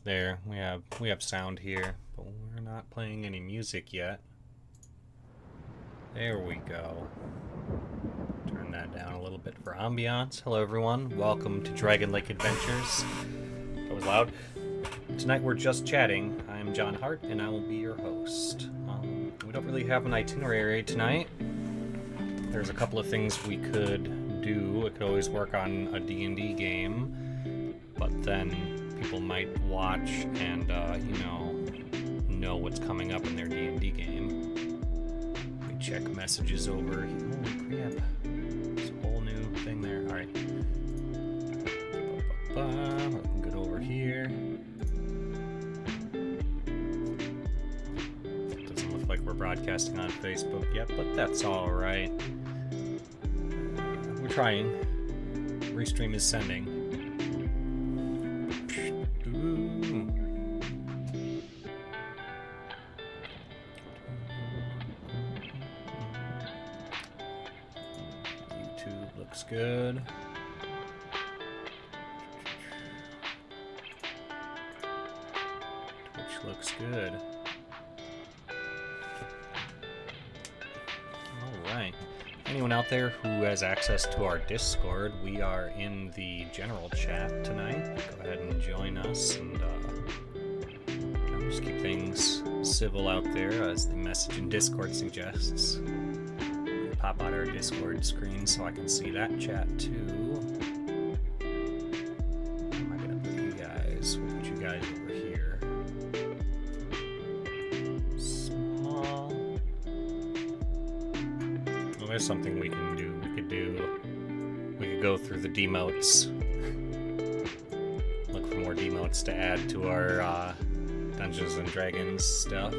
There, we have sound here, but we're not playing any music yet. There we go. Turn that down a little bit for ambiance. Hello everyone, welcome to Dragon Lake Adventures. That was loud. Tonight we're just chatting. I'm John Hart, and I will be your host. We don't really have an itinerary tonight. There's a couple of things we could do. We could always work on a D&D game, but then people might watch and, know what's coming up in their D&D game. We check messages over. Holy crap. There's a whole new thing there. Alright. Looking good over here. Doesn't look like we're broadcasting on Facebook yet, but that's alright. We're trying. Restream is sending. YouTube looks good. Twitch looks good. Alright. Anyone out there who has access to our Discord, we are in the general chat tonight. Go ahead and join us, and just keep things civil out there as the message in Discord suggests. Pop out our Discord screen so I can see that chat too. Where am I gonna put you guys? We'll put you guys over here. Small. Well, there's something we can do. We could go through the demotes. Look for more demotes to add to our Dungeons and Dragons stuff.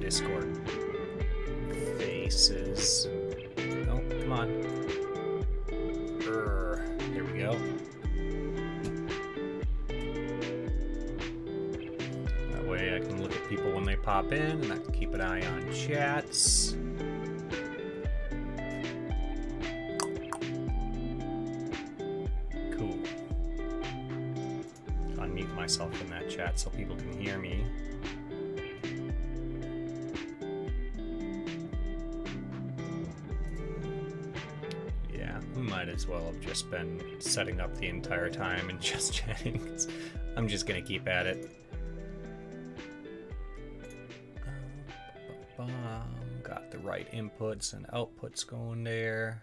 Discord faces. Oh, come on. There we go. That way I can look at people when they pop in, and I can keep an eye on chats. Cool. Unmute myself in that chat so people can hear me. Might as well have just been setting up the entire time and just chatting. I'm just gonna keep at it. Got the right inputs and outputs going there.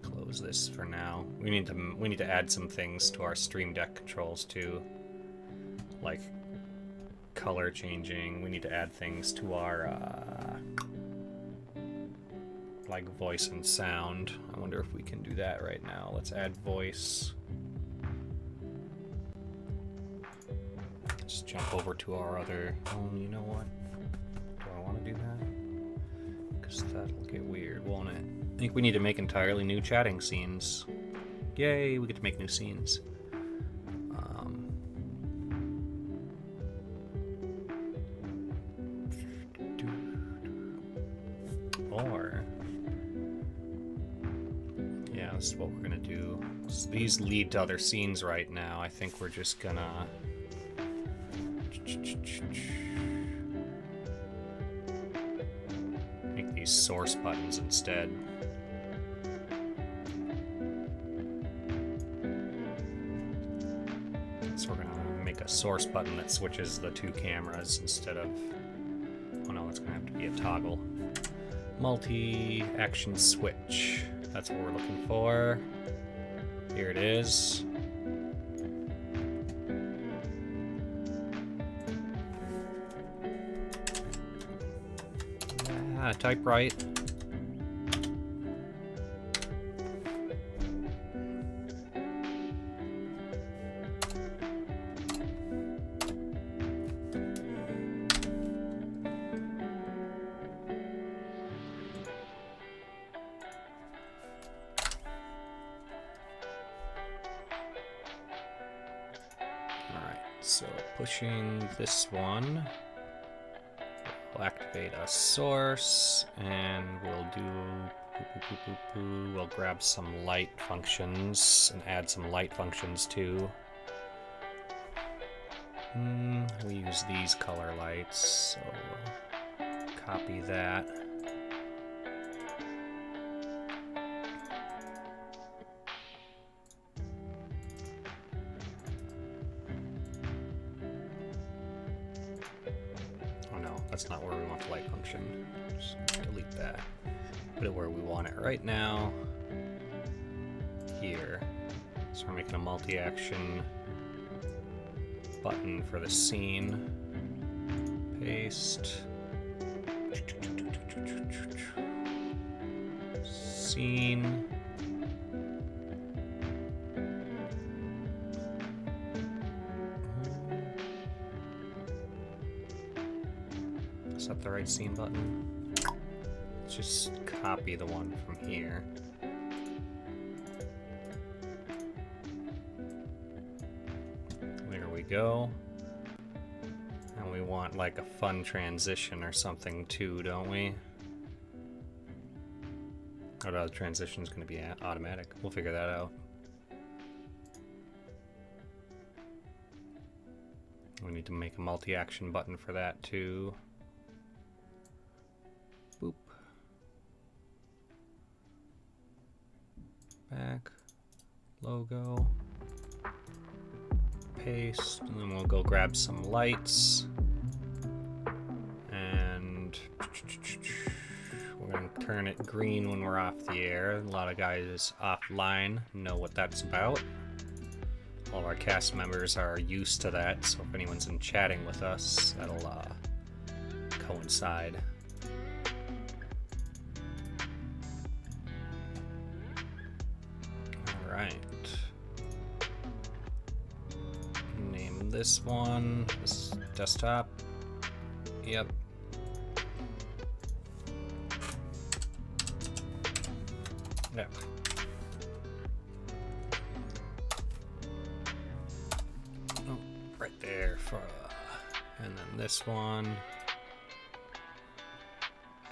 Close this for now. We need to add some things to our Stream Deck controls too, like color changing. We need to add things to our like voice and sound. I wonder if we can do that right now. Let's add voice. Let's jump over to our other. Oh, you know what? Do I want to do that? Because that'll get weird, won't it? I think we need to make entirely new chatting scenes. Yay, we get to make new scenes. This is what we're gonna do. So these lead to other scenes right now. I think we're just gonna make these source buttons instead. So we're gonna make a source button that switches the two cameras instead of, oh no, it's gonna have to be a toggle. Multi-action switch. That's what we're looking for. Here it is. Type right. So pushing this one We'll activate a source, and we'll do... We'll grab some light functions and add some light functions too. We use these color lights, so we'll copy that. Oh no, that's not where we want the light function. Just delete that. Put it where we want it right now. Here. So we're making a multi-action button for the scene. Paste. Scene. Is that the right scene button? Let's just copy the one from here. There we go. And we want like a fun transition or something too, don't we? Oh no, the transition's gonna be automatic. We'll figure that out. We need to make a multi-action button for that too. Boop. Back. Logo. Paste. And then we'll go grab some lights. And we're going to turn it green when we're off the air. A lot of guys offline know what that's about. All of our cast members are used to that, so if anyone's in chatting with us, that'll coincide. Alright. Name this one. This is desktop. Yep. Yeah. Oh, right there for, and then this one.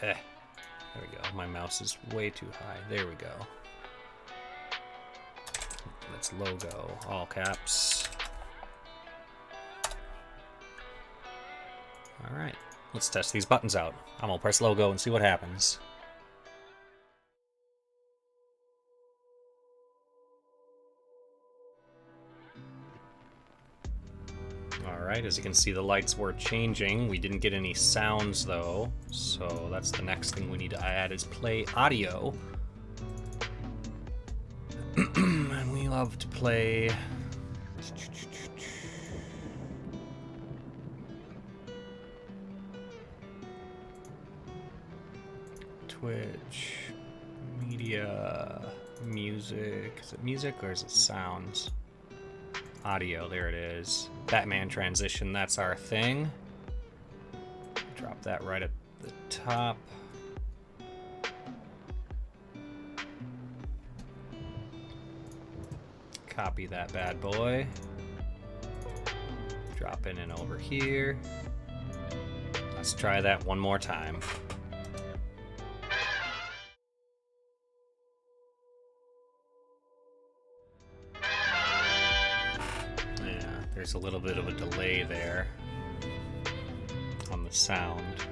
There we go. My mouse is way too high. There we go. That's logo, all caps. All right, let's test these buttons out. I'm gonna press logo and see what happens. Alright, as you can see, the lights were changing. We didn't get any sounds though, so that's the next thing we need to add is play audio. And we love to play Twitch, media, music. Is it music or is it sounds? Audio, there it is. Batman transition, that's our thing. Drop that right at the top. Copy that bad boy. Drop it in over here. Let's try that one more time. There's a little bit of a delay there on the sound.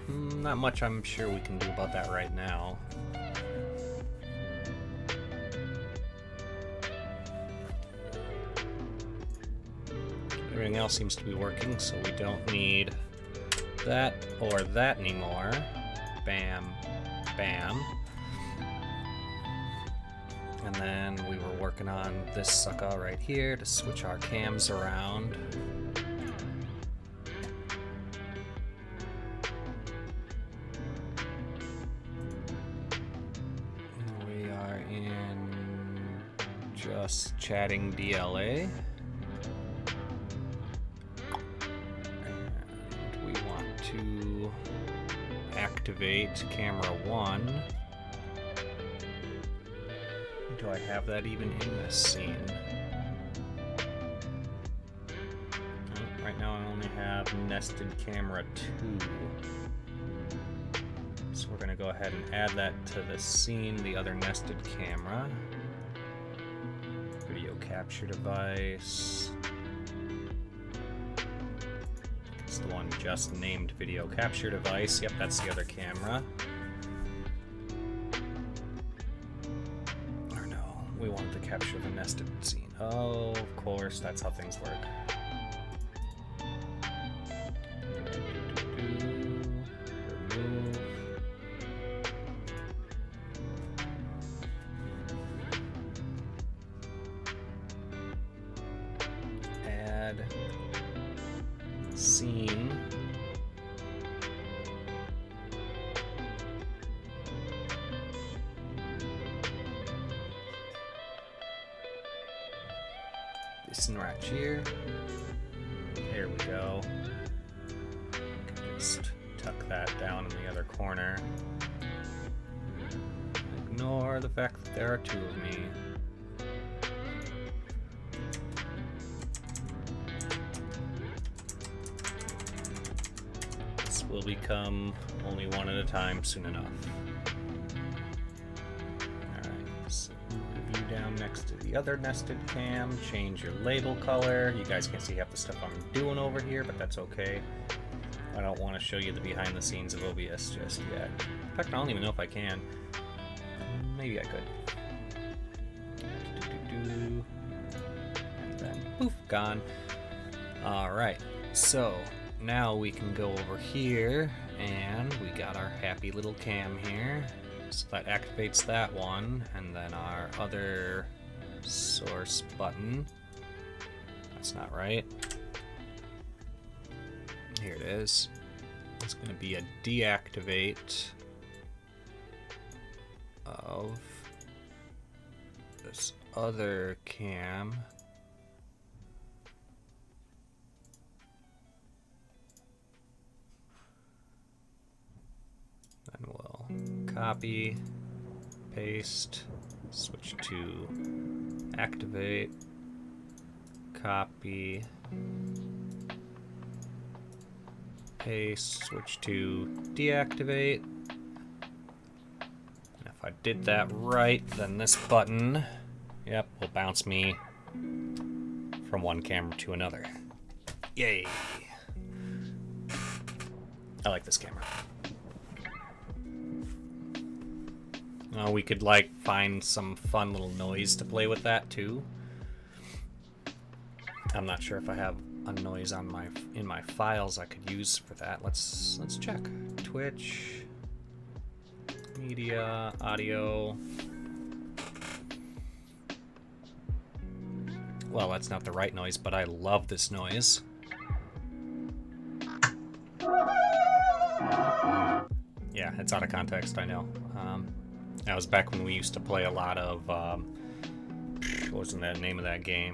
Not much I'm sure we can do about that right now. Everything else seems to be working, so we don't need that or that anymore. Bam, bam. And then we were working on this sucker right here to switch our cams around. We are in just chatting DLA. And we want to activate camera 1. Do I have that even in this scene? have nested camera 2. So we're going to go ahead and add that to the scene, the other nested camera. Video capture device. It's the one just named video capture device. Yep, that's the other camera. Or no, we wanted to capture the nested scene. Oh, of course, that's how things work. Remove. Add scene. This one right here. There we go. Just tuck that down in the other corner. Ignore the fact that there are 2 of me. This will become only one at a time soon enough. Alright, so move you down next to the other nested cam, change your label color. You guys can't see half the stuff I'm doing over here, but that's okay. I don't want to show you the behind the scenes of OBS just yet. In fact, I don't even know if I can. Maybe I could. And then poof, gone. Alright, so now we can go over here and we got our happy little cam here. So that activates that one, and then our other source button. That's not right. Here it is. It's going to be a deactivate of this other cam. Then we'll copy, paste, switch to activate, copy, paste, switch to deactivate. And if I did that right, then this button, yep, will bounce me from one camera to another. Yay! I like this camera. We could like find some fun little noise to play with that too. I'm not sure if I have a noise on in my files I could use for that. Let's check. Twitch, media, audio. Well, that's not the right noise, but I love this noise. Yeah, it's out of context, I know. That was back when we used to play a lot of, what was the name of that game?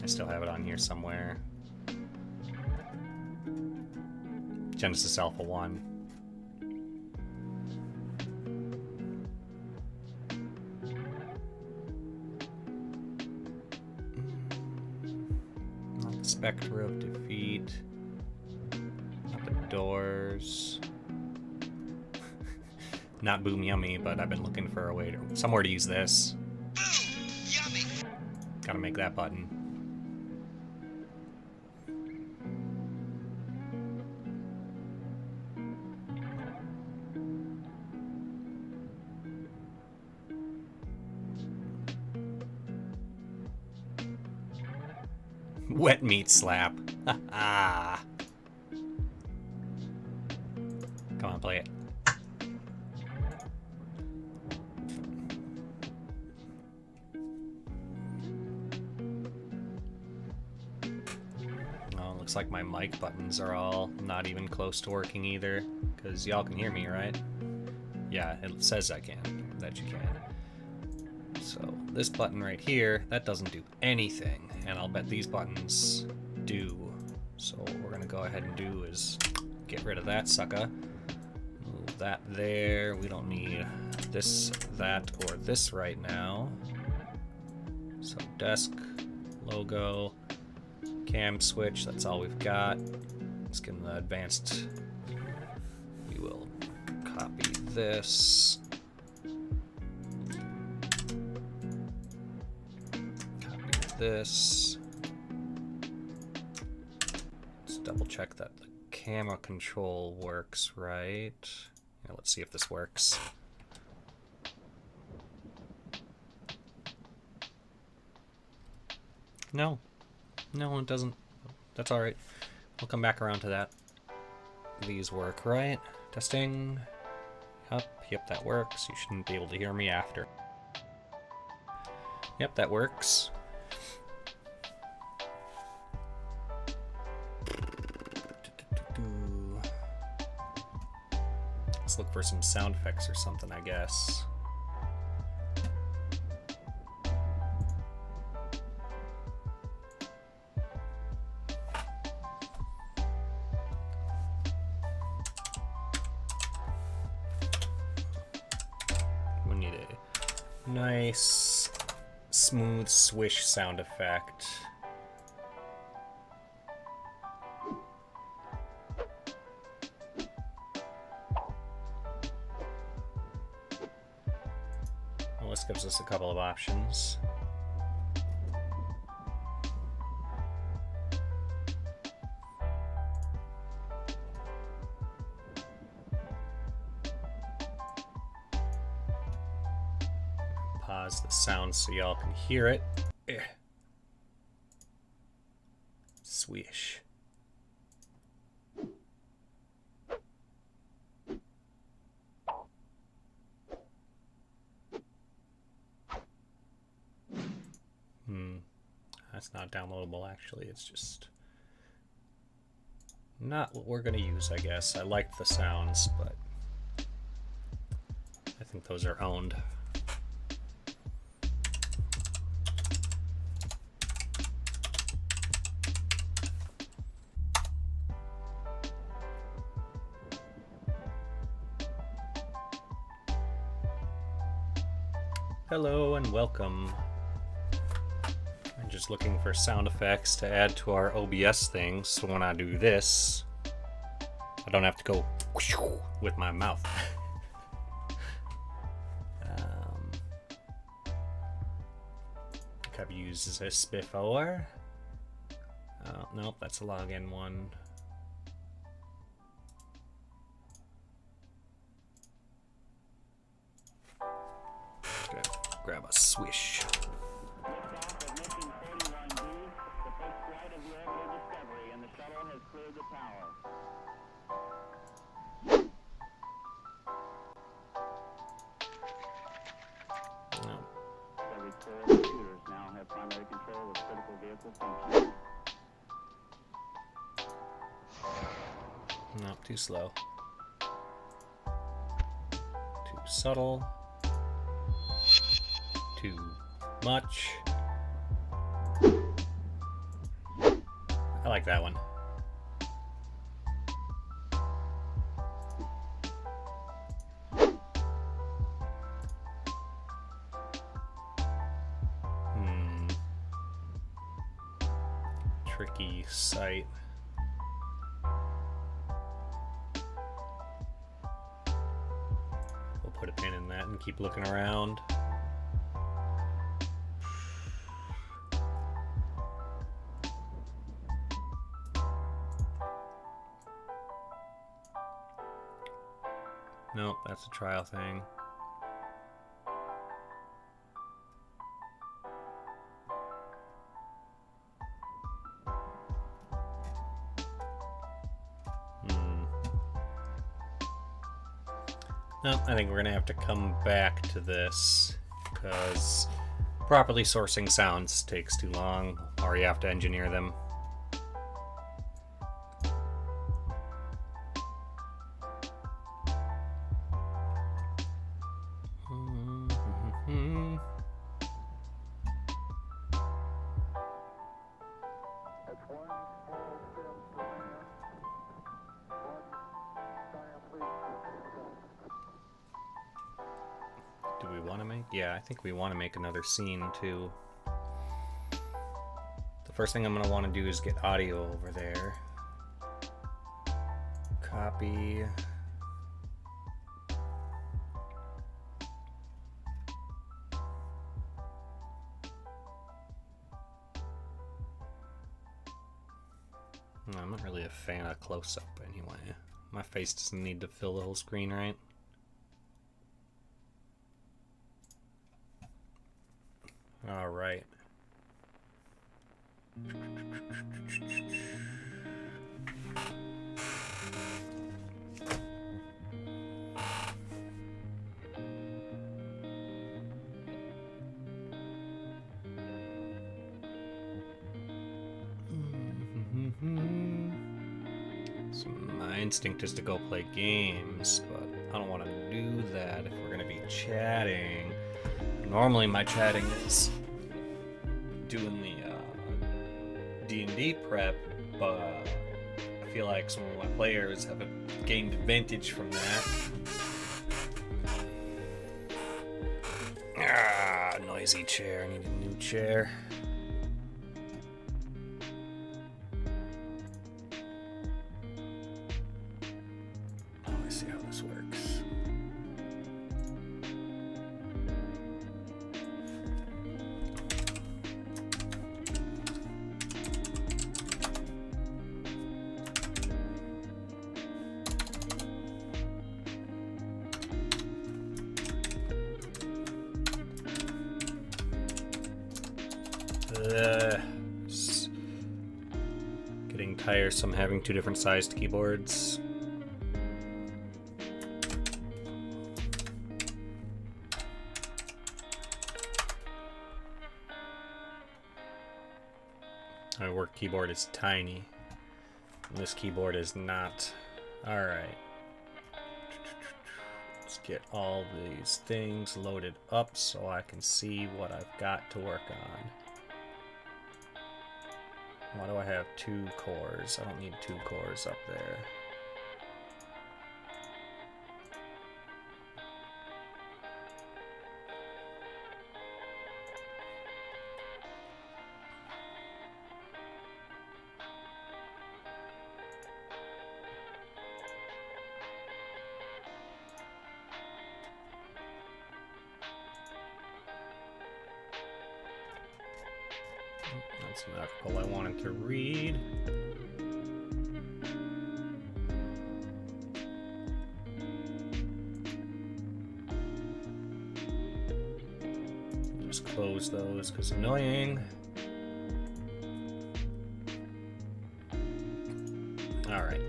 I still have it on here somewhere. Genesis Alpha 1. Not the Spectre of Defeat. Not the Doors. Not Boom Yummy, but I've been looking for a way to somewhere to use this. Boom Yummy. Gotta make that button. Wet meat slap. Ah. Come on, play it. Looks like my mic buttons are all not even close to working either, because y'all can hear me, right? Yeah, it says that you can. So this button right here, that doesn't do anything, and I'll bet these buttons do. So what we're gonna go ahead and do is get rid of that sucker. Move that there. We don't need this, that, or this right now. So desk, logo, Cam switch, that's all we've got. Let's get in the advanced. We will copy this. Copy this. Let's double check that the camera control works right. Yeah, let's see if this works. No, it doesn't. That's all right. We'll come back around to that. These work, right? Testing. Yep, that works. You shouldn't be able to hear me after. Yep, that works. Let's look for some sound effects or something, I guess. We need a nice, smooth swish sound effect. Well, this gives us a couple of options. Pause the sound so y'all can hear it. Swish. That's not downloadable, actually. It's just not what we're gonna use, I guess. I like the sounds, but I think those are owned. Hello and welcome. I'm just looking for sound effects to add to our OBS thing, so when I do this, I don't have to go with my mouth. I've used this before. Oh, nope, that's a login one. Grab a swish. Computers now have primary control of critical vehicle functions. No, too slow. Too subtle. Too much. I like that one. Tricky site. We'll put a pin in that and keep looking around. Nope, that's a trial thing. No, I think we're gonna have to come back to this because properly sourcing sounds takes too long, or you have to engineer them. Do we want to make? Yeah, I think we want to make another scene too. The first thing I'm going to want to do is get audio over there. Copy. I'm not really a fan of close-up anyway. My face doesn't need to fill the whole screen, right? All right. So my instinct is to go play games, but I don't want to do that if we're going to be chatting. Normally my chatting is doing the D&D prep, but I feel like some of my players have gained advantage from that. Ah, noisy chair. I need a new chair. Oh, I see how this works. It's getting tiresome having two different sized keyboards. My work keyboard is tiny, and this keyboard is not. Alright. Let's get all these things loaded up so I can see what I've got to work on. Why do I have 2 cores? I don't need 2 cores up there. That's an article I wanted to read. Just close those because annoying. Alright.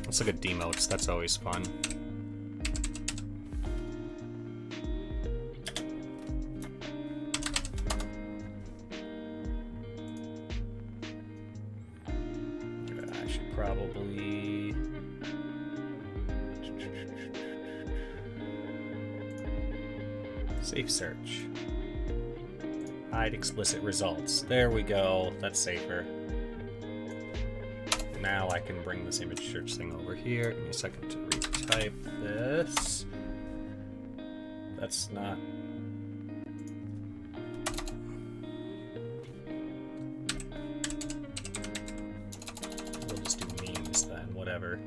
Let's look at demotes, that's always fun. Probably safe search. Hide explicit results. There we go. That's safer. Now I can bring this image search thing over here. Give me a second to retype this. That's not. Whatever.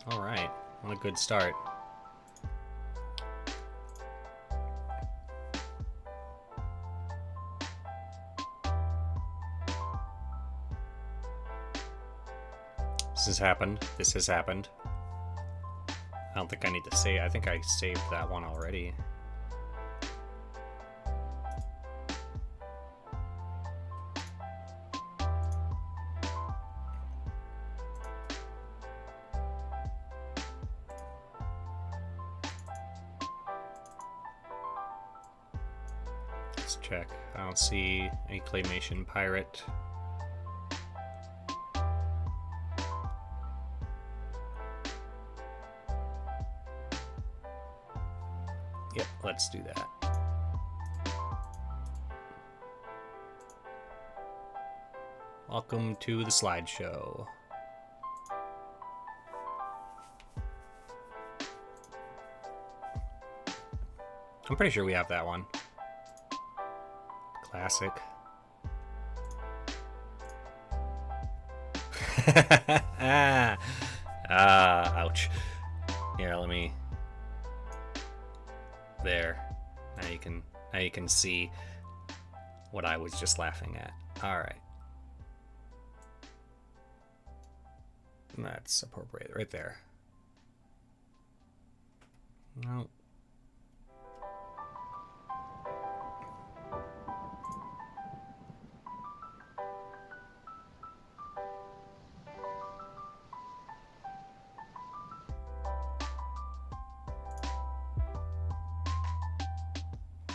All right, what a good start. This has happened. This has happened. I don't think I need to say. I think I saved that one already. Let's check. I don't see any Claymation Pirate. Yep, let's do that. Welcome to the slideshow. I'm pretty sure we have that one. Classic. Ouch. Here, let me. There. Now you can see what I was just laughing at. All right. That's appropriate right there. No.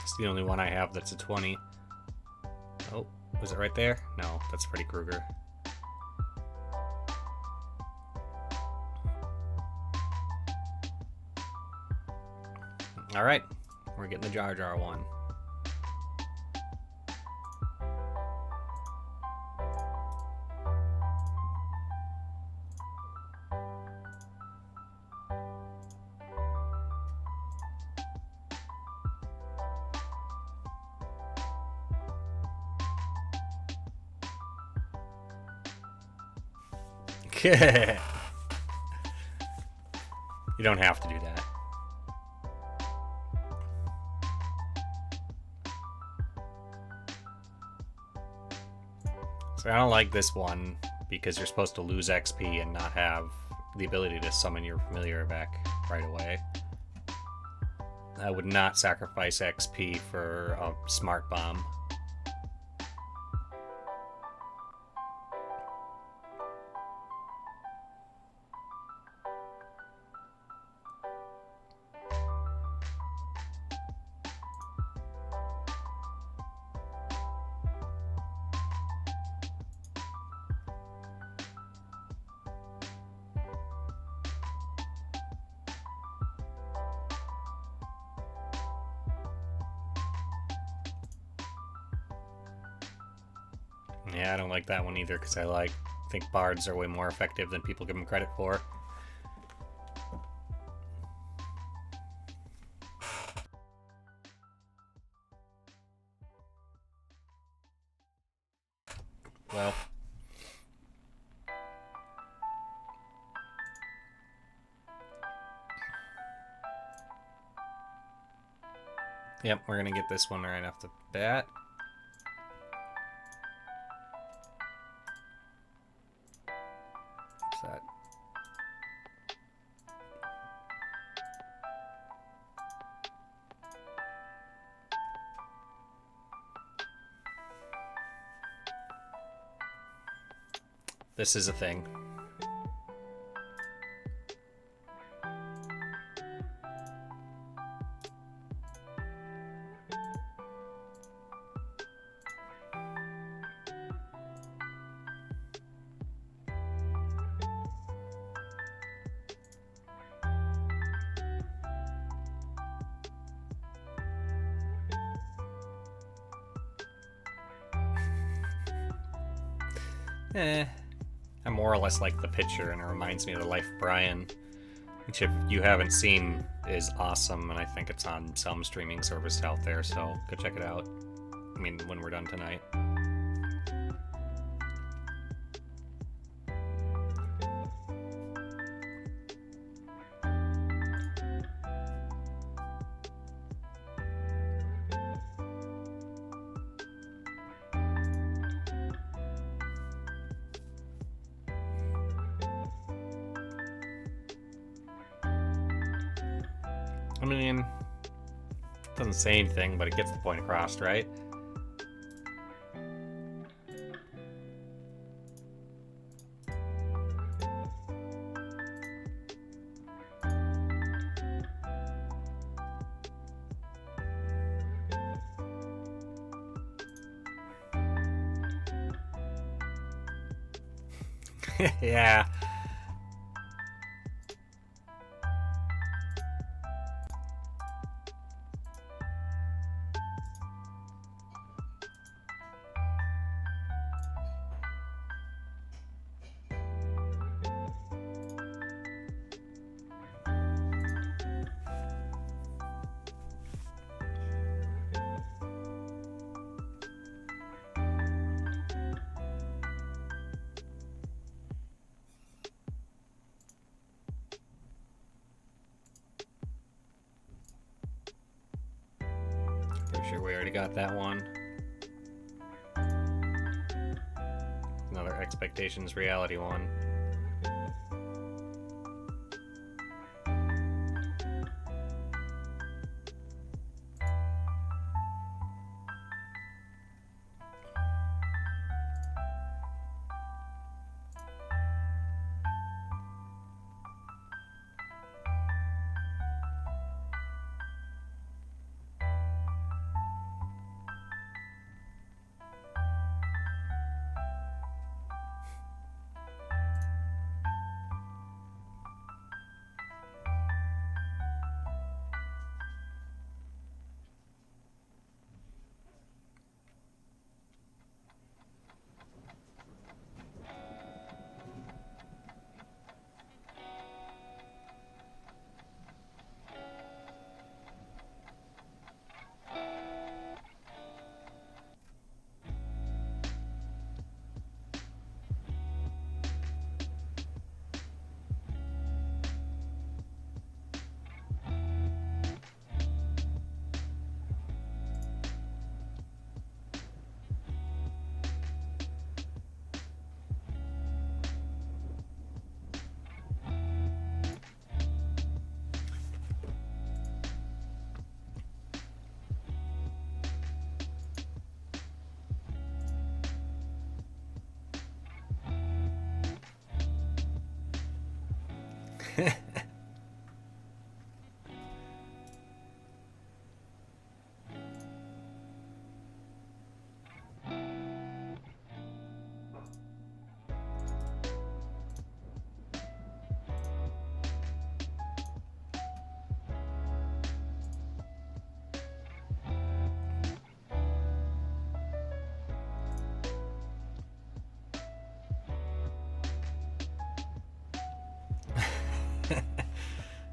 It's the only one I have that's a 20. Oh, was it right there? No, that's Freddy Krueger. All right, we're getting the Jar Jar one. You don't have to do that. So I don't like this one because you're supposed to lose XP and not have the ability to summon your familiar back right away. I would not sacrifice XP for a smart bomb. Yeah, I don't like that one either because I think bards are way more effective than people give them credit for. Well. Yep, we're gonna get this one right off the bat. What's that? This is a thing. I more or less like the picture, and it reminds me of the Life of Brian, which if you haven't seen is awesome, and I think it's on some streaming service out there, so go check it out. I mean, when we're done tonight. I mean, it doesn't say anything, but it gets the point across, right? Yeah. sure we already got that one. Another expectations reality one.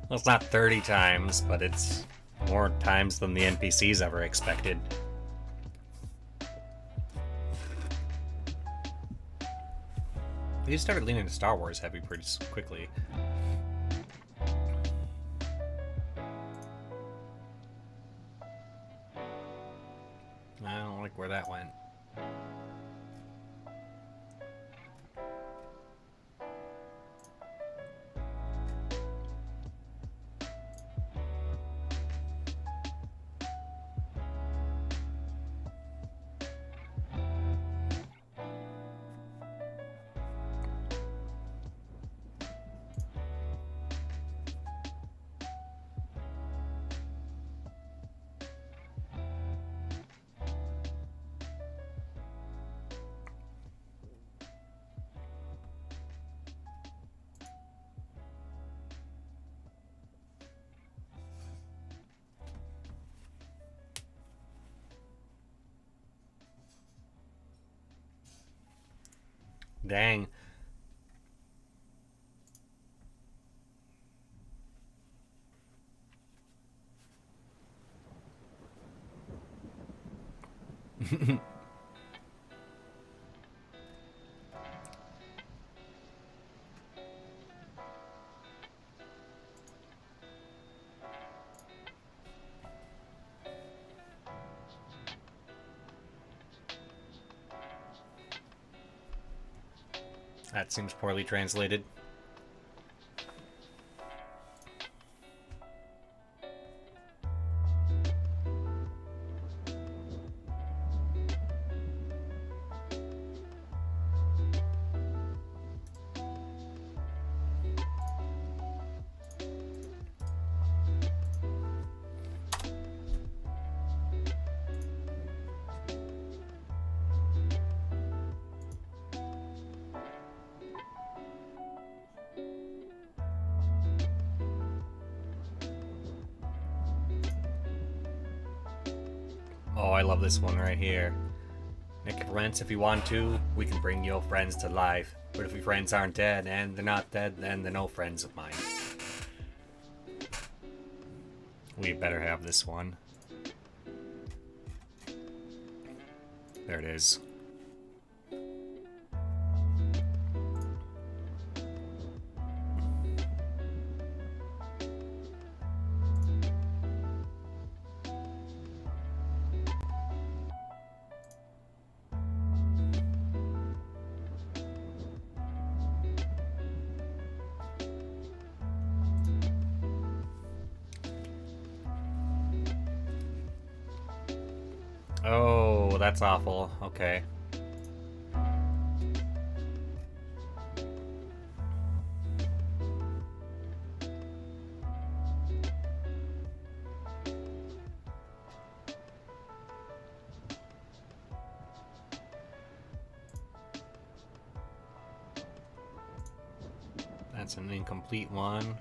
Well, it's not 30 times, but it's more times than the NPCs ever expected. They just started leaning into Star Wars heavy pretty quickly. I don't like where that went. Dang. That seems poorly translated. Oh, I love this one right here. Nick Rents, if you want to, we can bring your friends to life. But if your friends aren't dead, and they're not dead, then they're no friends of mine. We better have this one. There it is. Oh, that's awful. Okay. That's an incomplete one.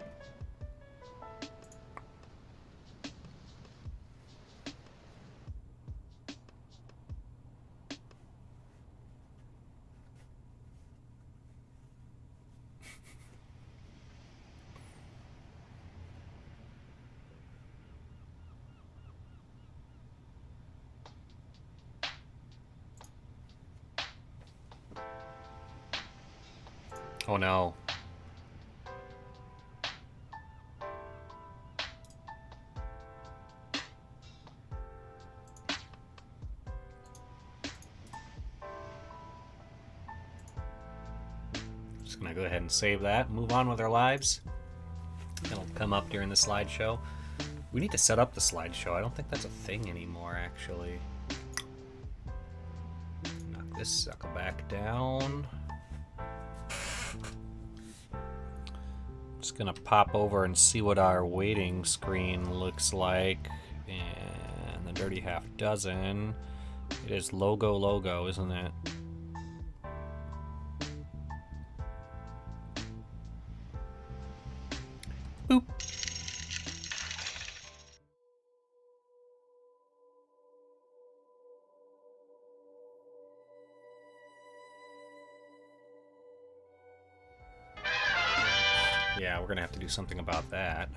Oh no. Just gonna go ahead and save that, move on with our lives. It'll come up during the slideshow. We need to set up the slideshow. I don't think that's a thing anymore, actually. Knock this sucker back down. Just gonna pop over and see what our waiting screen looks like. And the dirty half dozen. It is logo, isn't it? Boop. Yeah, we're gonna have to do something about that.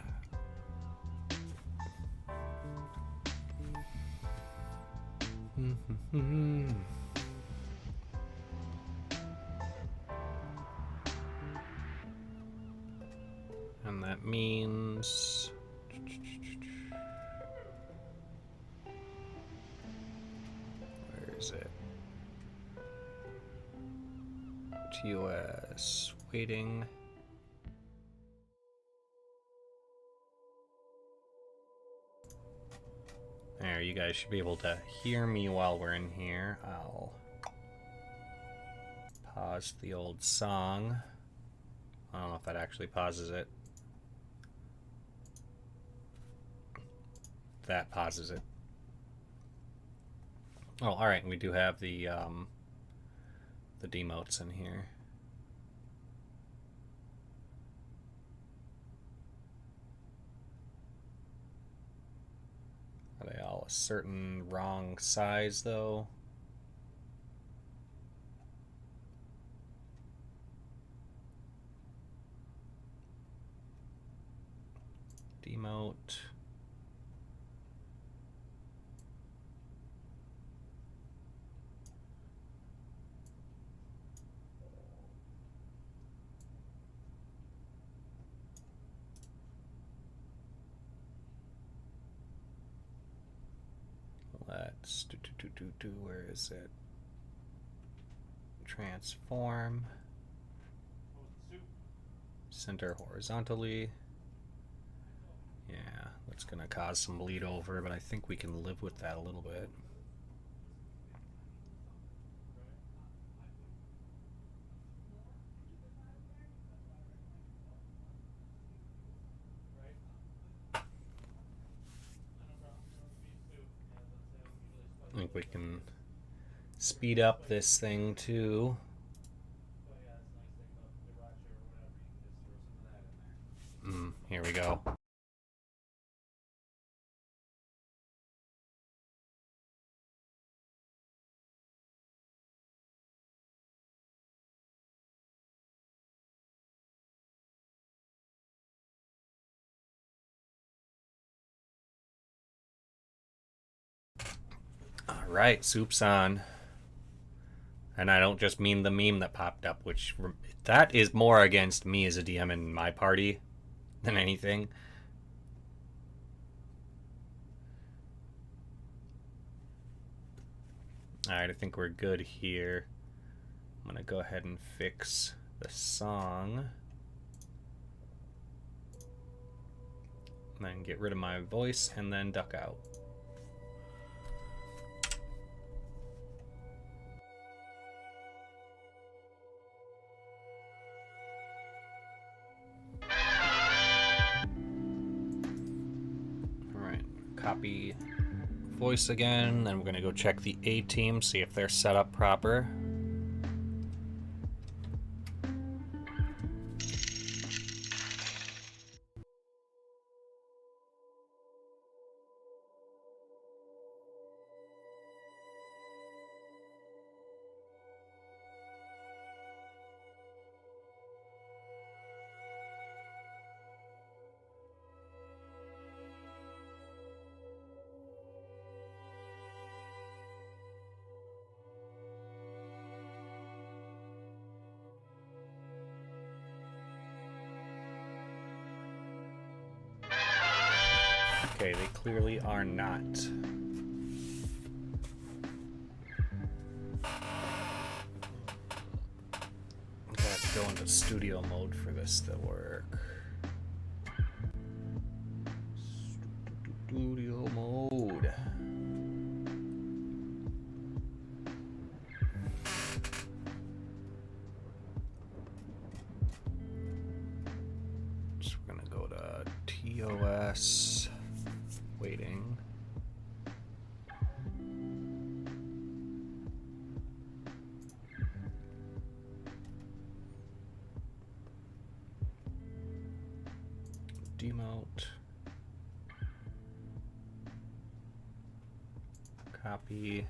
And that means... Where is it? TOS waiting. There, you guys should be able to hear me while we're in here. I'll pause the old song. I don't know if that actually pauses it. That pauses it. Oh, alright, we do have the demotes in here. Are they all a certain wrong size, though? Demote. Let's where is it? Transform. Center horizontally. Yeah, that's gonna cause some bleed over, but I think we can live with that a little bit. I think we can speed up this thing too. Here we go. Alright, soup's on. And I don't just mean the meme that popped up, which that is more against me as a DM in my party than anything. Alright, I think we're good here. I'm gonna go ahead and fix the song. And then get rid of my voice and then duck out. copy voice again. Then we're going to go check the A team, see if they're set up proper. Okay, they clearly are not. I have to go into studio mode for this to work. Studio mode. So we're gonna go to TOS. Waiting. Demote. Copy.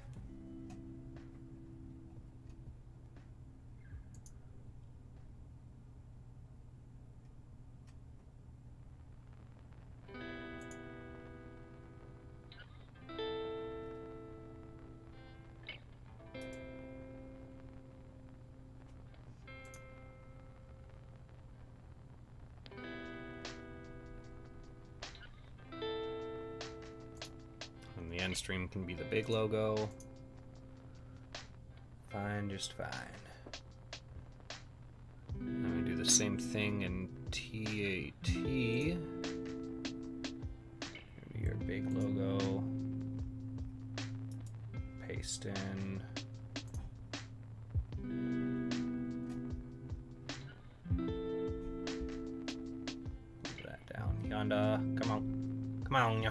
And the end stream can be the big logo. Fine, just fine. Then we do the same thing in TAT. Your big logo. Paste in. Move that down. Yonder. Come on. Come on, yo.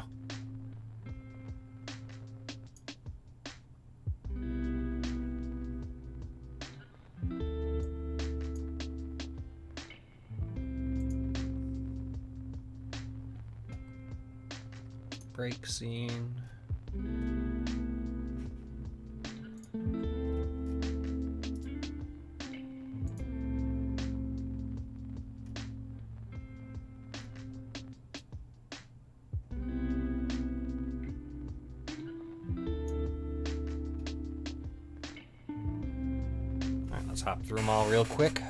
Break scene. Alright, let's hop through them all real quick.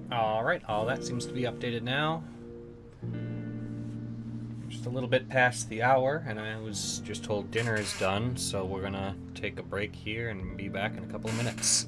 Alright, all that seems to be updated now. Just a little bit past the hour, and I was just told dinner is done, so we're gonna take a break here and be back in a couple of minutes.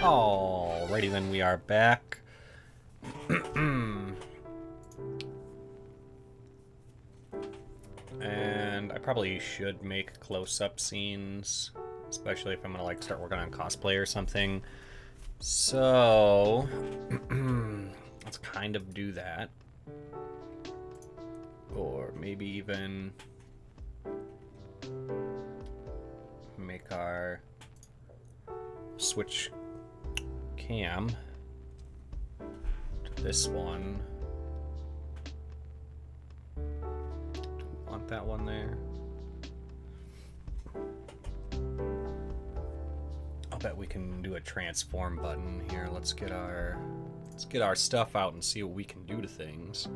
Alrighty then, we are back. And I probably should make close-up scenes, especially if I'm gonna like start working on cosplay or something. So let's kind of do that. Or maybe even make our switch cam to this one. Do we want that one there? I'll bet we can do a transform button here. Let's get our stuff out and see what we can do to things.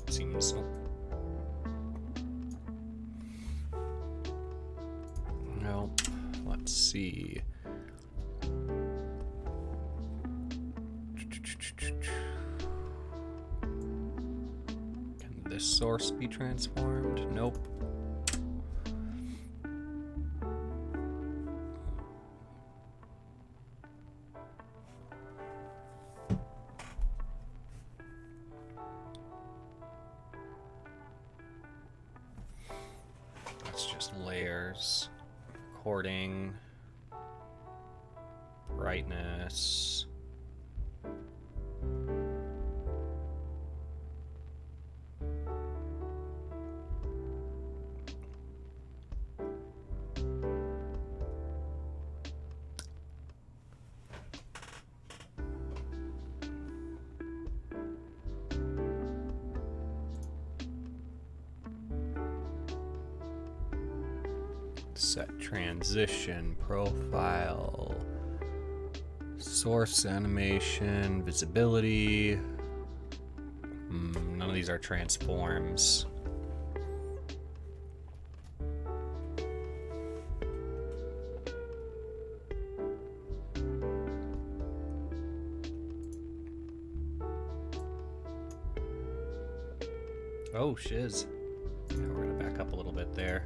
Seems so. No, let's see. Can this source be transformed? Nope. That's just layers, recording, brightness. Set transition, profile, source animation, visibility. None of these are transforms. Oh, shiz. Yeah, we're gonna back up a little bit there.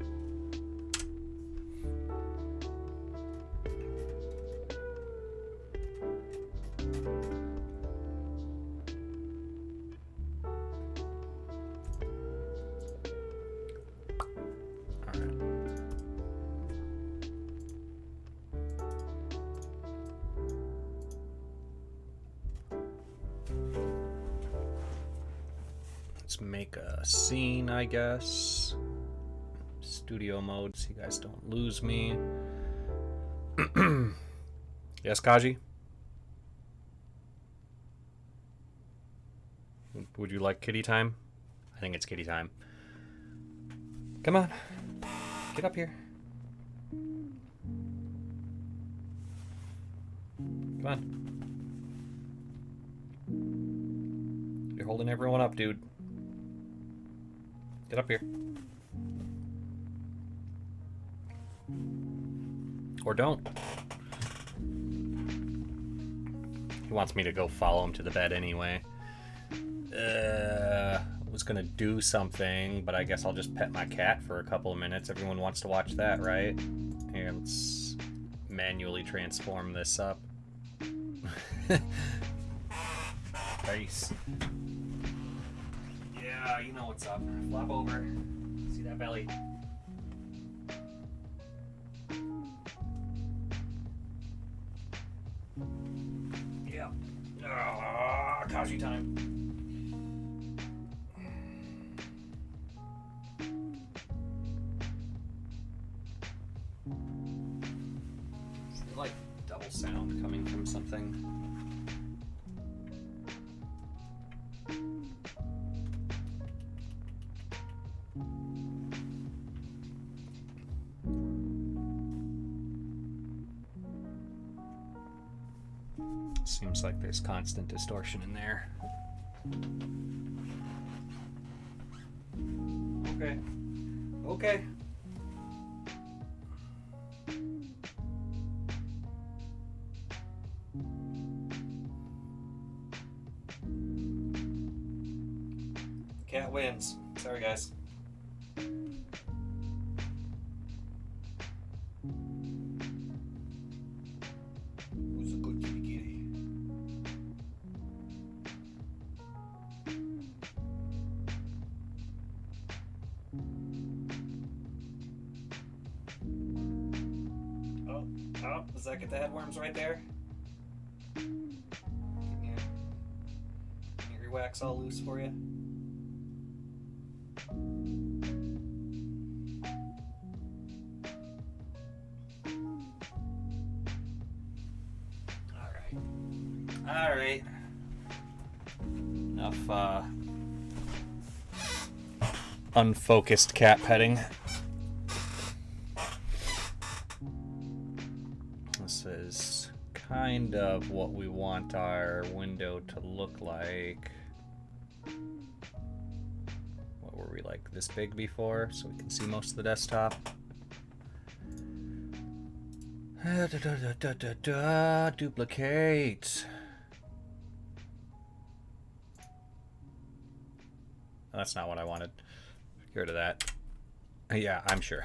Let's make a scene, I guess. Studio mode so you guys don't lose me. Yes, Kaji? Would you like kitty time? I think it's kitty time. Come on. Get up here. Come on. You're holding everyone up, dude. Get up here. Or don't. He wants me to go follow him to the bed anyway. I was gonna do something, but I guess I'll just pet my cat for a couple of minutes. Everyone wants to watch that, right? Here, let's manually transform this up. Nice. Yeah, you know what's up. Flop over. See that belly? Yeah. Kaji time. Is there like double sound coming from something? Seems like there's constant distortion in there. Okay. Okay. Cat wins. Sorry, guys. Oh, does that get the headworms right there? Can your wax all loose for you? All right. Enough unfocused cat petting. This is kind of what we want our window to look like. What were we, like this big before, so we can see most of the desktop? Duplicate. That's not what I wanted. Get rid of that. Yeah, I'm sure.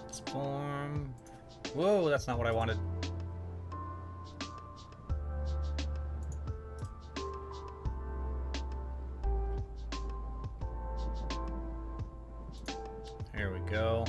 Transform. Whoa, that's not what I wanted. Here we go.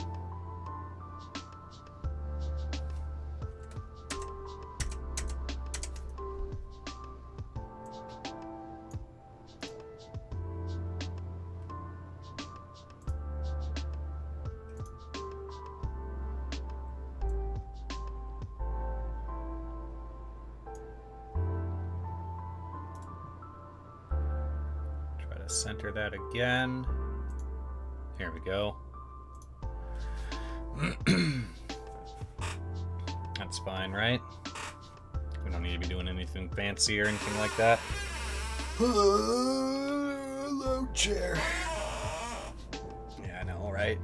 Try to center that again. Here we go. That's fine, right? We don't need to be doing anything fancy or anything like that. Hello, chair. Yeah, I know, right?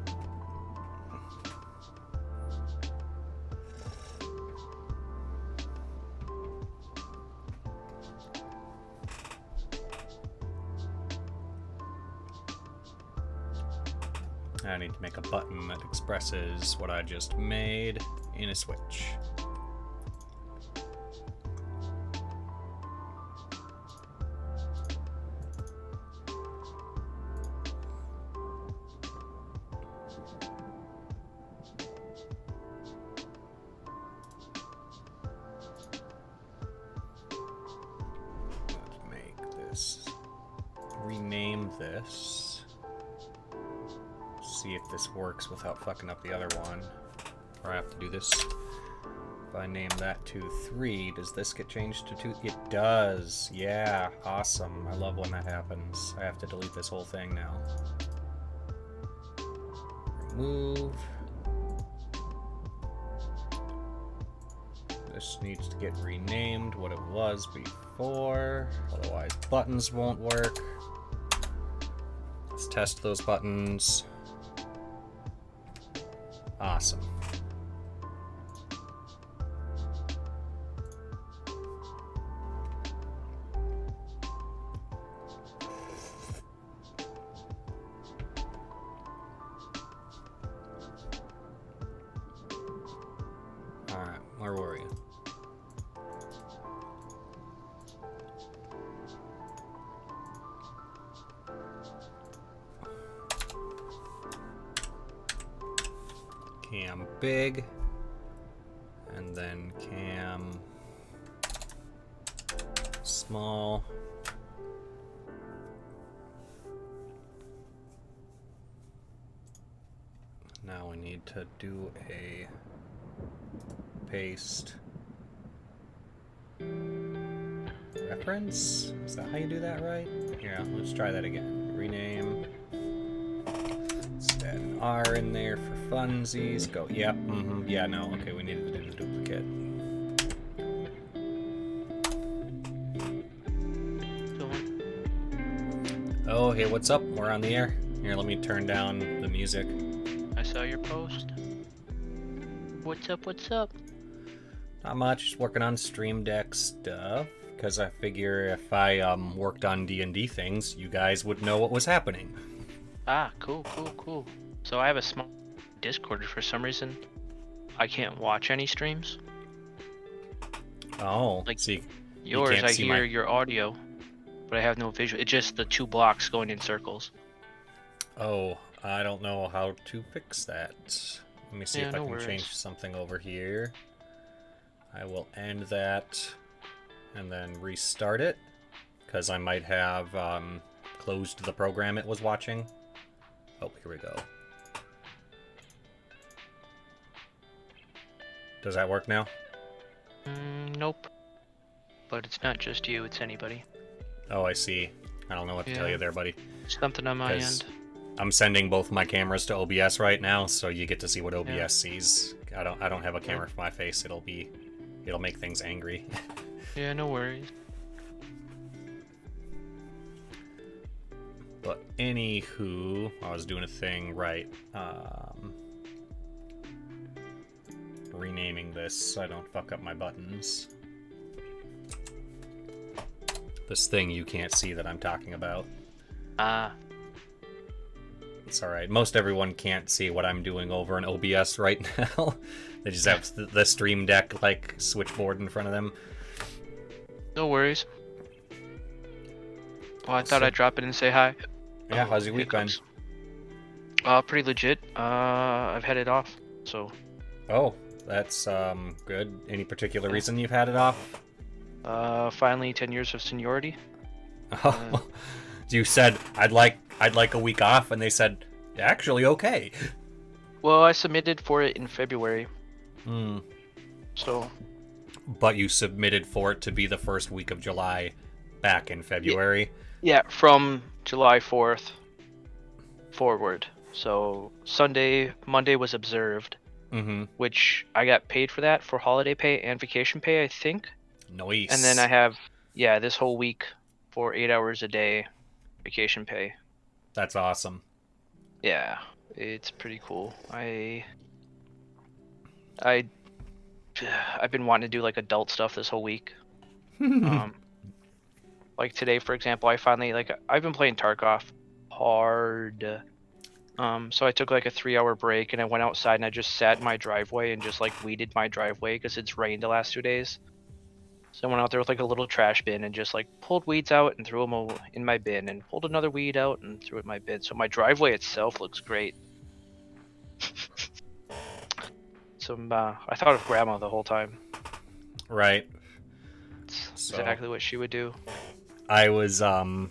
I need to make a button that expresses what I just made in a switch. Let's make this, rename this. See if this works without fucking up the other one. Or I have to do this. If I name that to 3, does this get changed to 2? It does. Yeah, awesome. I love when that happens. I have to delete this whole thing now. Remove. This needs to get renamed what it was before. Otherwise buttons won't work. Let's test those buttons. Awesome. All right, where were we? Cam big, and then cam small. Now we need to do a Paste. Reference? Is that how you do that right? Yeah, let's try that again. Rename. Let's add an R in there for funsies. Go. Yep. Yeah, no. Okay, we needed to do the duplicate. Oh, hey, what's up? We're on the air. Here, let me turn down the music. I saw your post. What's up, what's up? Not much, just working on Stream Deck stuff. Because I figure if I worked on D&D things, you guys would know what was happening. Ah, cool. So I have a small Discord. For some reason, I can't watch any streams. Oh, Like see, Yours, can't I see hear my- your audio, but I have no visual. It's just the 2 blocks going in circles. Oh, I don't know how to fix that. Let me see Yeah, if I no can worries. change something over here. I will end that and then restart it because I might have closed the program it was watching. Oh, here we go. Does that work now? Nope. But it's not just you, it's anybody. Oh, I see. I don't know what to tell Yeah. you there, buddy. Something on my 'Cause end. I'm sending both my cameras to OBS right now, so you get to see what OBS sees. I don't have a camera for my face. It'll make things angry. Yeah, no worries. But anywho, I was doing a thing right. Renaming this so I don't fuck up my buttons. This thing you can't see that I'm talking about. Ah, It's alright. Most everyone can't see what I'm doing over in OBS right now. They just have the Stream Deck like switchboard in front of them. no worries. Well, I thought So- I'd drop in and say hi. Yeah, how's your here week been? comes. Pretty legit. I've headed off, so Oh, that's good. Any particular reason you've had it off? finally 10 years of seniority. Oh, you said I'd like a week off, and they said actually okay. Well, I submitted for it in February, Hmm. so But you submitted for it to be the first week of July, back in February. yeah, from July 4th forward. So Monday was observed, Mm-hmm. which I got paid for that for holiday pay and vacation pay, I think. Nice. And then I have, this whole week for 8 hours a day vacation pay. That's awesome. Yeah, it's pretty cool. I've been wanting to do like adult stuff this whole week. Like today, for example, I've been playing Tarkov hard. So I took like a 3-hour break and I went outside and I just sat in my driveway and just like weeded my driveway because it's rained the last 2 days. So I went out there with like a little trash bin and just like pulled weeds out and threw them in my bin and pulled another weed out and threw it in my bin. So my driveway itself looks great. So I thought of Grandma the whole time. Right. It's So- exactly what she would do. I was out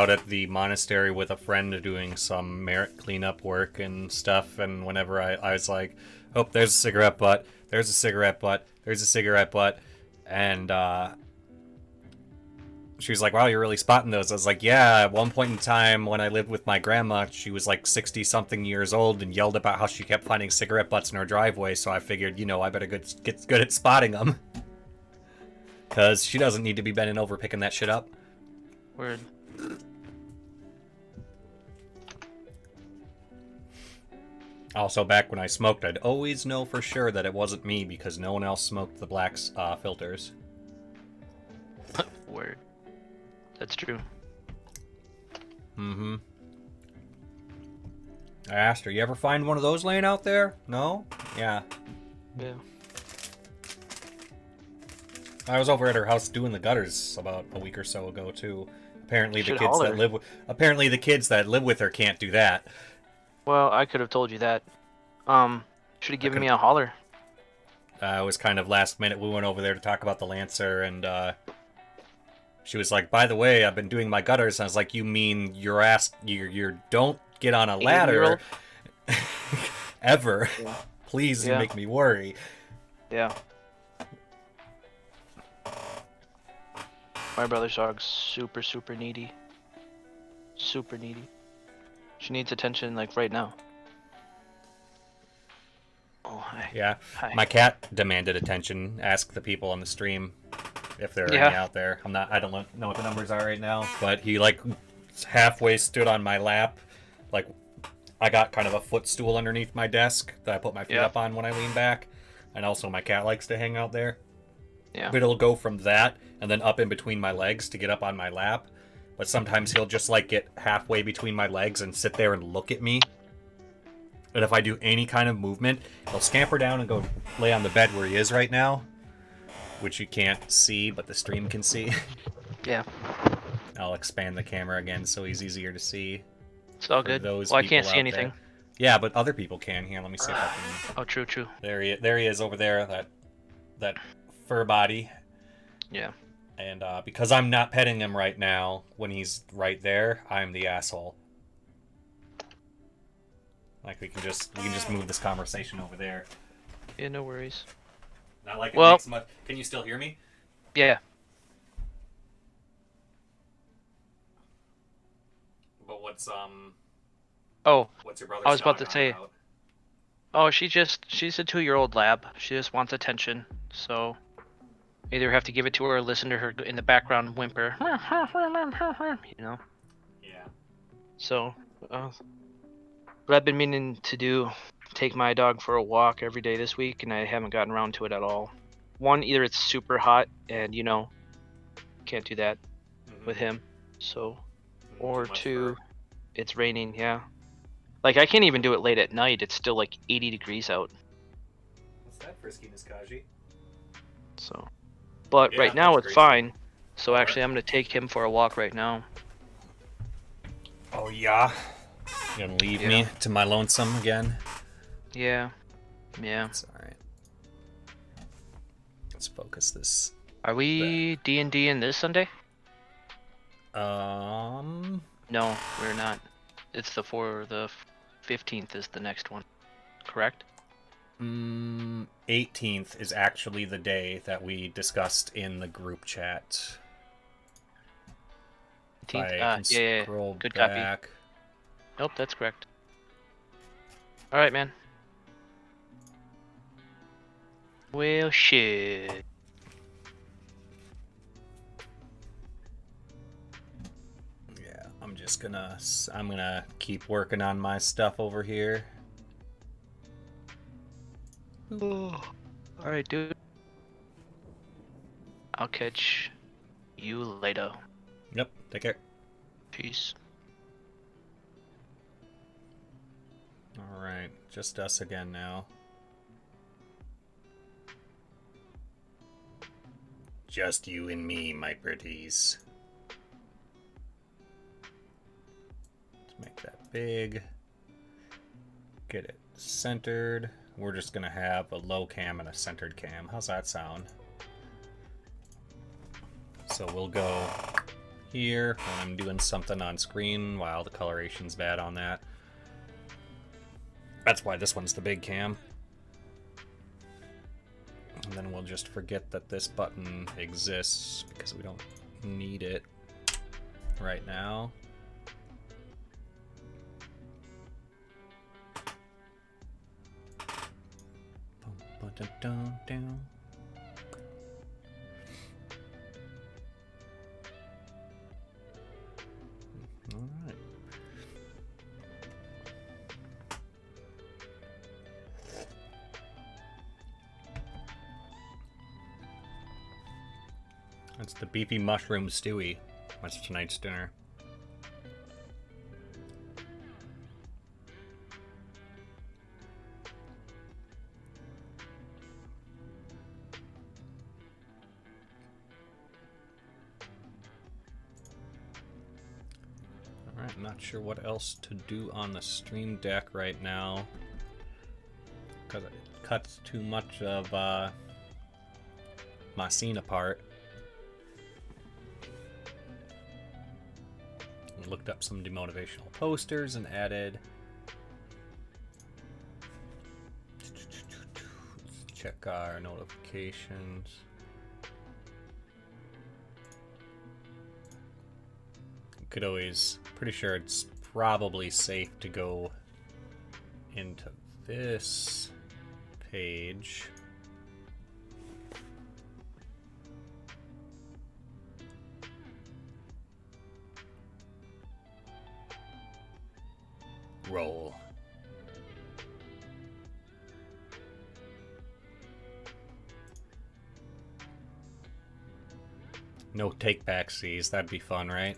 at the monastery with a friend doing some merit cleanup work and stuff, and whenever I was like, oh, there's a cigarette butt, there's a cigarette butt, there's a cigarette butt, and she was like, wow, you're really spotting those. I was like, yeah, at one point in time when I lived with my grandma, she was like 60-something years old and yelled about how she kept finding cigarette butts in her driveway, so I figured, I better get good at spotting them. Because she doesn't need to be bending over picking that shit up. Word. Also, back when I smoked, I'd always know for sure that it wasn't me because no one else smoked the black filters. Word. That's true. Mm-hmm. I asked her, you ever find one of those laying out there? No? Yeah. Yeah. I was over at her house doing the gutters about a week or so ago, too. Apparently Should holler. Apparently the kids that live with her can't do that. Well, I could have told you that. Should have given me a holler. It was kind of last minute. We went over there to talk about the Lancer, and she was like, by the way, I've been doing my gutters. And I was like, you mean you don't get on a ladder 80-year-old? ever. Please, you Yeah. make me worry. Yeah. My brother's dog's super, super needy. Super needy. She needs attention like right now. Oh, hi. Yeah. Hi. My cat demanded attention. Ask the people on the stream if there are Yeah. any out there. I don't know what the numbers are right now, but he like halfway stood on my lap. Like I got kind of a footstool underneath my desk that I put my feet Yeah. up on when I lean back. And also my cat likes to hang out there. Yeah. But it'll go from that and then up in between my legs to get up on my lap. But sometimes he'll just like get halfway between my legs and sit there and look at me. And if I do any kind of movement, he'll scamper down and go lay on the bed where he is right now, which you can't see, but the stream can see. Yeah. I'll expand the camera again so he's easier to see. It's all for good. those Well, I can't people see out anything. there. Yeah, but other people can. Here, let me see if I can. Oh, true, true. There he is over there. That fur body. Yeah. And because I'm not petting him right now, when he's right there, I'm the asshole. Like we can just move this conversation over there. Yeah, no worries. Not like it Well- makes much. Can you still hear me? Yeah. But what's Oh, your brother's I was about dog to on say- about? oh, she's a 2-year-old lab. She just wants attention. So, either have to give it to her or listen to her in the background whimper. You know. Yeah. So, what I've been meaning to do, take my dog for a walk every day this week, and I haven't gotten around to it at all. One, either it's super hot, and can't do that with him. So, or Too much two, fur. it's raining. Yeah. Like I can't even do it late at night. It's still like 80 degrees out. What's that, Friskiness Kaji? So, but Yeah, right now that's it's great. fine. So Alright. actually, I'm gonna take him for a walk right now. Oh yeah. You gonna leave me to my lonesome again? Yeah. Yeah. It's alright. Let's focus this. Are we D&D in this Sunday? No, we're not. It's the 15th is the next one. Correct? 18th is actually the day that we discussed in the group chat. If 18th? I can Yeah. scroll Good copy. back. Nope, that's correct. All right, man. Well, shit. Yeah, I'm gonna keep working on my stuff over here. All right, dude. I'll catch you later. Yep, take care. Peace. Alright, just us again now. Just you and me, my pretties. Let's make that big. Get it centered. We're just gonna have a low cam and a centered cam. How's that sound? So we'll go here when I'm doing something on screen while the coloration's bad on that. That's why this one's the big cam. And then we'll just forget that this button exists because we don't need it right now. Bum-ba-da-dum-dum. All right. That's the beefy mushroom stewie. That's tonight's dinner. Alright, not sure what else to do on the stream deck right now, because it cuts too much of my scene apart. Looked up some demotivational posters and added check our notifications. Could always, pretty sure it's probably safe to go into this page. Roll. No take back C's, that'd be fun, right?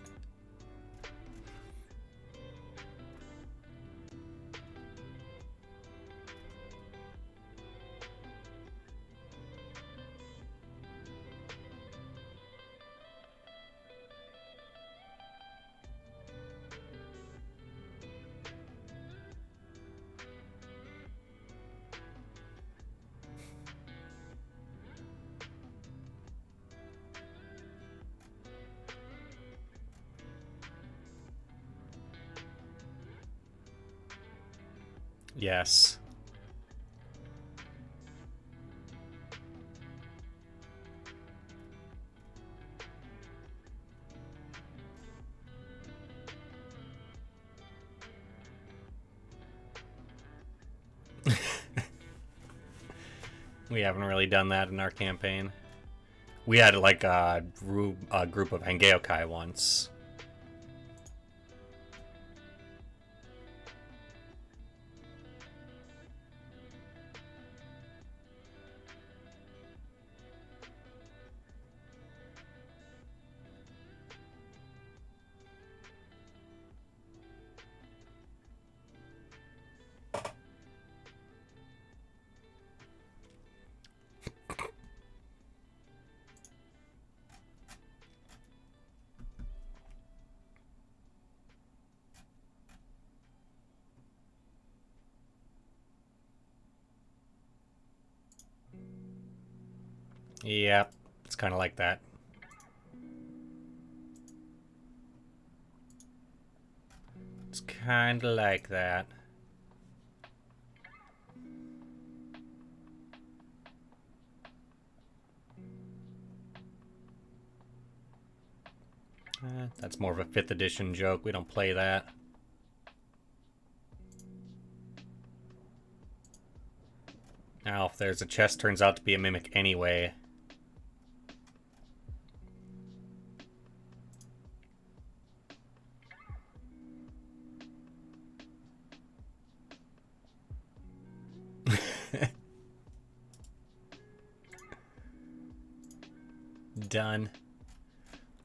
Yes. We haven't really done that in our campaign. We had like a group of Hangeokai once. Yep, it's kind of like that. It's kind of like that. That's more of a 5th edition joke. We don't play that. Now, if there's a chest turns out to be a mimic anyway. Done.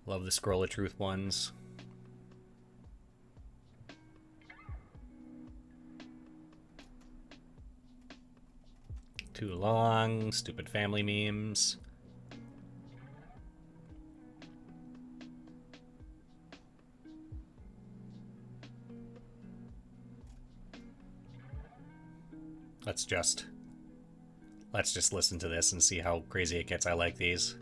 Love the Scroll of Truth ones. Too long, stupid family memes. Let's just listen to this and see how crazy it gets. I like these.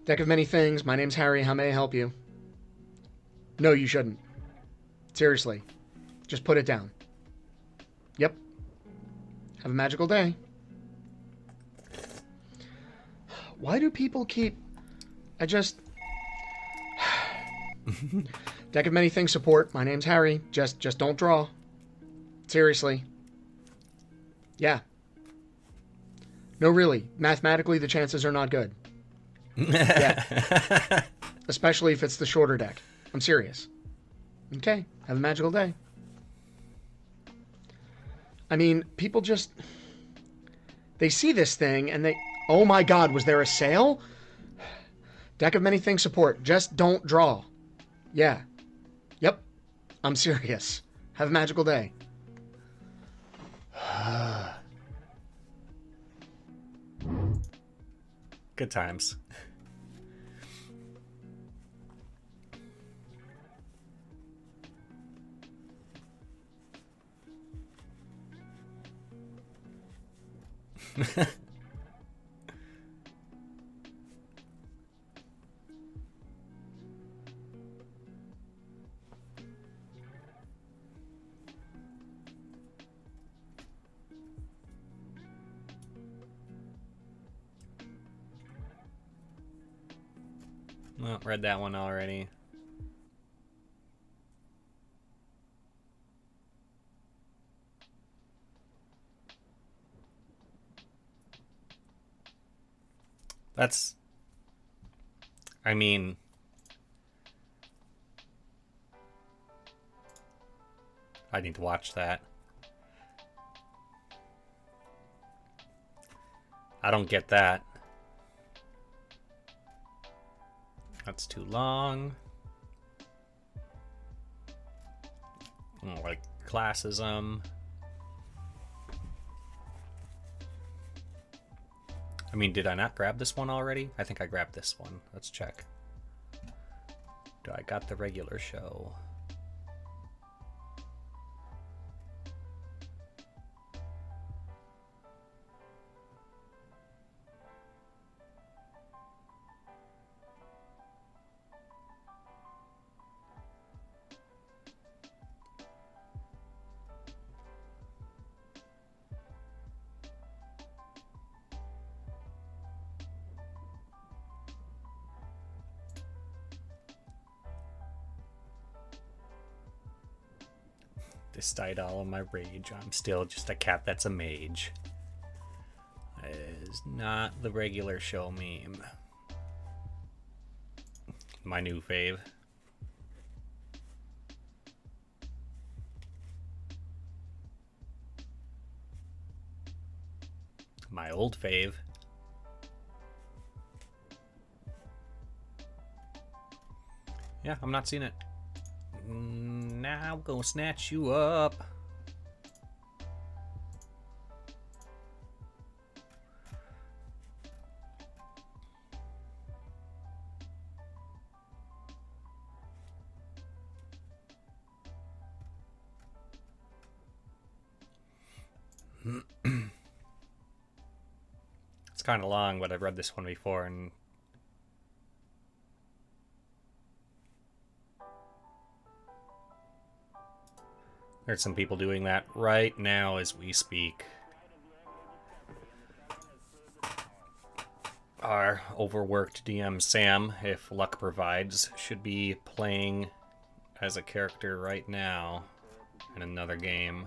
Deck of many things. My name's Harry. How may I help you? No, you shouldn't. Seriously. Just put it down. Yep. Have a magical day. Why do people keep... Deck of many things support. My name's Harry. Just don't draw. Seriously. Yeah. No, really. Mathematically, the chances are not good. Yeah. Especially if it's the shorter deck. I'm serious. Okay. Have a magical day. I mean, people just... They see this thing and they... Oh my god, was there a sale? Deck of many things support. Just don't draw. Yeah. Yep. I'm serious. Have a magical day. Good times. Well, read that one already. That's... I mean... I need to watch that. I don't get that. That's too long. I don't like classism. I mean, did I not grab this one already? I think I grabbed this one. Let's check. Do I got the regular show? Despite all of my rage, I'm still just a cat that's a mage. That is not the regular show meme. My new fave. My old fave. Yeah, I'm not seeing it. Now I'm gonna snatch you up. It's kind of long, but I've read this one before, and there's some people doing that right now as we speak. Our overworked DM Sam, if luck provides, should be playing as a character right now in another game.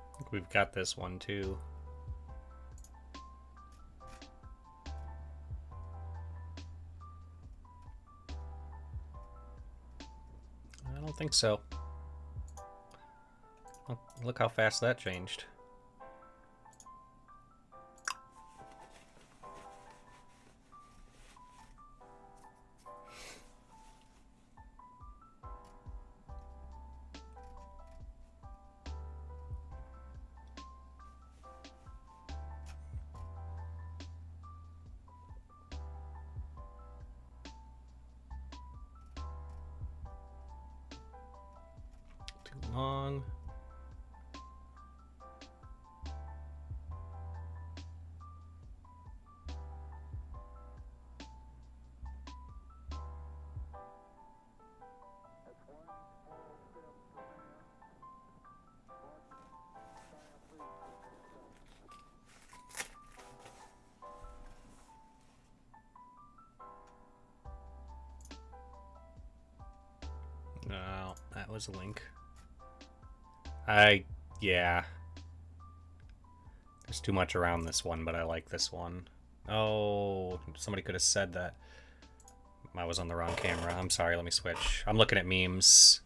I think we've got this one too. I don't think so. Oh, look how fast that changed. Too long. No, that was a link. Yeah. There's too much around this one, but I like this one. Oh, somebody could have said that. I was on the wrong camera. I'm sorry, let me switch. I'm looking at memes.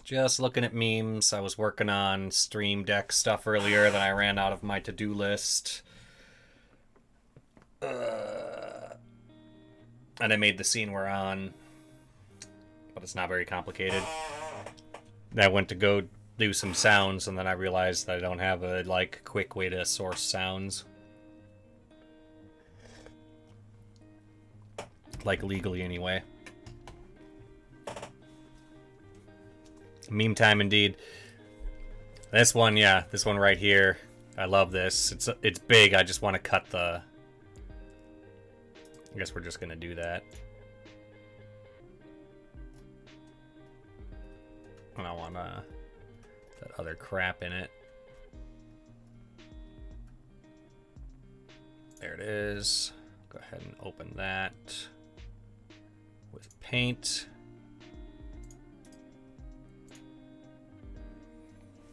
Just looking at memes. I was working on Stream Deck stuff earlier, then I ran out of my to-do list. And I made the scene we're on, but it's not very complicated. I went to go do some sounds, and then I realized that I don't have a like quick way to source sounds, like legally anyway. Meme time indeed. This one, yeah, this one right here. I love this. It's big. I just want to cut the. I guess we're just gonna do that. And I want that other crap in it. There it is. Go ahead and open that with paint.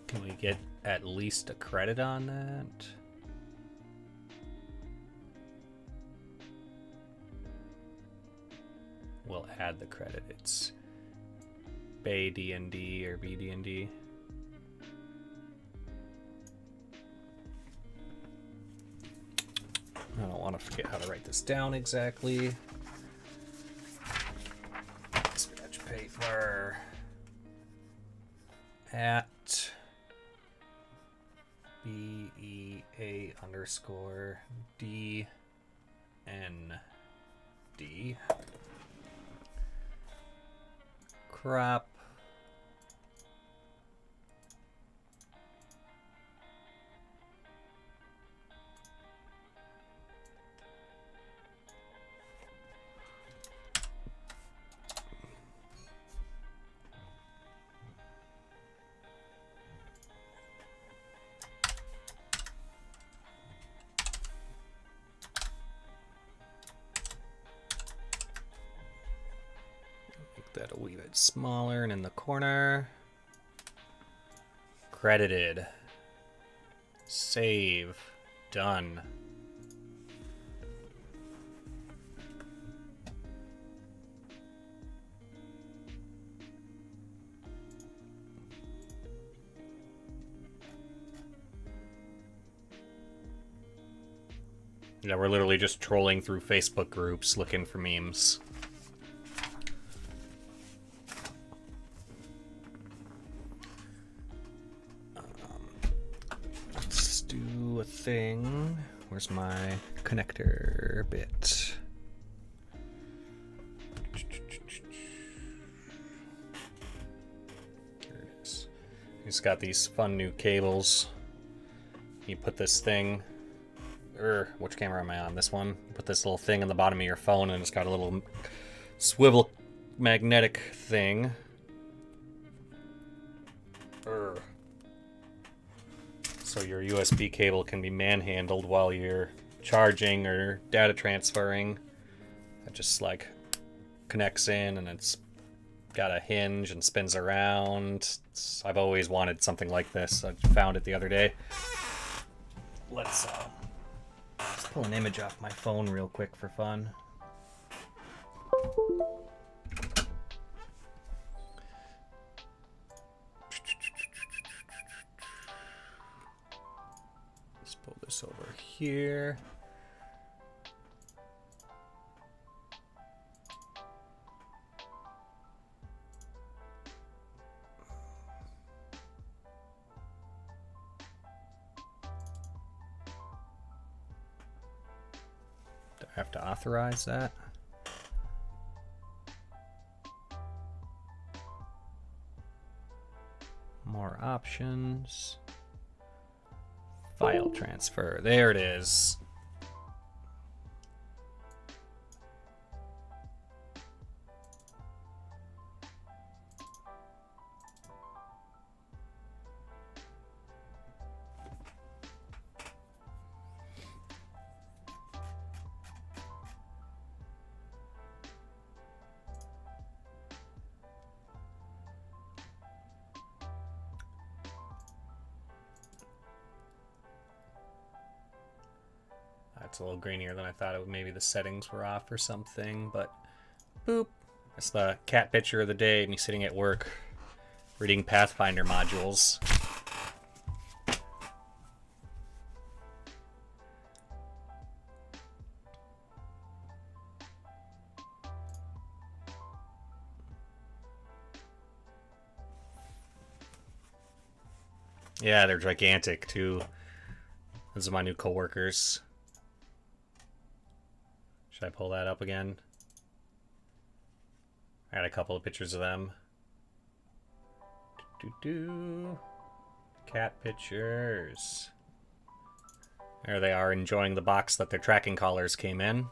Can we get at least a credit on that? We'll add the credit. It's Bay D&D or BD&D. I don't want to forget how to write this down exactly. Scratch paper. At BEA_DND. Crop. That a wee bit smaller, and in the corner, credited, save, done. Yeah, we're literally just trolling through Facebook groups looking for memes. A thing. Where's my connector bit? There it is. It's got these fun new cables. You put this thing, which camera am I on? This one. You put this little thing in the bottom of your phone, and it's got a little swivel magnetic thing. So your USB cable can be manhandled while you're charging or data transferring. It just like connects in, and it's got a hinge and spins around. I've always wanted something like this. I found it the other day. Let's pull an image off my phone real quick for fun. Pull this over here. Do I have to authorize that? More options. File transfer. There it is. It's a little grainier than I thought it would. Maybe the settings were off or something, but boop. That's the cat picture of the day, me sitting at work reading Pathfinder modules. Yeah, they're gigantic too. Those are my new coworkers. Should I pull that up again? I got a couple of pictures of them. Cat pictures. There they are, enjoying the box that their tracking collars came in.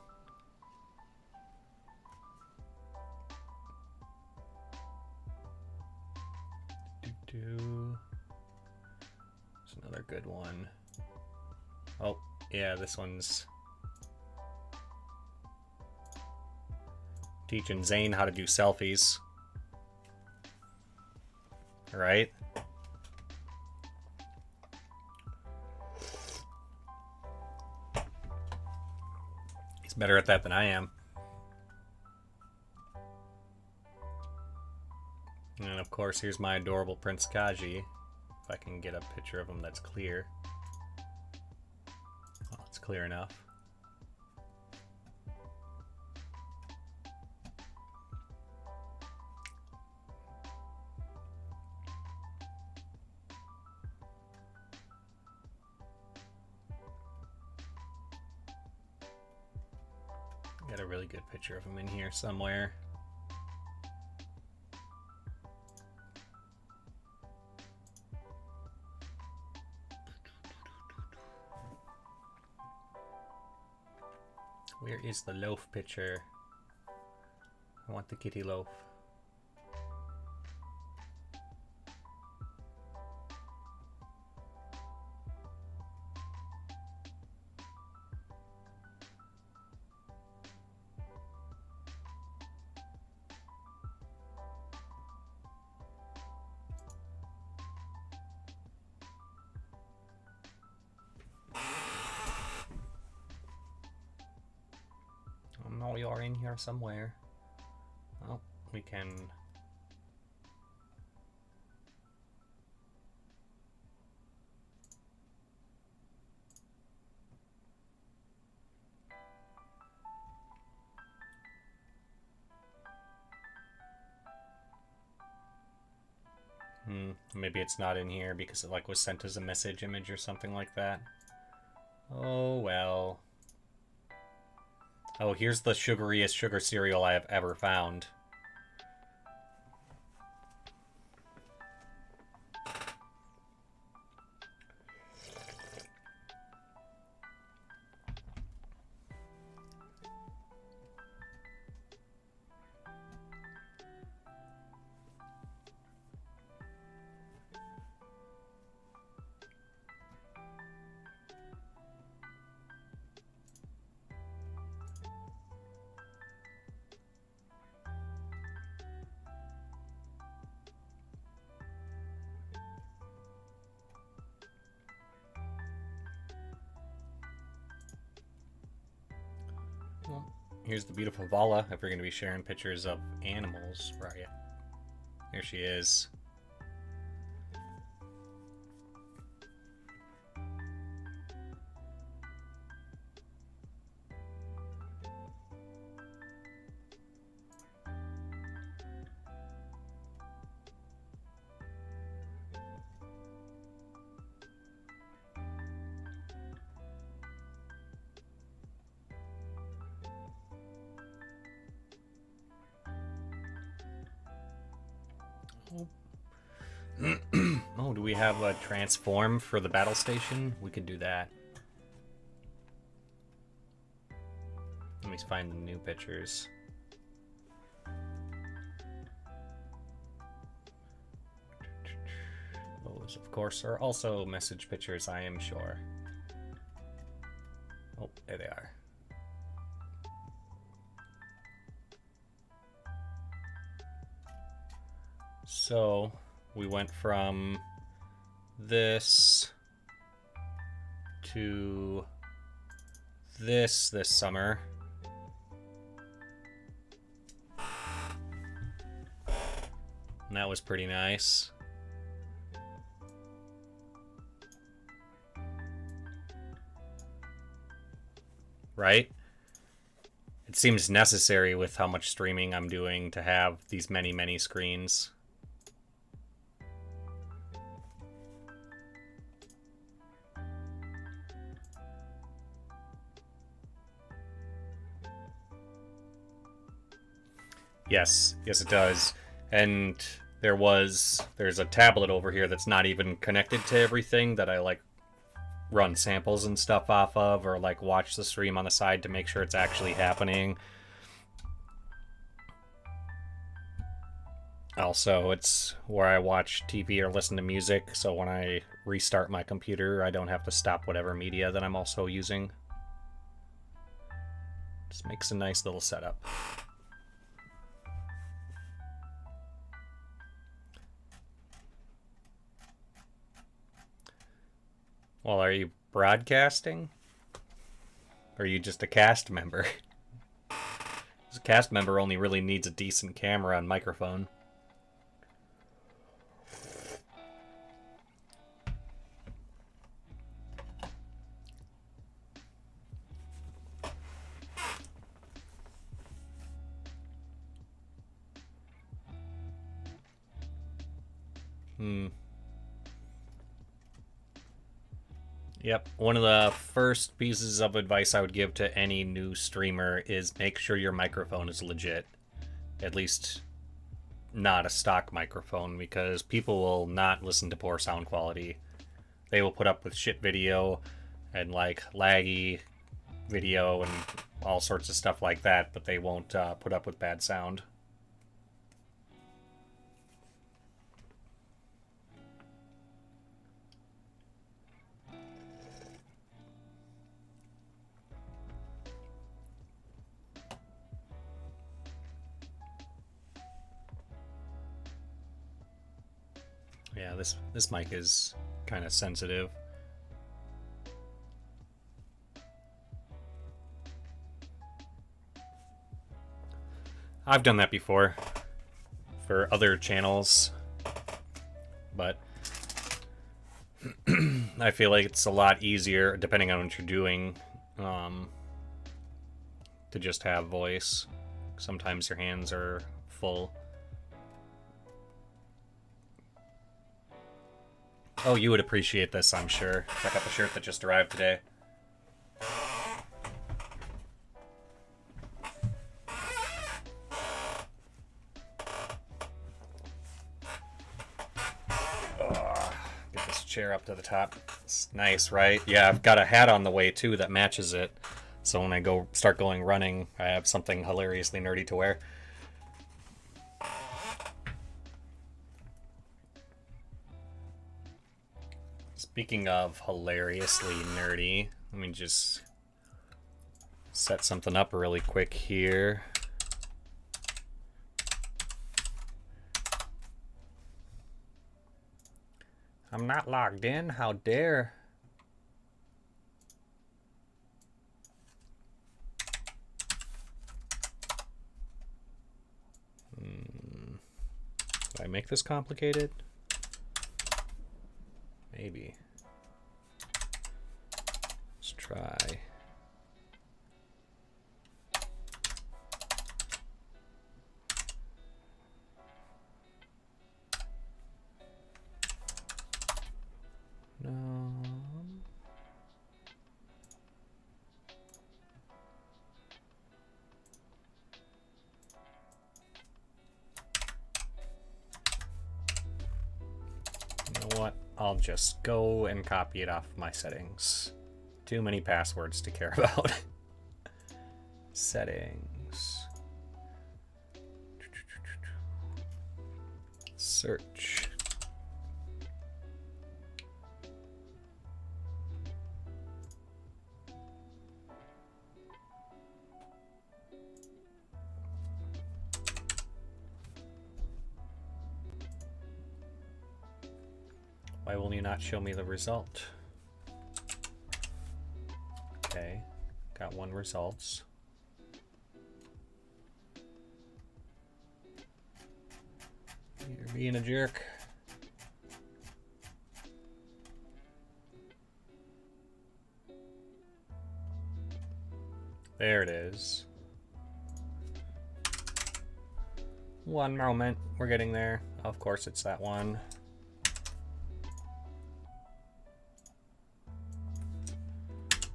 There's another good one. Oh, yeah, this one's teaching Zane how to do selfies. All right. He's better at that than I am. And of course, here's my adorable Prince Kaji. If I can get a picture of him that's clear. Well, it's clear enough. Got a really good picture of him in here somewhere. Where is the loaf picture? I want the kitty loaf. No, you are in here somewhere. Oh, we can. Maybe it's not in here because it like was sent as a message image or something like that. Oh well. Oh, here's the sugariest sugar cereal I have ever found. Well, here's the beautiful Vala, if we're going to be sharing pictures of animals. Where are you? Here she is. Oh, do we have a transform for the battle station? We could do that. Let me find the new pictures. Those, of course, are also message pictures, I am sure. Oh, there they are. So, we went from this to this summer. And that was pretty nice. Right? It seems necessary with how much streaming I'm doing to have these many screens. Yes, yes it does. And there's a tablet over here that's not even connected to everything that I like run samples and stuff off of, or like watch the stream on the side to make sure it's actually happening. Also, it's where I watch TV or listen to music, so when I restart my computer, I don't have to stop whatever media that I'm also using. Just makes a nice little setup. Well, are you broadcasting? Or are you just a cast member? A cast member only really needs a decent camera and microphone. Yep, one of the first pieces of advice I would give to any new streamer is make sure your microphone is legit. At least not a stock microphone, because people will not listen to poor sound quality. They will put up with shit video and like laggy video and all sorts of stuff like that, but they won't put up with bad sound. Yeah, this mic is kind of sensitive. I've done that before for other channels, but I feel like it's a lot easier, depending on what you're doing, to just have voice. Sometimes your hands are full. Oh, you would appreciate this, I'm sure. Check out the shirt that just arrived today. Get this chair up to the top. It's nice, right? Yeah, I've got a hat on the way, too, that matches it. So when I start going running, I have something hilariously nerdy to wear. Speaking of hilariously nerdy, let me just set something up really quick here. I'm not logged in, how dare. Did I make this complicated? Maybe. Let's try. No. You know what? I'll just go and copy it off my settings. Too many passwords to care about. Settings. Search. Why will you not show me the result? Okay, got one results. You're being a jerk. There it is. One moment, we're getting there. Of course it's that one.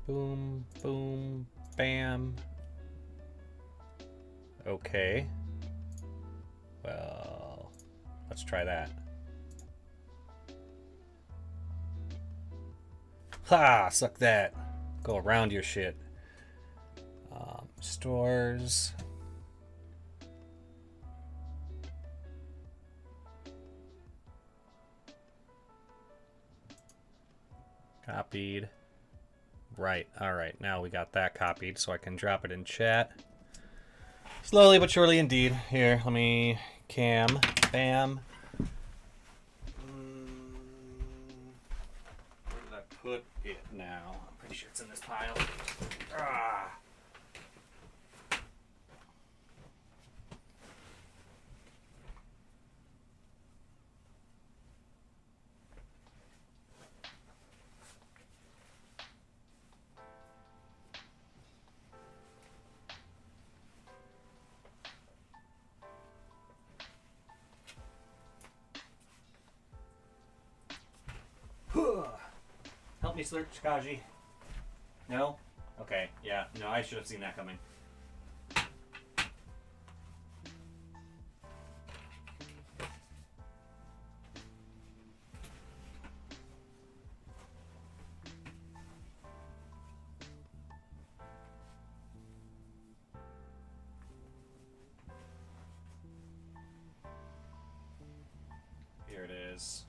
Boom, boom, bam. Okay. Well, let's try that. Ha! Suck that. Go around your shit. Stores. Copied. Right, alright, now we got that copied, so I can drop it in chat. Slowly but surely indeed. Here, let me cam. Bam. Where did I put it now? I'm pretty sure it's in this pile. Ah. Help me search, Kaji. No? Okay, yeah. No, I should have seen that coming. Here it is.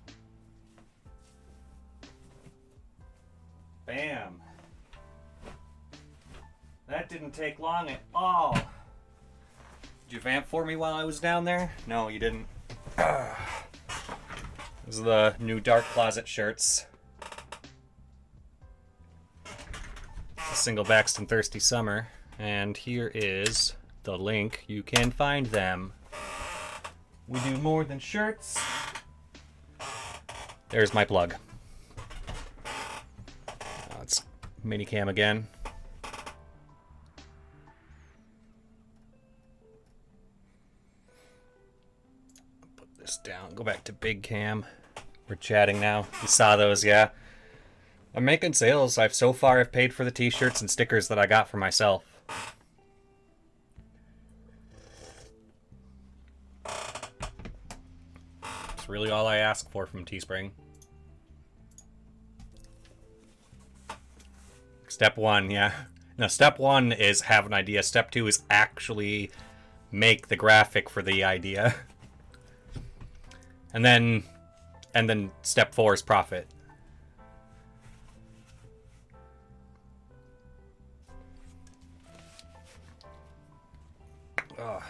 Bam. That didn't take long at all. Did you vamp for me while I was down there? No, you didn't. This is the new Dark Closet shirts. Single Baxton Thirsty Summer. And here is the link. You can find them. We do more than shirts. There's my plug. Let's minicam again. Put this down. Go back to big cam. We're chatting now. You saw those, yeah? I'm making sales. So far I've paid for the t-shirts and stickers that I got for myself. It's really all I ask for from Teespring. Step one, yeah. No, step one is have an idea. Step two is actually make the graphic for the idea. And then step four is profit. Ugh.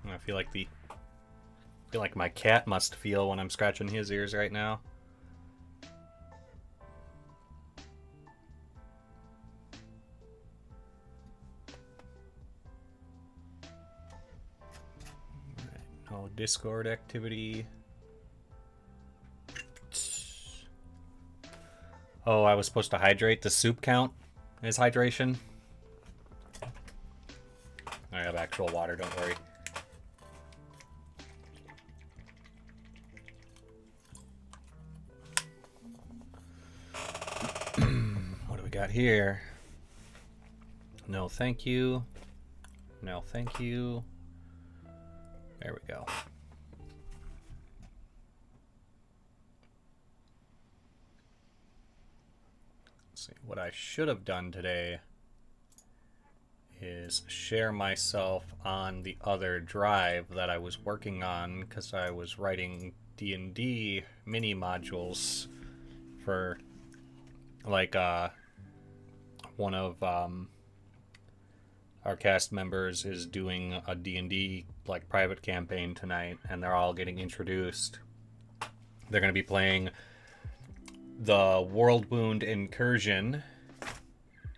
I feel like my cat must feel when I'm scratching his ears right now. Alright, no Discord activity. Oh, I was supposed to hydrate. The soup count is hydration. I have actual water, don't worry. What do we got here? No, thank you. No, thank you. There we go. Let's see. What I should have done today is share myself on the other drive that I was working on because I was writing D&D mini modules for like one of our cast members is doing a D&D like private campaign tonight, and they're all getting introduced. They're going to be playing the World Wound Incursion,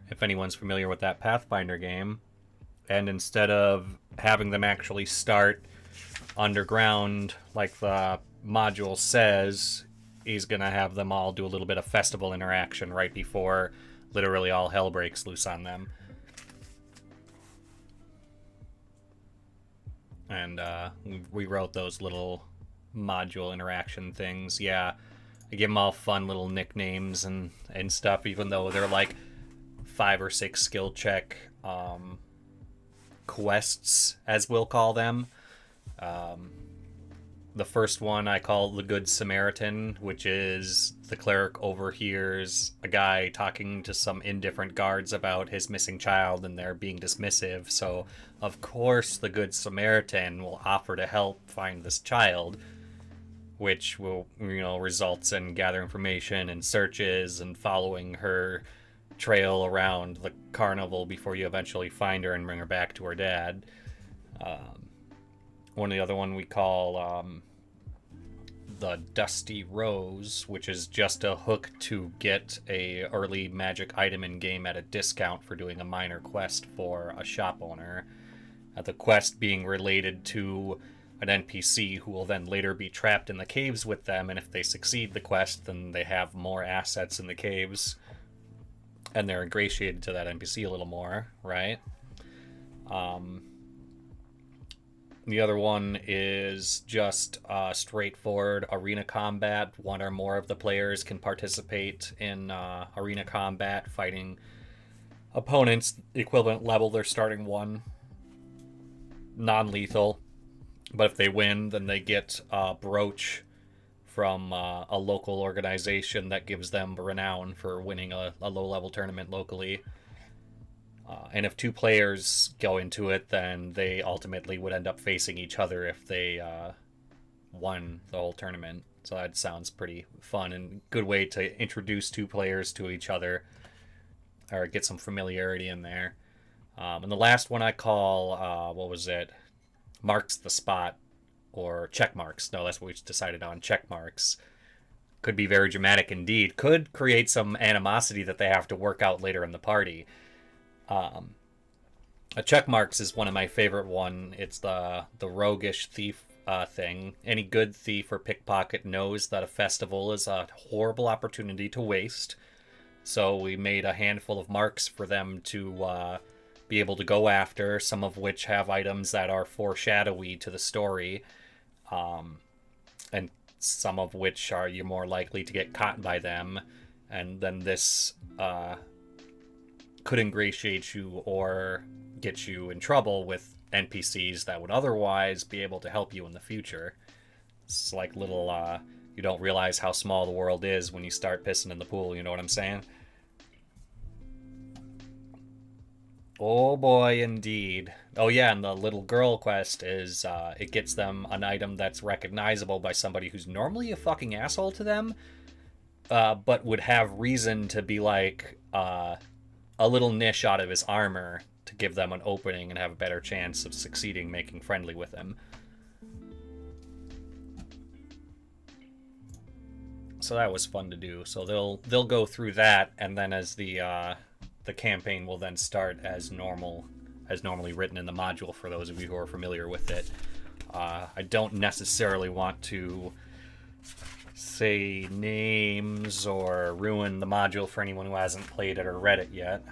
if anyone's familiar with that Pathfinder game. And instead of having them actually start underground like the module says, he's going to have them all do a little bit of festival interaction right before literally all hell breaks loose on them. And we wrote those little module interaction things. Yeah, I give them all fun little nicknames and stuff, even though they're like 5 or 6 skill check quests, as we'll call them. The first one I call the Good Samaritan, which is the cleric overhears a guy talking to some indifferent guards about his missing child, and they're being dismissive. So, of course, the Good Samaritan will offer to help find this child, which will, results in gathering information and searches and following her trail around the carnival before you eventually find her and bring her back to her dad. The other one we call the Dusty Rose, which is just a hook to get a early magic item in game at a discount for doing a minor quest for a shop owner. The quest being related to an NPC who will then later be trapped in the caves with them, and if they succeed the quest, then they have more assets in the caves, and they're ingratiated to that NPC a little more, right? The other one is just straightforward arena combat. One or more of the players can participate in arena combat, fighting opponents equivalent level their starting one. Non-lethal, but if they win, then they get a brooch from a local organization that gives them renown for winning a low-level tournament locally. And if 2 players go into it, then they ultimately would end up facing each other if they won the whole tournament. So that sounds pretty fun and good way to introduce 2 players to each other, or get some familiarity in there. And the last one I call, Marks the Spot, or check marks. No, that's what we decided on, check marks. Could be very dramatic indeed. Could create some animosity that they have to work out later in the party. A check marks is one of my favorite one. It's the roguish thief thing. Any good thief or pickpocket knows that a festival is a horrible opportunity to waste. So we made a handful of marks for them to be able to go after, some of which have items that are foreshadowy to the story, and some of which are you're more likely to get caught by them, and then this could ingratiate you or get you in trouble with NPCs that would otherwise be able to help you in the future. It's like little, you don't realize how small the world is when you start pissing in the pool, you know what I'm saying? Oh boy, indeed. Oh yeah, and the little girl quest is, it gets them an item that's recognizable by somebody who's normally a fucking asshole to them, but would have reason to be like, a little niche out of his armor to give them an opening and have a better chance of succeeding making friendly with him. So that was fun to do. So they'll go through that, and then as the campaign will then start as normally written in the module for those of you who are familiar with it. I don't necessarily want to say names or ruin the module for anyone who hasn't played it or read it yet.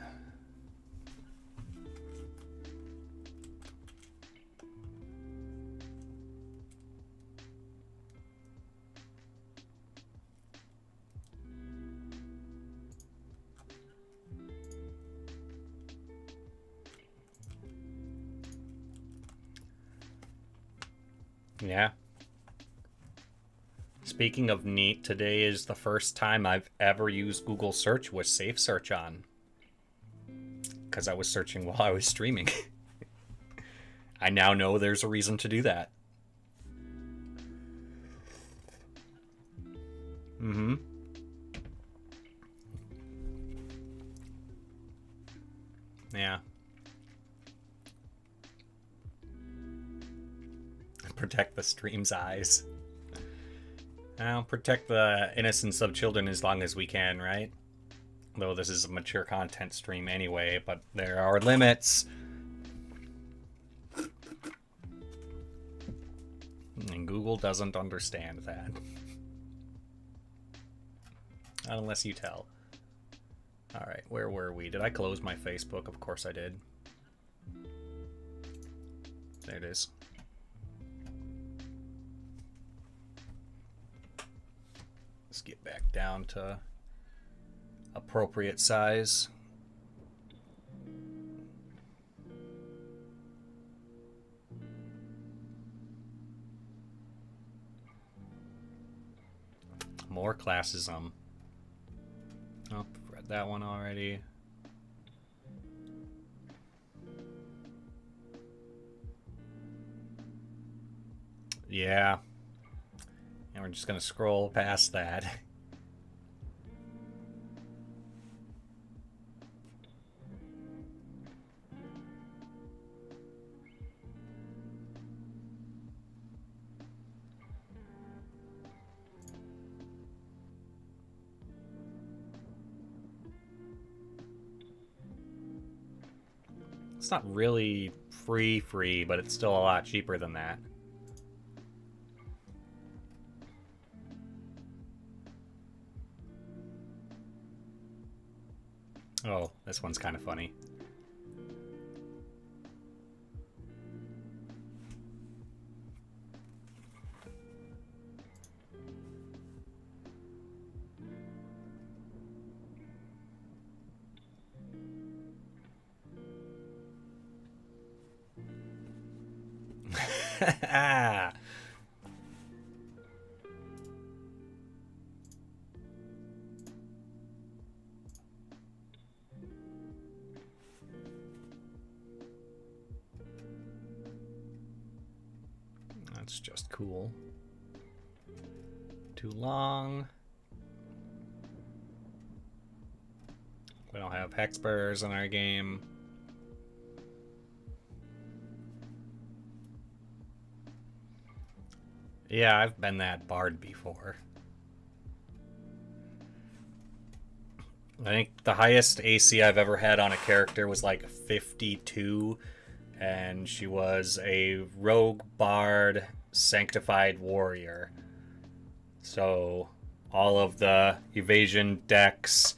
Yeah. Speaking of neat, today is the first time I've ever used Google search with safe search on. Because I was searching while I was streaming. I now know there's a reason to do that. Mm-hmm. Yeah. Protect the stream's eyes. I'll protect the innocence of children as long as we can, right? Though this is a mature content stream anyway, but there are limits. And Google doesn't understand that. Not unless you tell. Alright, where were we? Did I close my Facebook? Of course I did. There it is. Let's get back down to appropriate size. more classism. Oh, read that one already. Yeah. And we're just gonna scroll past that. It's not really free, but it's still a lot cheaper than that. Oh, this one's kind of funny. That's just cool. Too long. We don't have Hexburrs in our game. Yeah, I've been that bard before. I think the highest AC I've ever had on a character was like 52, and she was a rogue bard sanctified warrior. So all of the evasion decks,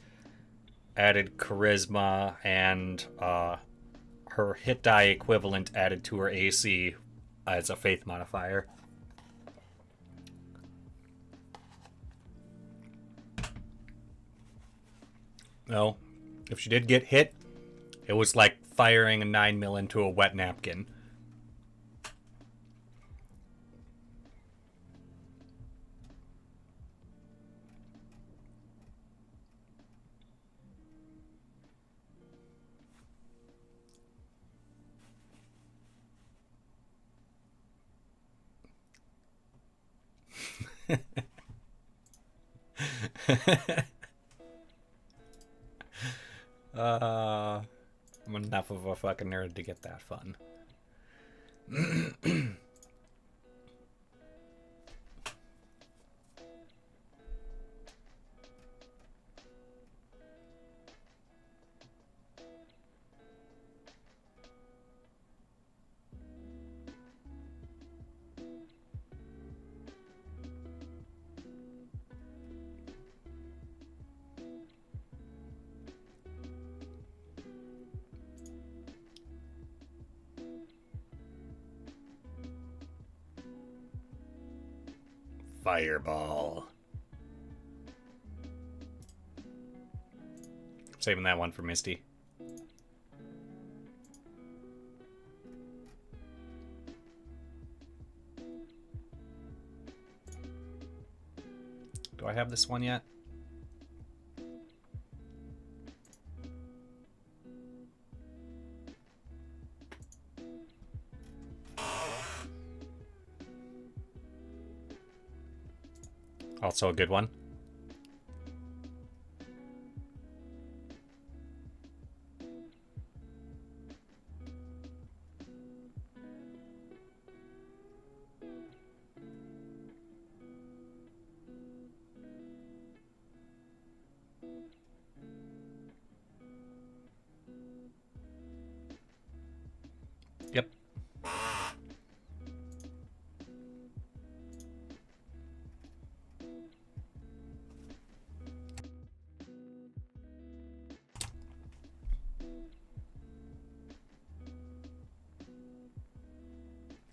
added charisma, and her hit die equivalent added to her AC as a faith modifier. No, if she did get hit, it was like firing a 9mm into a wet napkin. I'm enough of a fucking nerd to get that fun. Fireball. Saving that one for Misty. Do I have this one yet? Also a good one. Yep.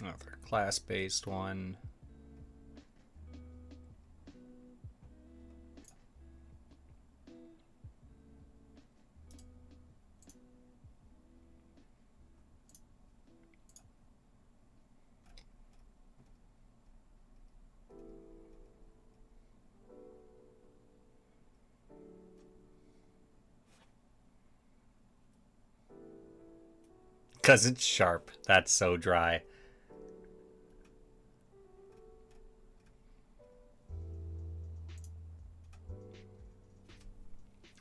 Another class-based one. because it's sharp. That's so dry.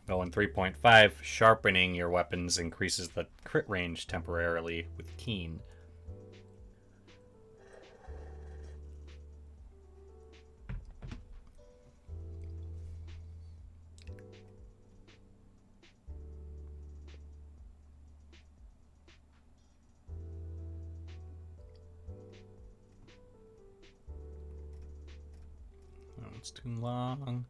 Oh, in 3.5, sharpening your weapons increases the crit range temporarily with Keen. Oh, it's too long.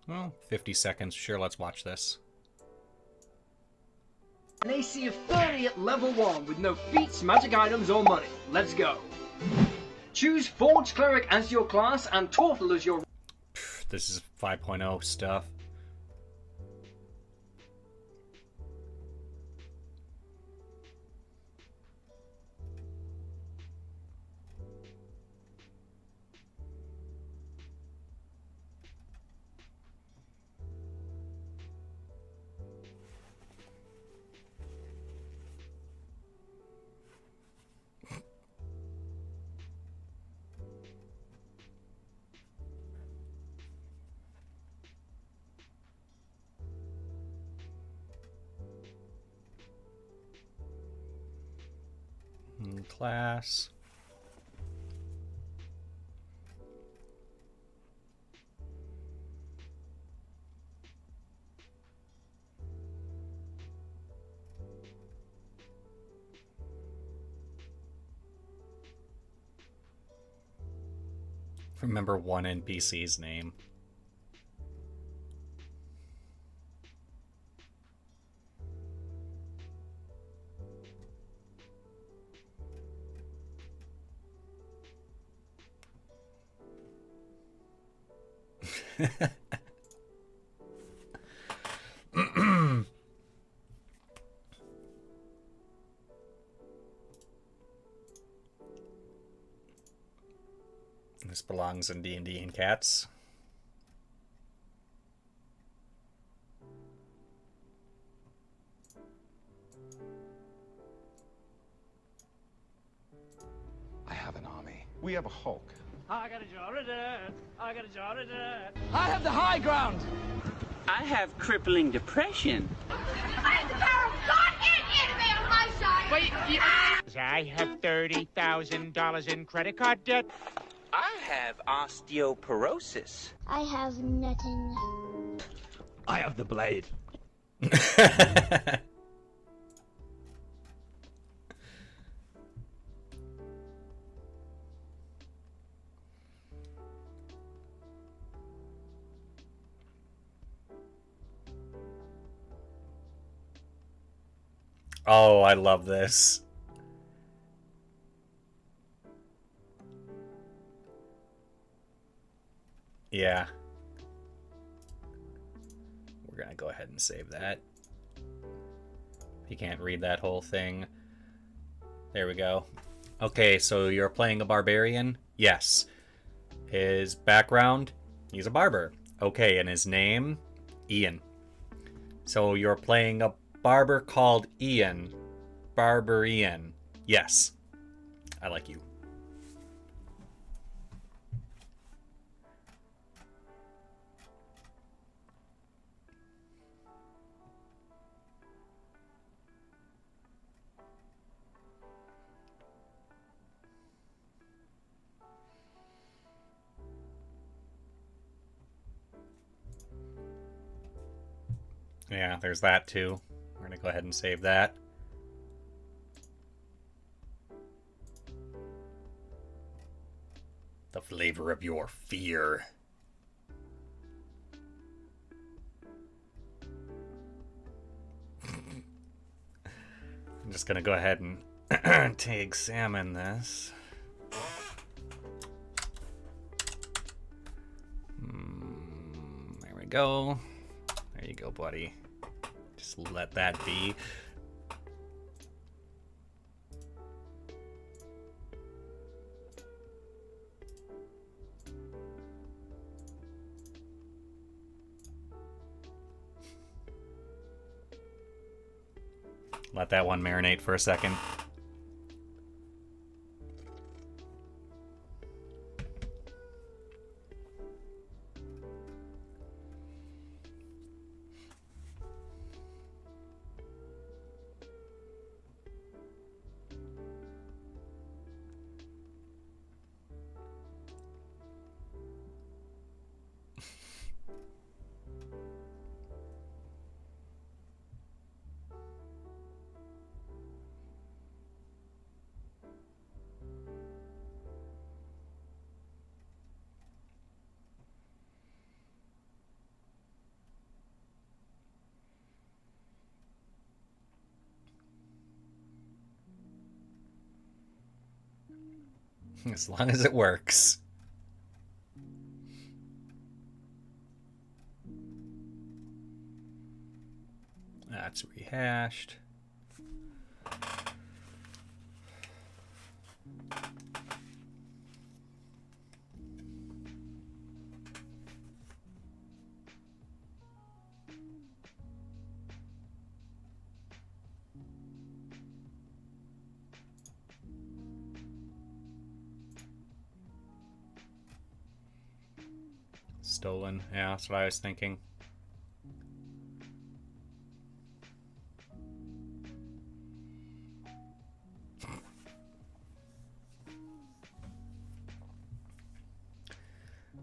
Well, 50 seconds. Sure, let's watch this. An AC of 30 at level 1 with no feats, magic items or money. Let's go. Choose Forge Cleric as your class and Tortle as your... This is 5.0 stuff. Class. Remember one NPC's name. This belongs in D&D and Cats. I have an army. We have a Hulk. I got a jar of dirt. I got a jar of dirt. I have the high ground. I have crippling depression. I have the power of God and anime on my side. Wait, I have $30,000 in credit card debt. I have osteoporosis. I have nothing. I have the blade. Oh, I love this. Yeah. We're gonna go ahead and save that. You can't read that whole thing. There we go. Okay, so you're playing a barbarian? Yes. His background? He's a barber. Okay, and his name? Ian. So you're playing a barber called Ian. Barber Ian. Yes. I like you. Yeah, there's that too. We're gonna go ahead and save that. The flavor of your fear. I'm just gonna go ahead and examine this. There we go. There you go, buddy. Just let that be. Let that one marinate for a second. As long as it works. That's rehashed. Stolen. Yeah, that's what I was thinking.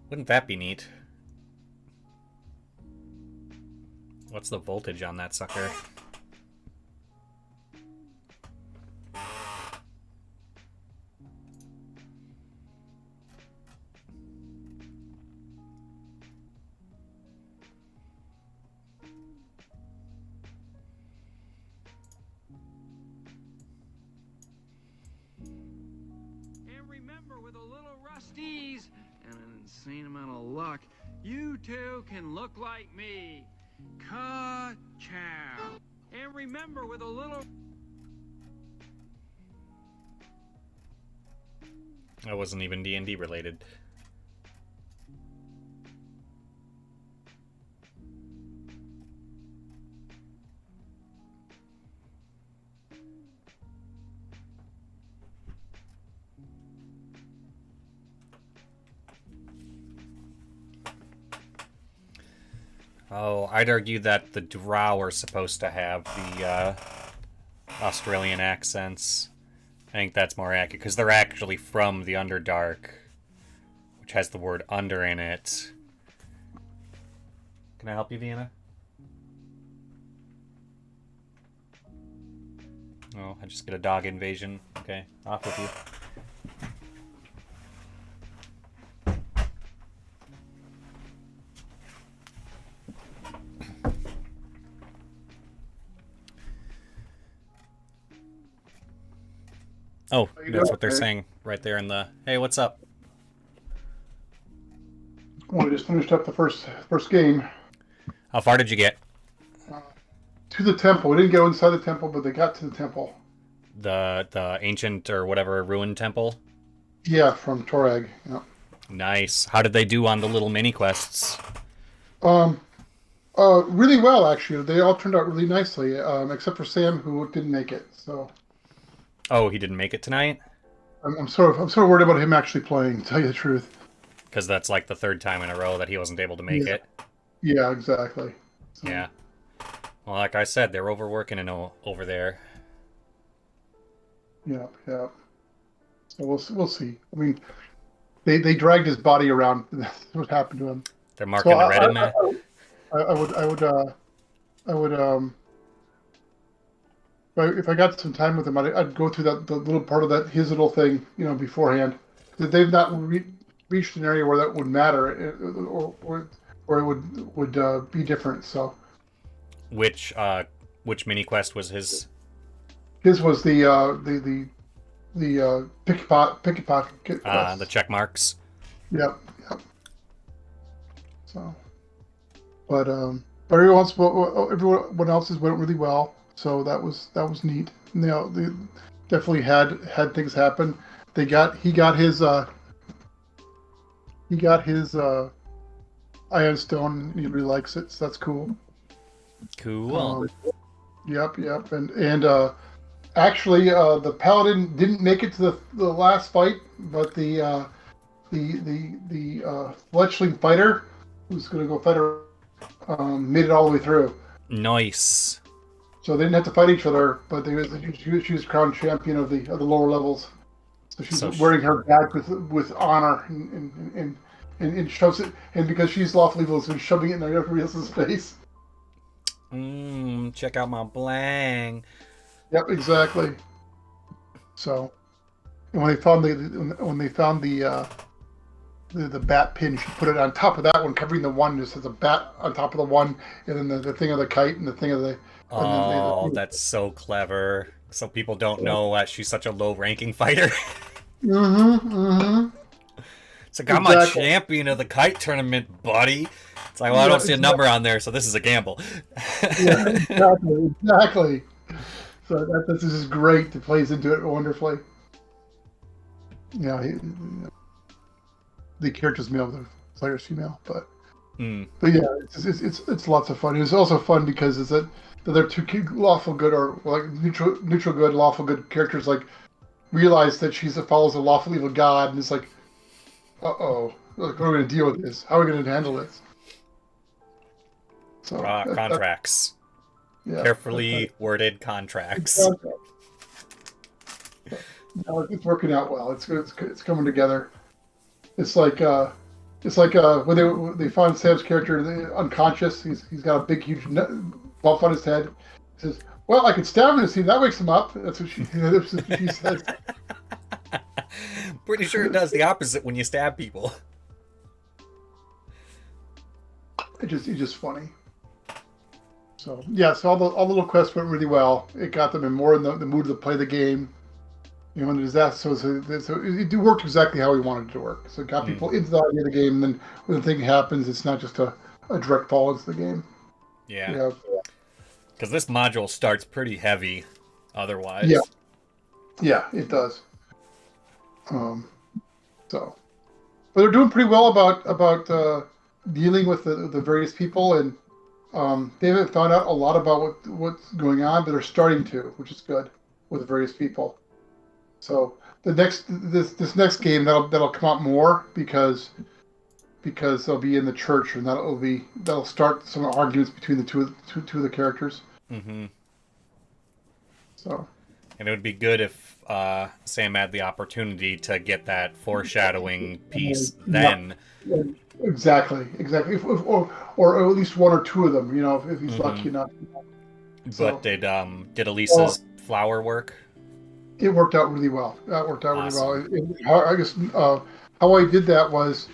Wouldn't that be neat? What's the voltage on that sucker? With a little rusties and an insane amount of luck, you too can look like me. Ka-chow. And remember, with a little... That wasn't even D&D related. Oh, I'd argue that the Drow are supposed to have the Australian accents. I think that's more accurate, because they're actually from the Underdark, which has the word under in it. Can I help you, Vienna? Oh, I just get a dog invasion. Okay, off with you. Oh, that's what they're saying right there in the... Hey, what's up? Well, we just finished up the first game. How far did you get? To the temple. We didn't go inside the temple, but they got to the temple. The ancient or whatever ruined temple? Yeah, from Torag. Yeah. Nice. How did they do on the little mini quests? Really well, actually. They all turned out really nicely, except for Sam, who didn't make it. So. Oh, he didn't make it tonight? I'm sort of worried about him actually playing, to tell you the truth. Because that's like the third time in a row that he wasn't able to make it. Yeah, exactly. So. Yeah. Well, like I said, they're overworking it over there. Yeah. So we'll see. I mean, they dragged his body around. That's what happened to him. They're marking the Reddit man. I would if I got some time with him, I'd go through the little part of his little thing, beforehand. They've not reached an area where that would matter, or where it would be different. So, which mini quest was his? His was the pickpocket quest. The check marks. Yep. So, but everyone else's went really well. So that was neat. They definitely had things happen. He got his Ion Stone. And he really likes it, so that's cool. Cool. Yep. And actually, the paladin didn't make it to the last fight, but the fletchling fighter, who's going to go fight her, made it all the way through. Nice. So they didn't have to fight each other, but she was crowned champion of the lower levels. So she's wearing her badge with honor and shoves it, and because she's lawful evil, so shoving it in everybody else's face. Check out my blang. Yep, exactly. So, and when they found the bat pin, she put it on top of that one, covering the one. Just as a bat on top of the one, and then the thing of the kite and the thing of the. Oh, that's so clever. So people don't know she's such a low-ranking fighter. Mm-hmm. It's like, I'm a champion of the kite tournament, buddy. It's like, well, I don't see a number on there, so this is a gamble. Yeah, exactly. So this is great. It plays into it wonderfully. Yeah, the character's male, the player's female, but yeah, it's lots of fun. It's also fun because they're two lawful good or like neutral good, lawful good characters like realize that she follows a lawful evil god, and it's like, like, what are we going to deal with this? How are we going to handle this? So contracts. Yeah, carefully worded contracts. No, it's working out well. It's coming together. It's like when they find Sam's character unconscious. He's got a big huge bump on his head. He says, "Well, I could stab him and see if that wakes him up." That's what she says. Pretty sure it does the opposite when you stab people. It's just funny. So yeah, so all the little quests went really well. It got them more in the mood to play the game. You know, and there's that. So it worked exactly how we wanted it to work. So it got people into the idea of the game, and then when the thing happens, it's not just a direct fall into the game. Yeah. Because this module starts pretty heavy, otherwise. Yeah, it does. But they're doing pretty well about dealing with the various people, and they haven't found out a lot about what's going on, but they're starting to, which is good with the various people. So this next game that'll come out more because they'll be in the church, and that'll start some arguments between the two of the characters. Mm-hmm. So. And it would be good if Sam had the opportunity to get that foreshadowing piece then. Yeah, exactly. Or at least one or two of them, if he's lucky enough. But did Elisa's flower work? It worked out really well. That worked out really well. I guess how I did that was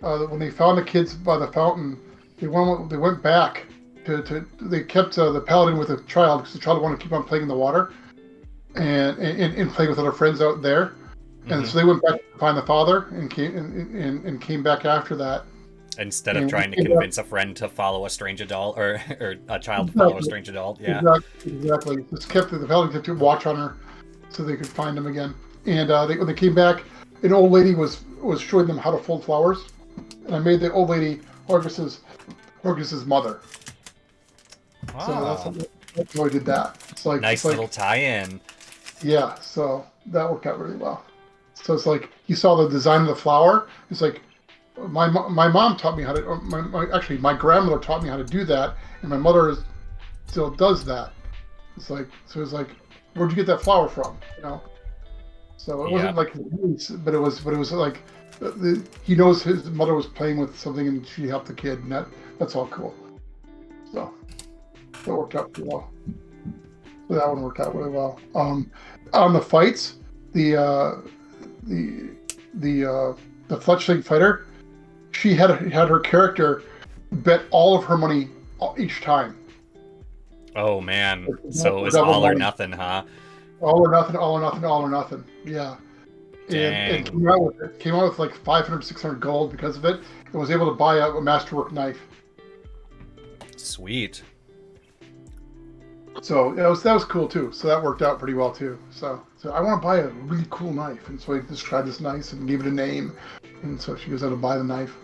when they found the kids by the fountain, they went back they kept the paladin with the child because the child wanted to keep on playing in the water. And playing with other friends out there, and so they went back to find the father and came back after that. Instead of trying to convince a friend to follow a strange adult or a child to follow a strange adult, yeah. Exactly. The paladin kept watch on her, so they could find him again. And when they came back, an old lady was showing them how to fold flowers, and I made the old lady Horgus's mother. Wow. So that's how I did that. It's like nice little tie-in. Yeah, so that worked out really well. So it's like he saw the design of the flower. It's like my mom taught me how to. Or my grandmother taught me how to do that, and my mother still does that. It's like where'd you get that flower from? So it wasn't like his niece, but it was like he knows his mother was playing with something and she helped the kid, and that's all cool. So that worked out pretty well. So that one worked out really well. On the fights, the fletchling fighter, she had her character bet all of her money each time. Oh man! So it was all or nothing, huh? All or nothing. Yeah. And came out with like 500, 600 gold because of it, and was able to buy a masterwork knife. Sweet. So that was cool too. So that worked out pretty well too. So I want to buy a really cool knife, and so I described this knife and gave it a name, and so she goes out to buy the knife.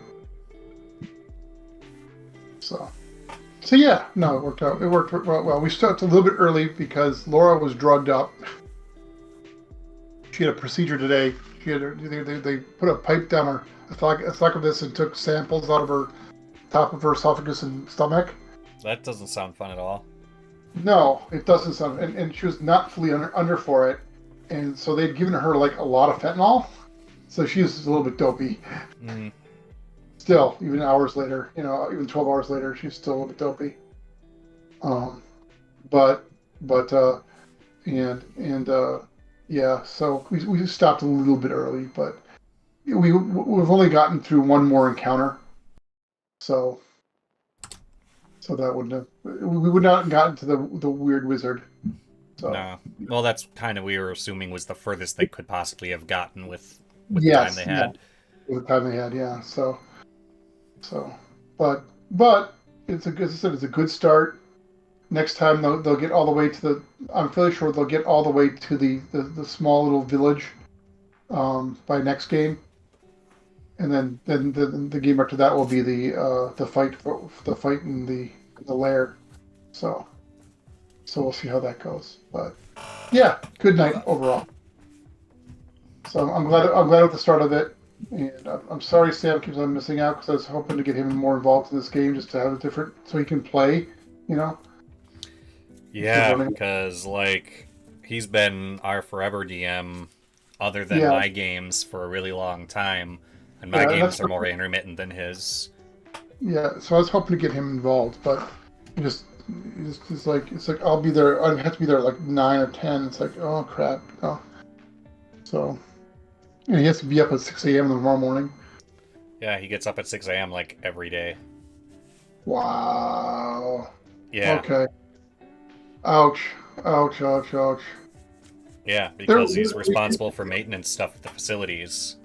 So So yeah, no, it worked out. It worked well. We started a little bit early because Laura was drugged up. She had a procedure today. She had they put a pipe down her esophagus and took samples out of her top of her esophagus and stomach. That doesn't sound fun at all. No, it doesn't sound. And she was not fully under for it, and so they'd given her like a lot of fentanyl, so she was a little bit dopey. Mm. Still, even hours later, even 12 hours later, she's still a little bit dopey. Yeah, so we stopped a little bit early, but we've only gotten through one more encounter, so that wouldn't have, we would not have gotten to the weird wizard. So. No, well, that's kind of we were assuming was the furthest they could possibly have gotten with the yes, time they had. Yeah. With the time they had, yeah. So, but it's a good. As I said, it's a good start. Next time they'll get all the way to the. I'm fairly sure they'll get all the way to the small little village, by next game, and then the game after that will be the fight in the lair. So we'll see how that goes. But yeah, good night overall. So I'm glad with the start of it, and I'm sorry Sam keeps on missing out because I was hoping to get him more involved in this game just to have a different so he can play, Yeah, because like he's been our forever DM, other than my games for a really long time, and my games are more intermittent than his. Yeah, so I was hoping to get him involved, but it's like I'll be there. I have to be there like 9 or 10. It's like, oh crap, no. So, and he has to be up at 6 a.m. tomorrow morning. Yeah, he gets up at 6 a.m. like every day. Wow. Yeah. Okay. Ouch. Ouch. Ouch. Ouch. Yeah, because he's responsible for maintenance stuff at the facilities.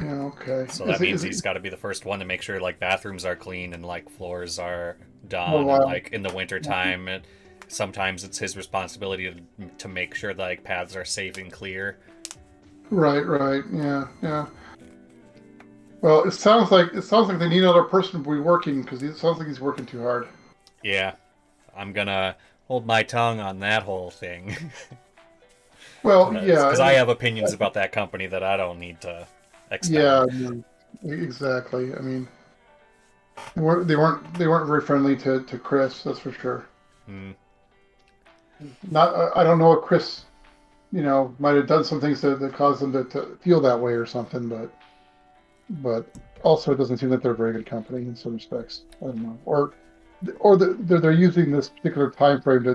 Yeah. Okay. So that means he's got to be the first one to make sure like bathrooms are clean and like floors are done. And, like in the winter time, sometimes it's his responsibility to make sure that like paths are safe and clear. Right. Right. Yeah. Yeah. Well, it sounds like they need another person to be working because it sounds like he's working too hard. Yeah, I'm gonna hold my tongue on that whole thing. Well, yeah, because I have opinions about that company that I don't need to expound. Yeah, exactly. I mean, they weren't very friendly to Chris. That's for sure. Hmm. I don't know if Chris, might have done some things that caused them to feel that way or something, but also it doesn't seem that they're a very good company in some respects. I don't know, or they're using this particular time frame to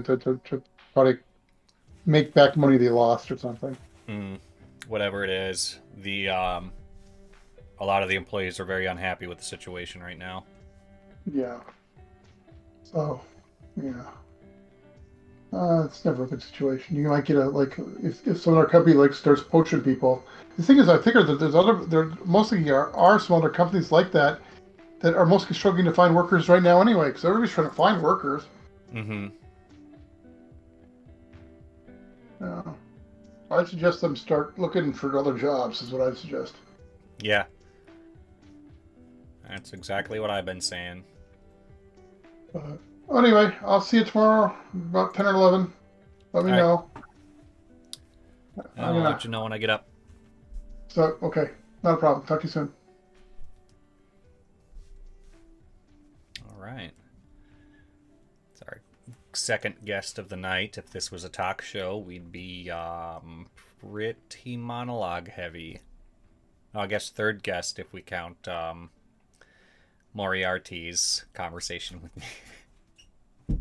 try to make back money they lost or something. Whatever it is, a lot of the employees are very unhappy with the situation right now. Yeah. So, yeah. It's never a good situation. You might get if some other company starts poaching people. The thing is, I think that there mostly are some other companies like that are mostly struggling to find workers right now anyway, because everybody's trying to find workers. Mm-hmm. Yeah. I'd suggest them start looking for other jobs. Is what I'd suggest. Yeah. That's exactly what I've been saying. Anyway, I'll see you tomorrow about 10 or 11. Let me know. I'll let you know when I get up. So, okay. Not a problem. Talk to you soon. All right. It's our second guest of the night. If this was a talk show, we'd be pretty monologue heavy. I guess third guest if we count Moriarty's conversation with me.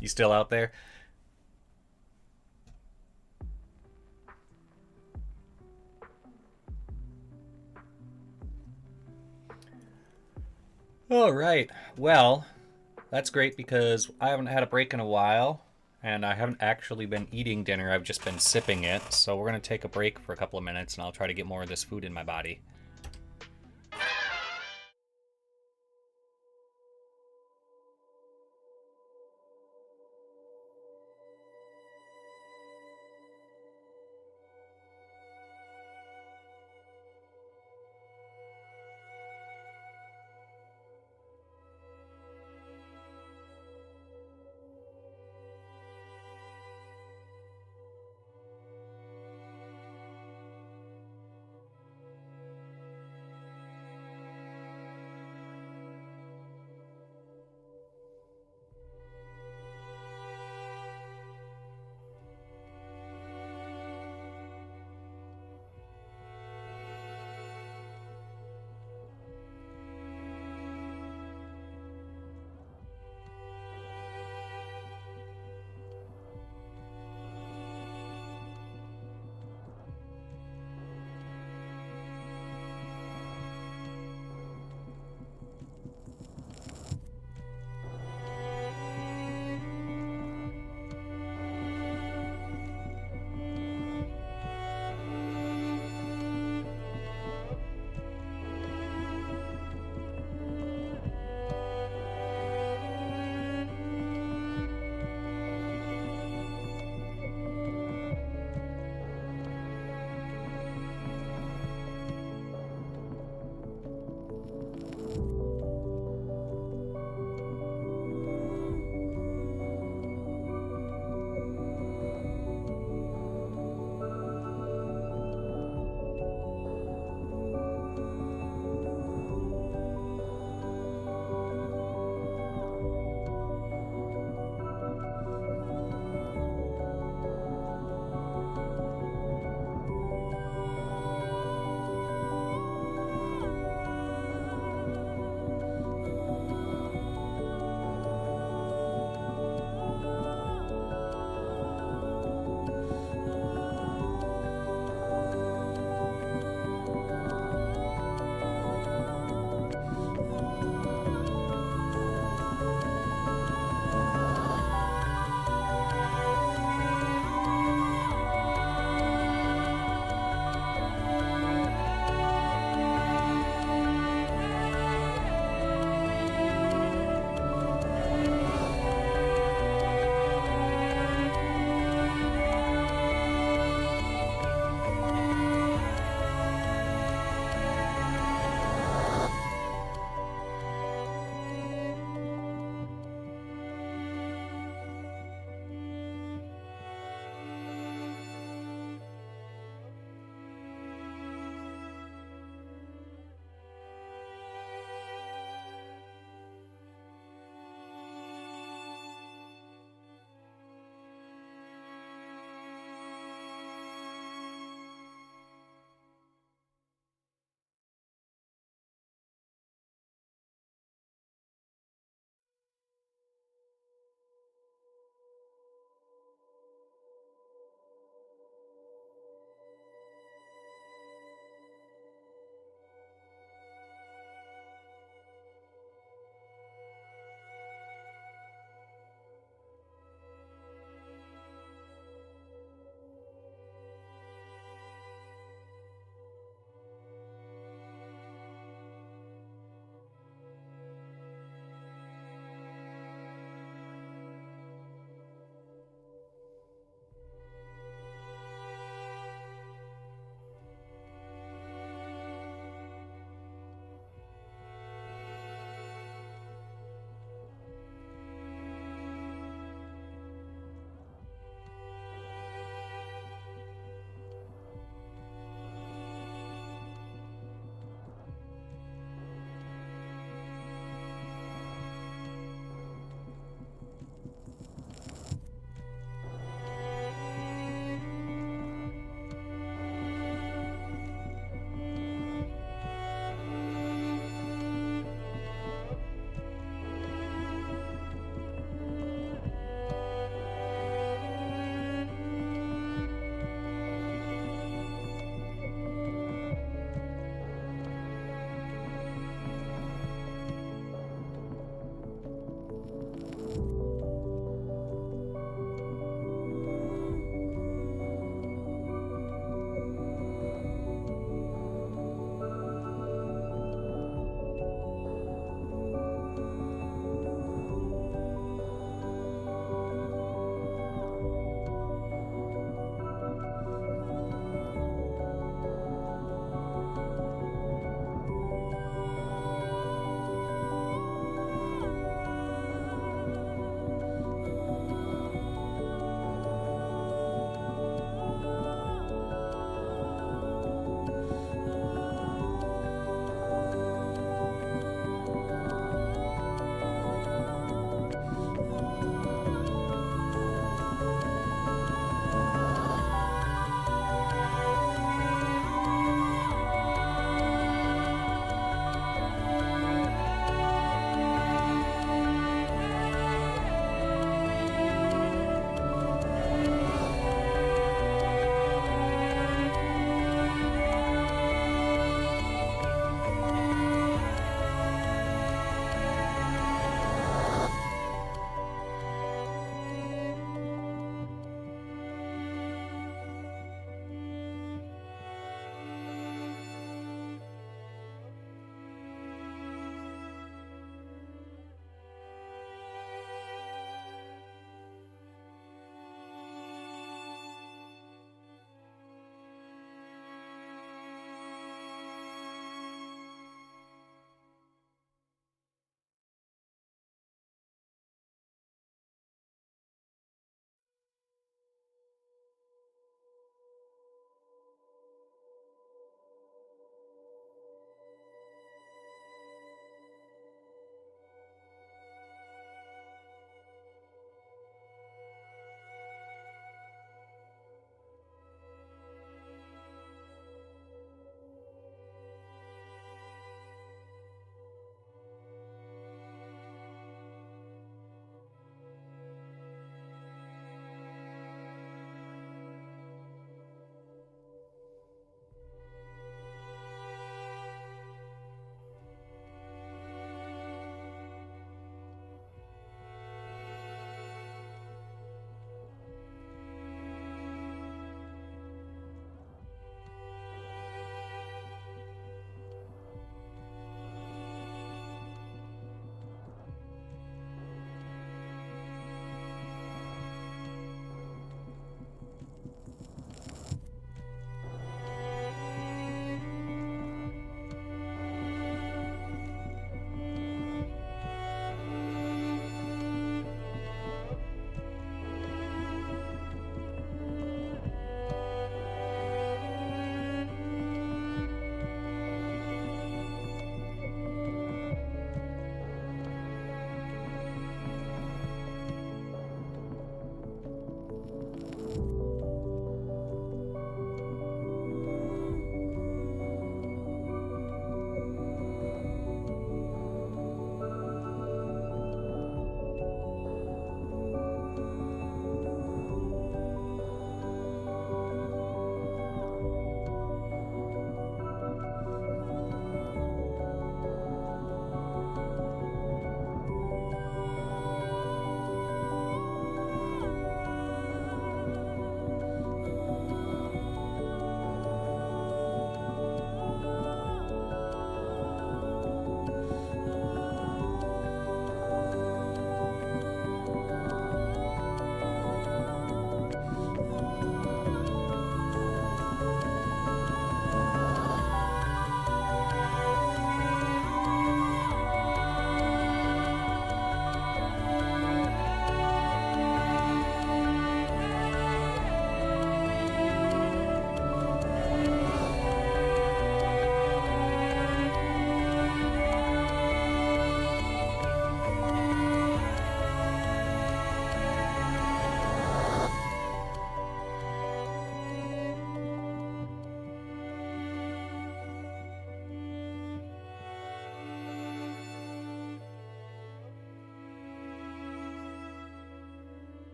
You still out there? All right. Well, that's great because I haven't had a break in a while, and I haven't actually been eating dinner. I've just been sipping it. So we're going to take a break for a couple of minutes, and I'll try to get more of this food in my body.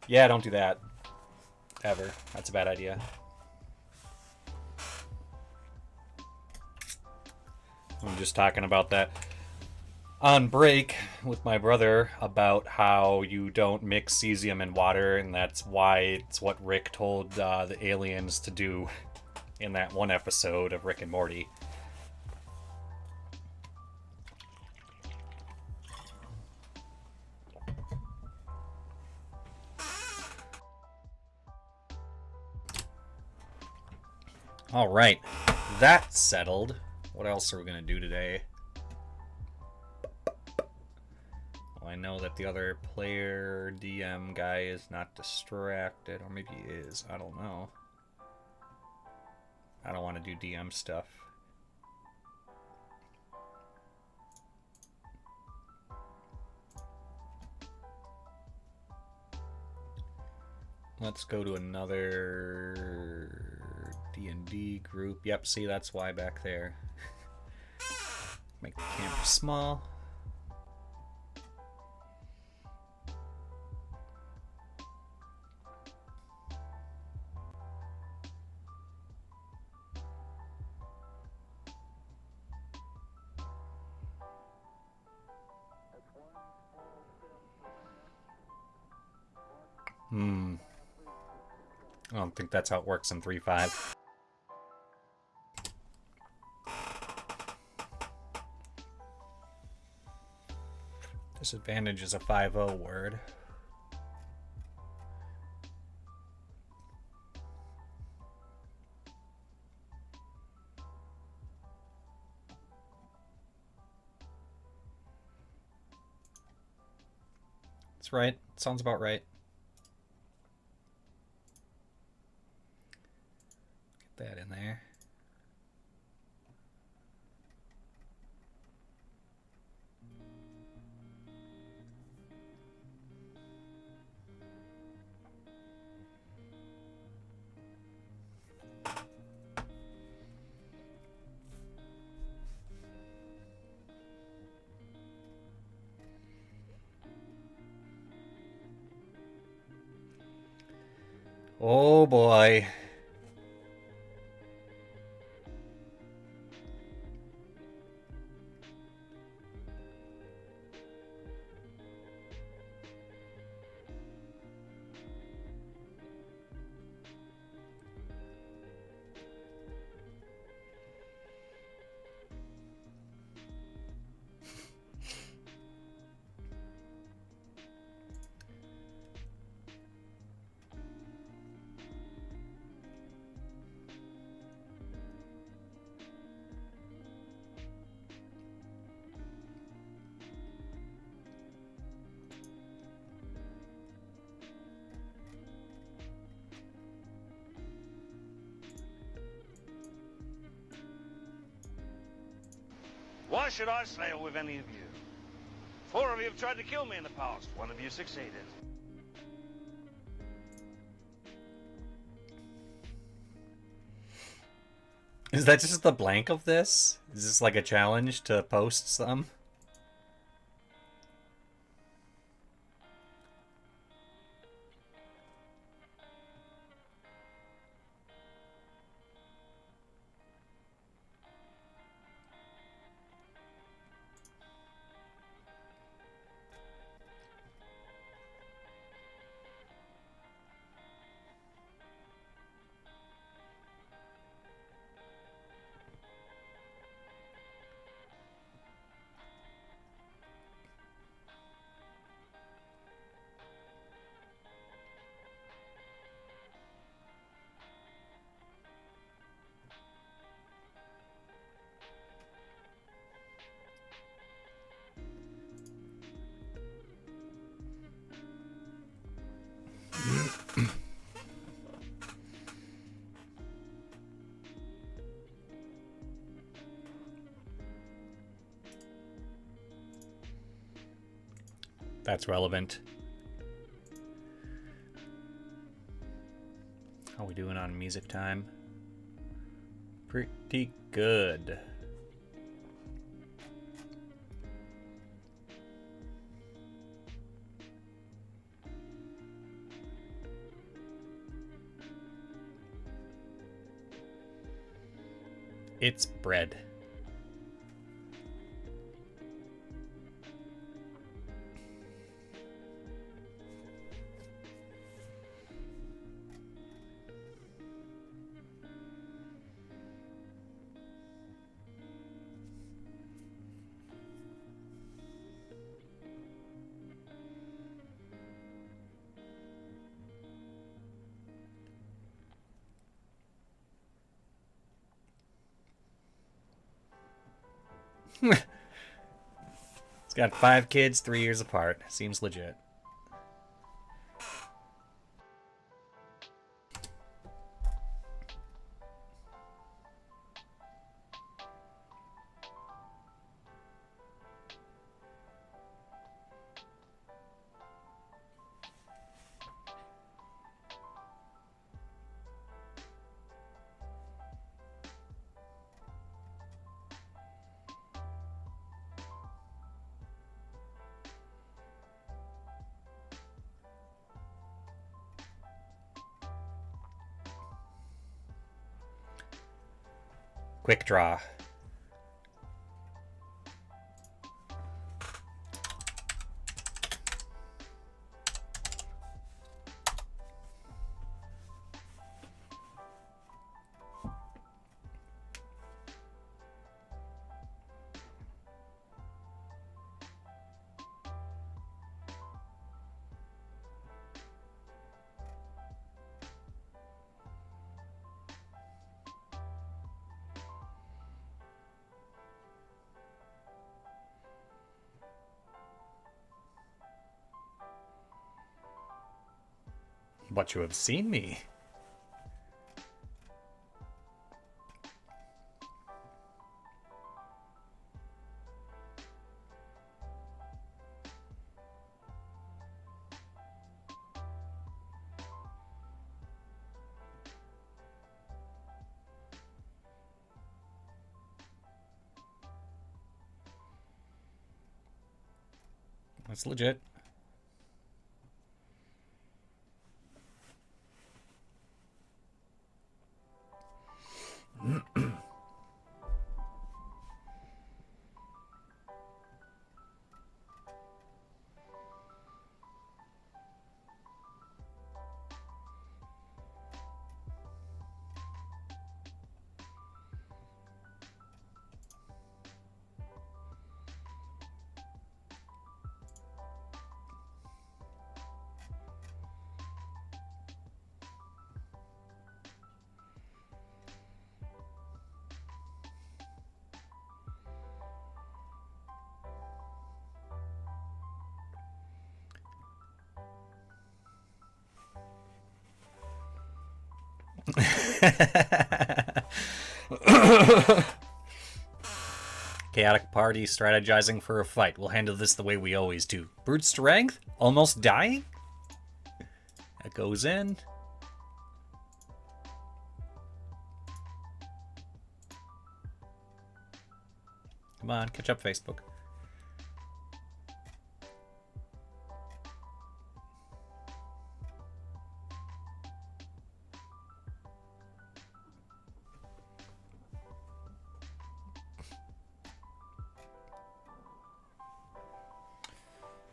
Yeah, don't do that. Ever. That's a bad idea. I'm just talking about that on break with my brother about how you don't mix cesium and water, and that's why it's what Rick told the aliens to do in that one episode of Rick and Morty. All right, that's settled. What else are we gonna do today? Well, I know that the other player DM guy is not distracted, or maybe he is. I don't know. I don't want to do DM stuff. Let's go to another D&D group. Yep, see, that's why back there. Make the camera small. I don't think that's how it works in 3.5. Disadvantage is a 5-0 word. That's right. Sounds about right. Get that in there. Oh boy. Why should I sail with any of you? 4 of you have tried to kill me in the past. 1 of you succeeded. Is that just the blank of this? Is this like a challenge to post some? That's relevant. How are we doing on music time? Pretty good. It's bread. It's got 5 kids, 3 years apart. Seems legit. Quick draw. But you have seen me. That's legit. Chaotic party strategizing for a fight. We'll handle this the way we always do. Brute strength? Almost dying? That goes in. Come on, catch up, Facebook.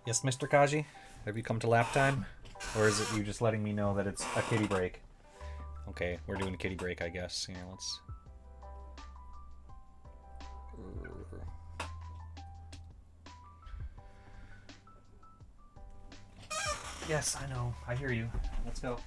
Yes, Mr. Kaji? Have you come to lap time? Or is it you just letting me know that it's a kitty break? Okay, we're doing a kitty break, I guess. Yeah, let's... Yes, I know. I hear you. Let's go.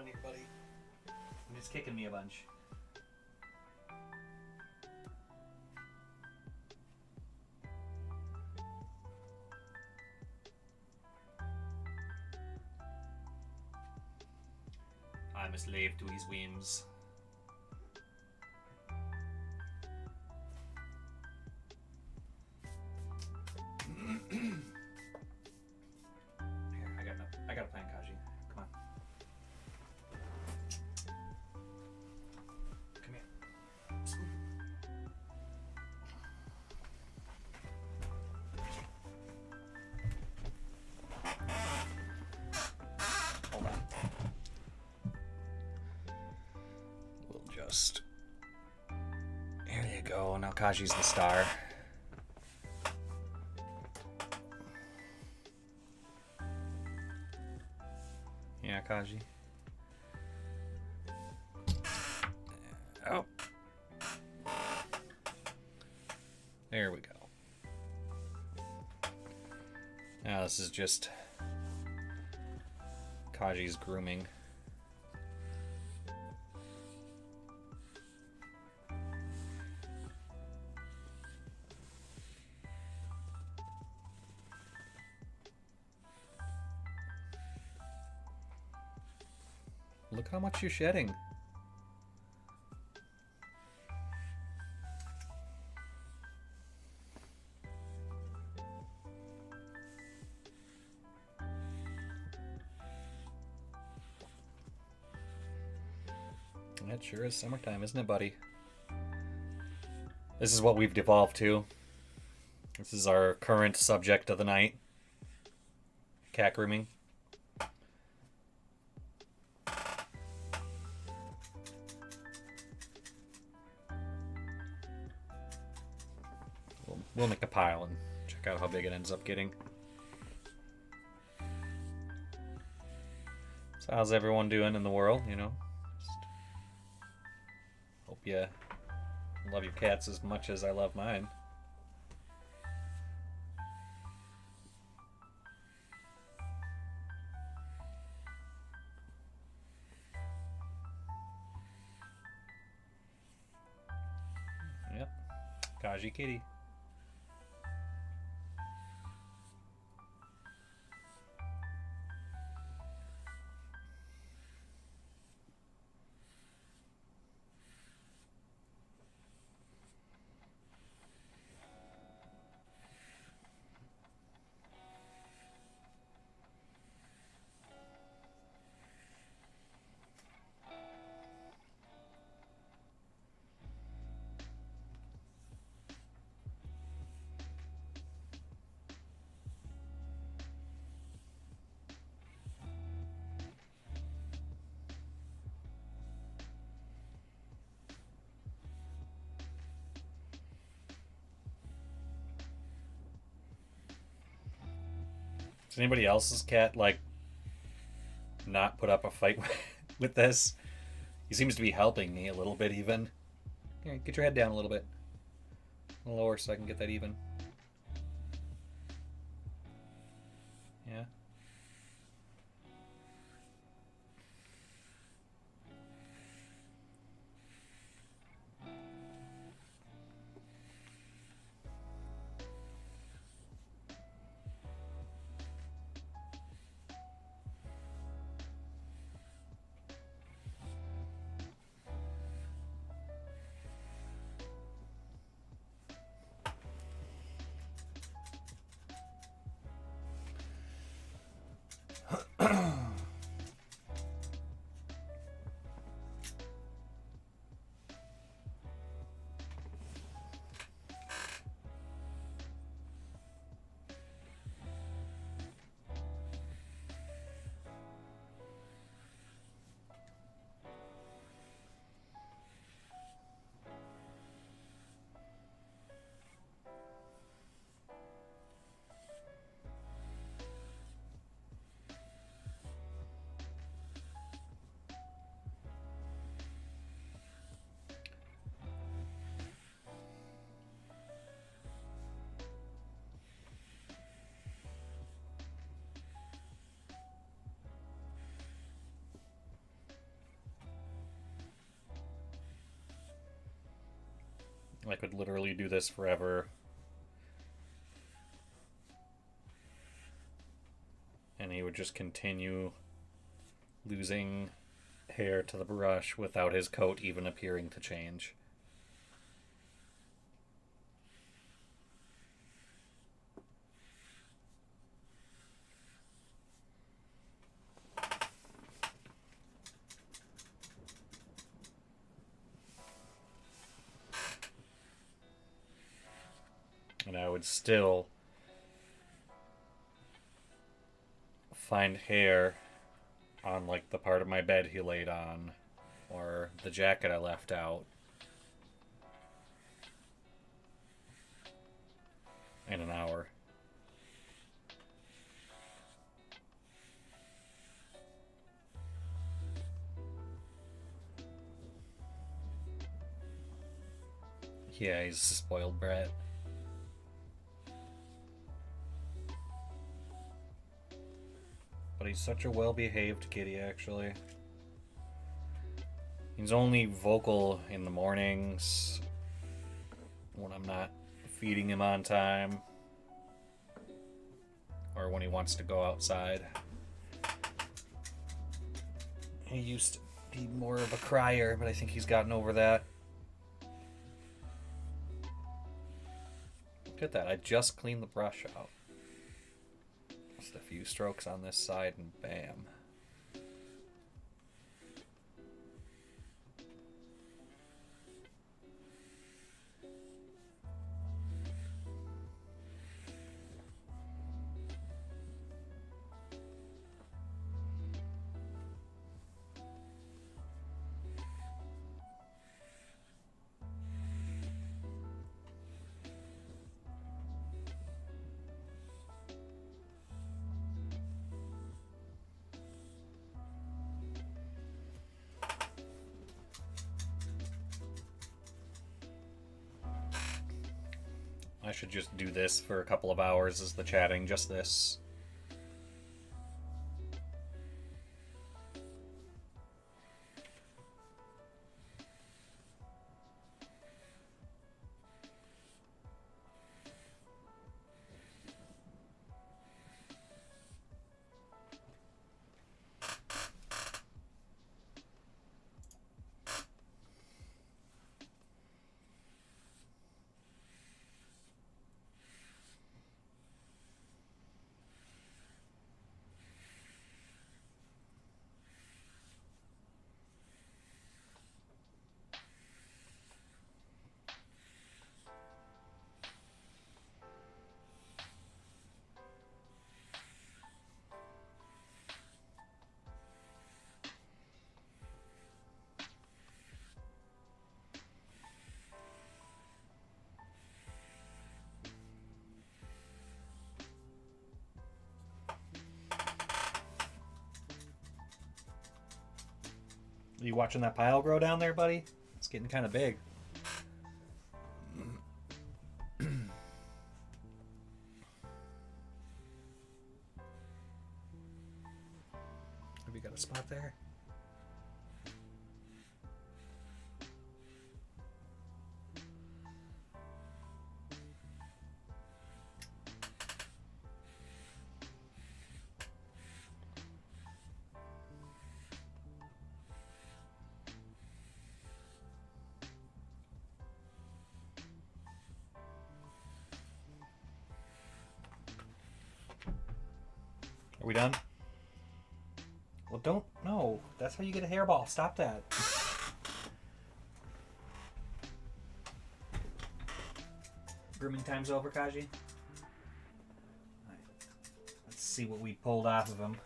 on you, buddy. I'm just kicking me a bunch. I'm a slave to his whims. Here, I got a plan, Kaji. Come on. Come here. Scoop. Hold on. We'll just... There you go. Now Kaji's the star. Yeah, Kaji. Oh. There we go. Now this is just Kaji's grooming. Look how much you're shedding. It sure is summertime, isn't it, buddy? This is what we've devolved to. This is our current subject of the night. Cat grooming. We'll make a pile and check out how big it ends up getting. So how's everyone doing in the world, you know? Just hope you love your cats as much as I love mine. Yep. Kaji kitty. Does anybody else's cat, like, not put up a fight with this? He seems to be helping me a little bit, even. Here, get your head down a little bit. A little lower so I can get that even. Yeah. I could literally do this forever. And he would just continue losing hair to the brush without his coat even appearing to change. And I would still find hair on like the part of my bed he laid on or the jacket I left out in an hour. Yeah, he's a spoiled brat. But he's such a well-behaved kitty, actually. He's only vocal in the mornings when I'm not feeding him on time or when he wants to go outside. He used to be more of a crier, but I think he's gotten over that. Look at that, I just cleaned the brush out. Just a few strokes on this side and bam. I should just do this for a couple of hours as the chatting, just this. Are you watching that pile grow down there, buddy? It's getting kind of big. Have you got a spot there? Are we done? Well, don't. No. That's how you get a hairball. Stop that. Grooming time's over, Kaji. Right. Let's see what we pulled off of him.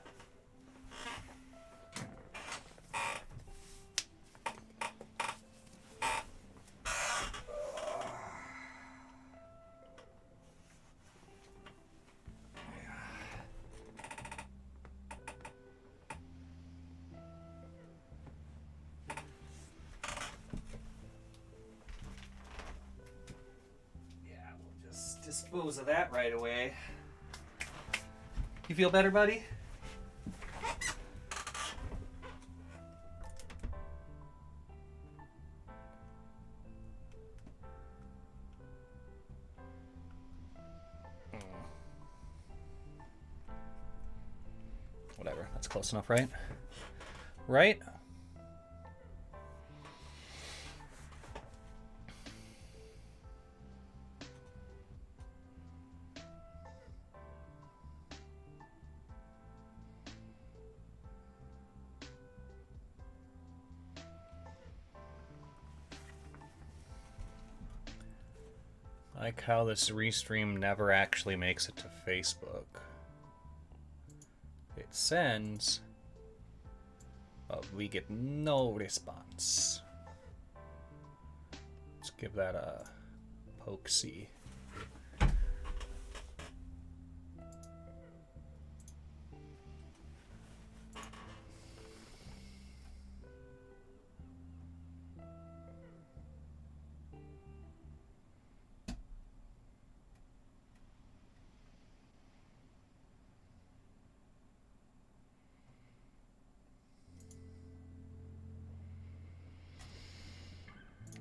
Dispose of that right away. You feel better, buddy? close enough, right? Right? I like how this restream never actually makes it to Facebook. It sends, but we get no response. Let's give that a poke see.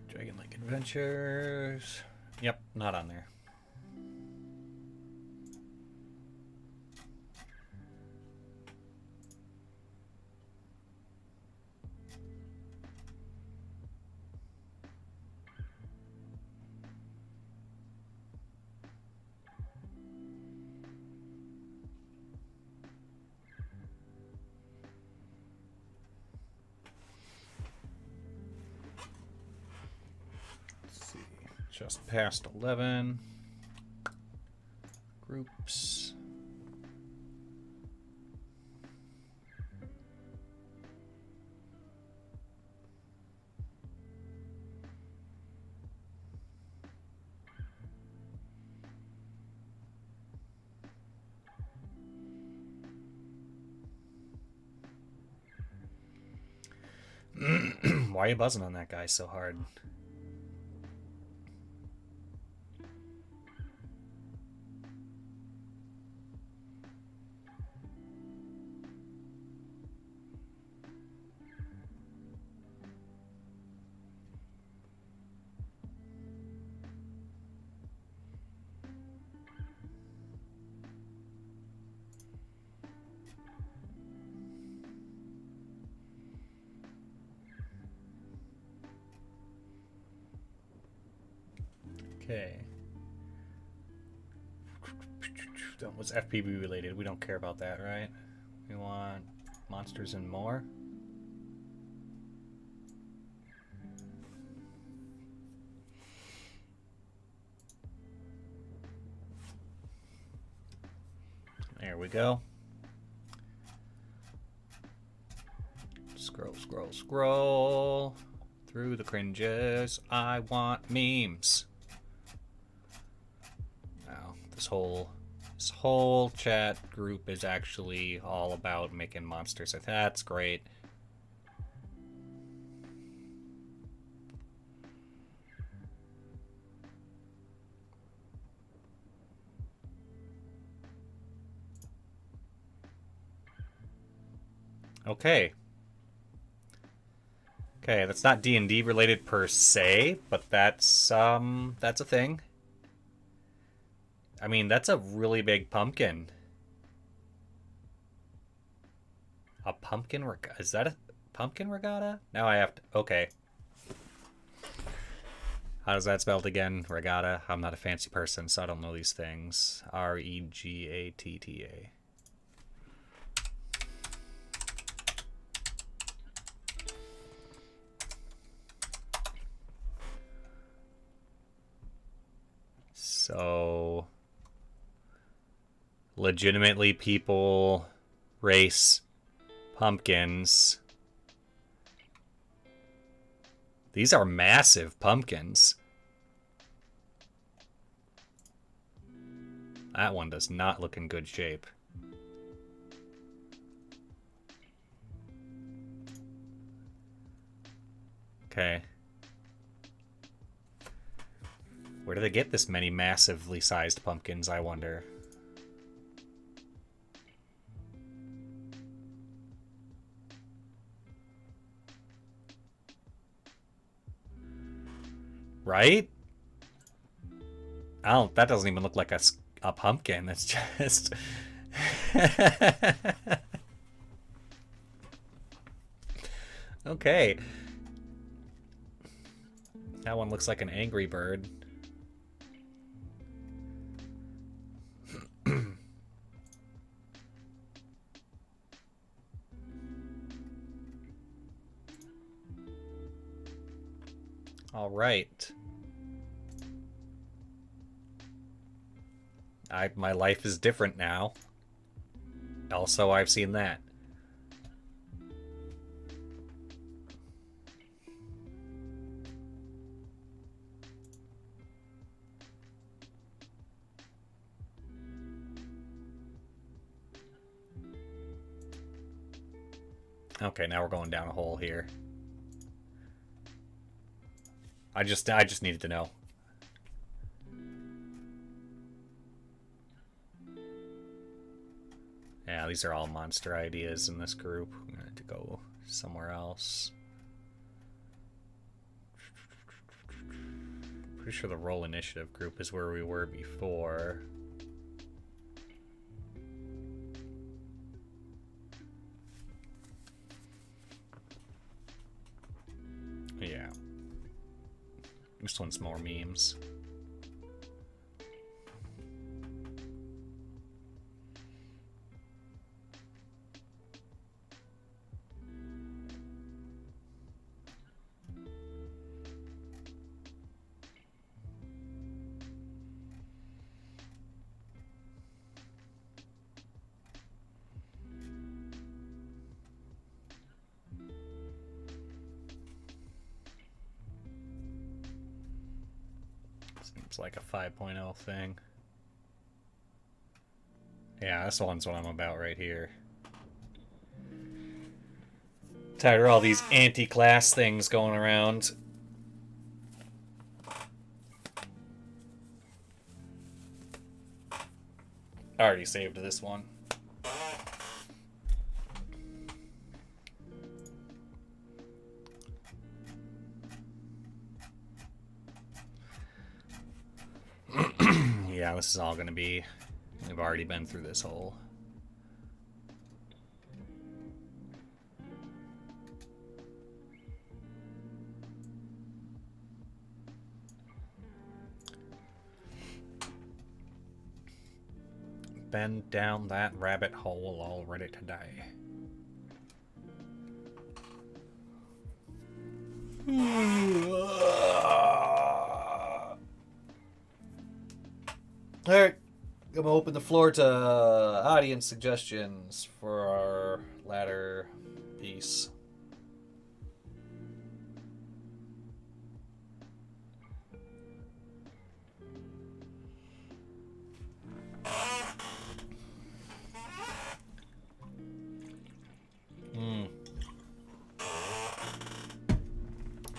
Dragon Lake Adventures. Yep, not on there. Just past 11. Groups. Why are you buzzing on that guy so hard? Okay. That was FPV related. We don't care about that, right? We want monsters and more. There we go. Scroll, scroll, scroll through the cringes. I want memes. Now, this whole chat group is actually all about making monsters. That's great. Okay. Okay, that's not D&D related per se, but that's a thing. I mean, that's a really big pumpkin. A pumpkin regatta? Is that a pumpkin regatta? Now I have to... Okay. How does that spelled again? Regatta? I'm not a fancy person, so I don't know these things. R-E-G-A-T-T-A. So... legitimately people race pumpkins. These are massive pumpkins. That one does not look in good shape. Okay. Where do they get this many massively sized pumpkins, I wonder? Right? That doesn't even look like a pumpkin. It's just... Okay. That one looks like an angry bird. All right. My life is different now. Also, I've seen that. Okay, now we're going down a hole here. I just needed to know. Yeah, these are all monster ideas in this group. I'm gonna have to go somewhere else. Pretty sure the roll initiative group is where we were before. Yeah. This one's more memes. Seems like a 5.0 thing. Yeah, this one's what I'm about right here. Tired of all these anti-class things going around. I already saved this one. Yeah, this is all gonna be... We've already been through this hole. Been down that rabbit hole already today. Alright, I'm gonna open the floor to audience suggestions for our latter piece.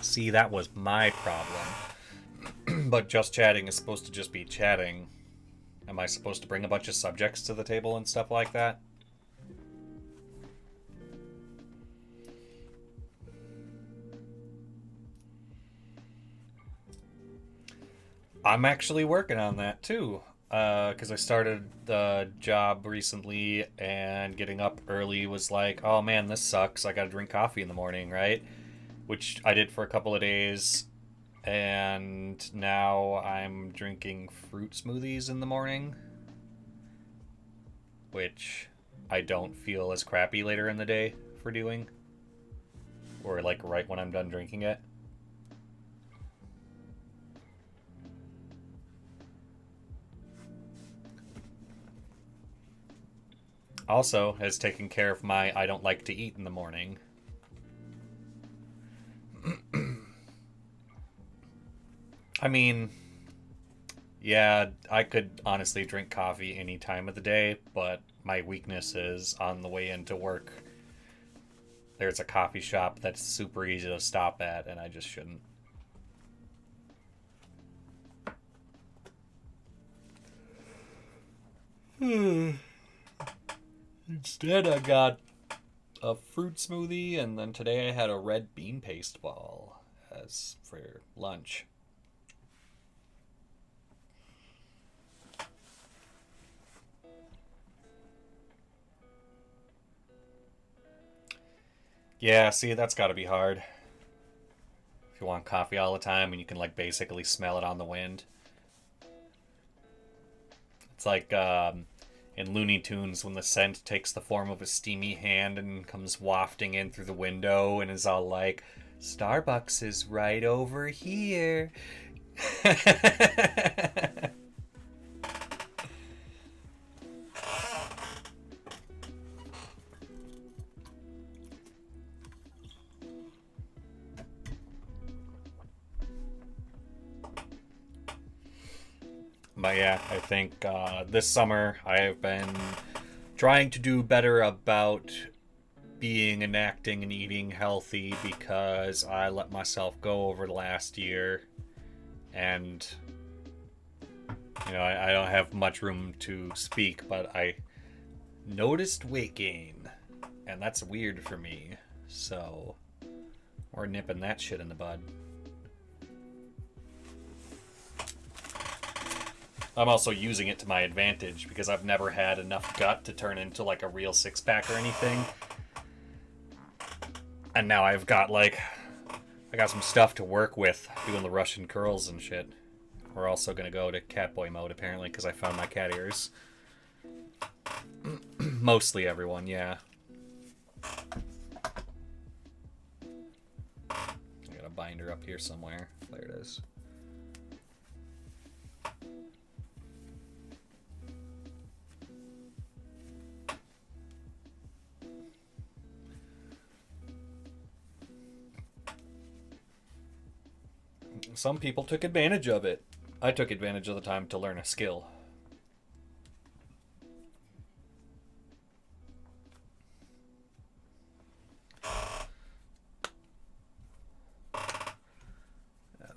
See, that was my problem. But just chatting is supposed to just be chatting. Am I supposed to bring a bunch of subjects to the table and stuff like that? I'm actually working on that too. Because I started the job recently and getting up early was like, oh man, this sucks. I gotta drink coffee in the morning, right? Which I did for a couple of days. And now I'm drinking fruit smoothies in the morning. Which I don't feel as crappy later in the day for doing. Or like right when I'm done drinking it. Also, has taken care of my I don't like to eat in the morning. I mean, yeah, I could honestly drink coffee any time of the day, but my weakness is on the way into work. There's a coffee shop that's super easy to stop at, and I just shouldn't. Instead, I got a fruit smoothie, and then today I had a red bean paste ball as for lunch. Yeah, see, that's got to be hard. If you want coffee all the time and you can, like, basically smell it on the wind. It's like in Looney Tunes when the scent takes the form of a steamy hand and comes wafting in through the window and is all like, Starbucks is right over here. But yeah, I think this summer I have been trying to do better about being and acting and eating healthy because I let myself go over the last year. And, you know, I don't have much room to speak, but I noticed weight gain. And that's weird for me. So, we're nipping that shit in the bud. I'm also using it to my advantage because I've never had enough gut to turn into like a real six-pack or anything. And now I've got like, I got some stuff to work with doing the Russian curls and shit. We're also going to go to Catboy mode apparently because I found my cat ears. Mostly everyone, yeah. I got a binder up here somewhere. There it is. Some people took advantage of it. I took advantage of the time to learn a skill.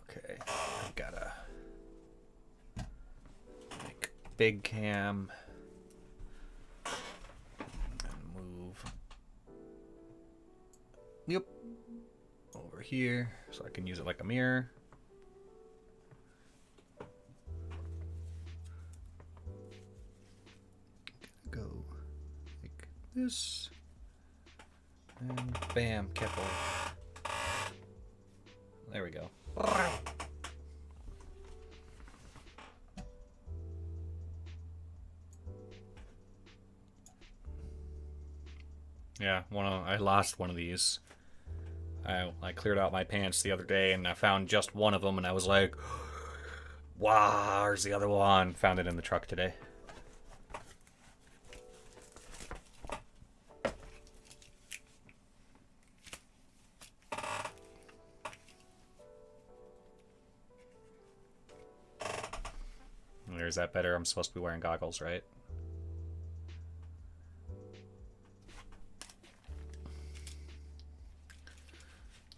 Okay, I gotta make big cam and move. Yep. Over here so I can use it like a mirror. Go like this, and bam, Keppel. There we go. Yeah, I lost one of these. I cleared out my pants the other day, and I found just one of them, and I was like, wow, where's the other one? Found it in the truck today. Or is that better? I'm supposed to be wearing goggles, right?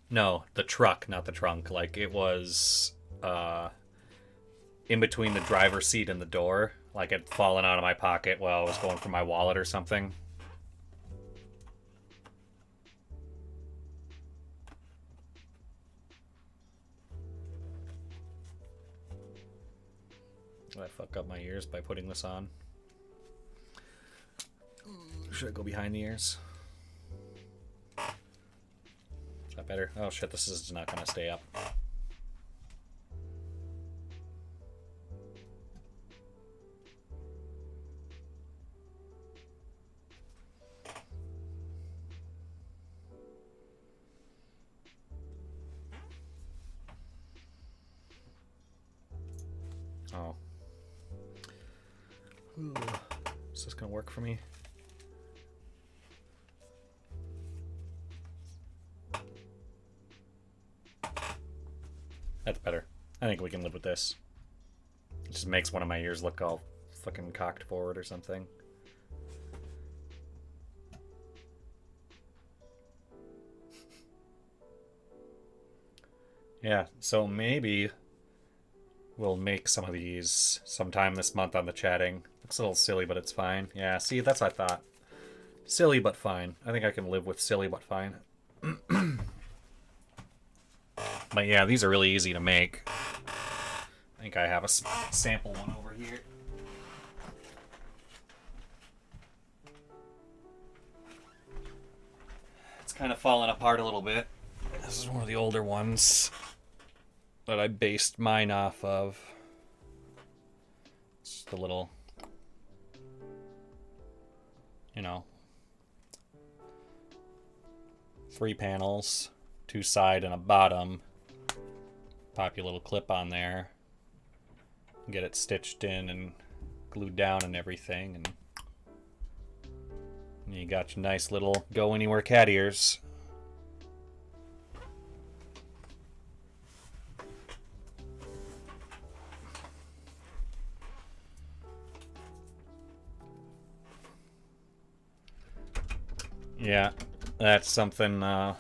No, the truck, not the trunk. Like, it was in between the driver's seat and the door. Like, it had fallen out of my pocket while I was going for my wallet or something. Did I fuck up my ears by putting this on? Should I go behind the ears? Is that better? Oh shit, this is not gonna stay up. Oh. Ooh. Is this gonna work for me? That's better. I think we can live with this. It just makes one of my ears look all fucking cocked forward or something. Yeah, so maybe we'll make some of these sometime this month on the chatting. Looks a little silly, but it's fine. Yeah, see, that's what I thought. Silly, but fine. I think I can live with silly, but fine. But yeah, these are really easy to make. I think I have a sample one over here. It's kind of falling apart a little bit. This is one of the older ones that I based mine off of. It's the little, you know, 3 panels, 2 side and a bottom. Pop your little clip on there, get it stitched in and glued down and everything, and you got your nice little go anywhere cat ears. Yeah, that's something, I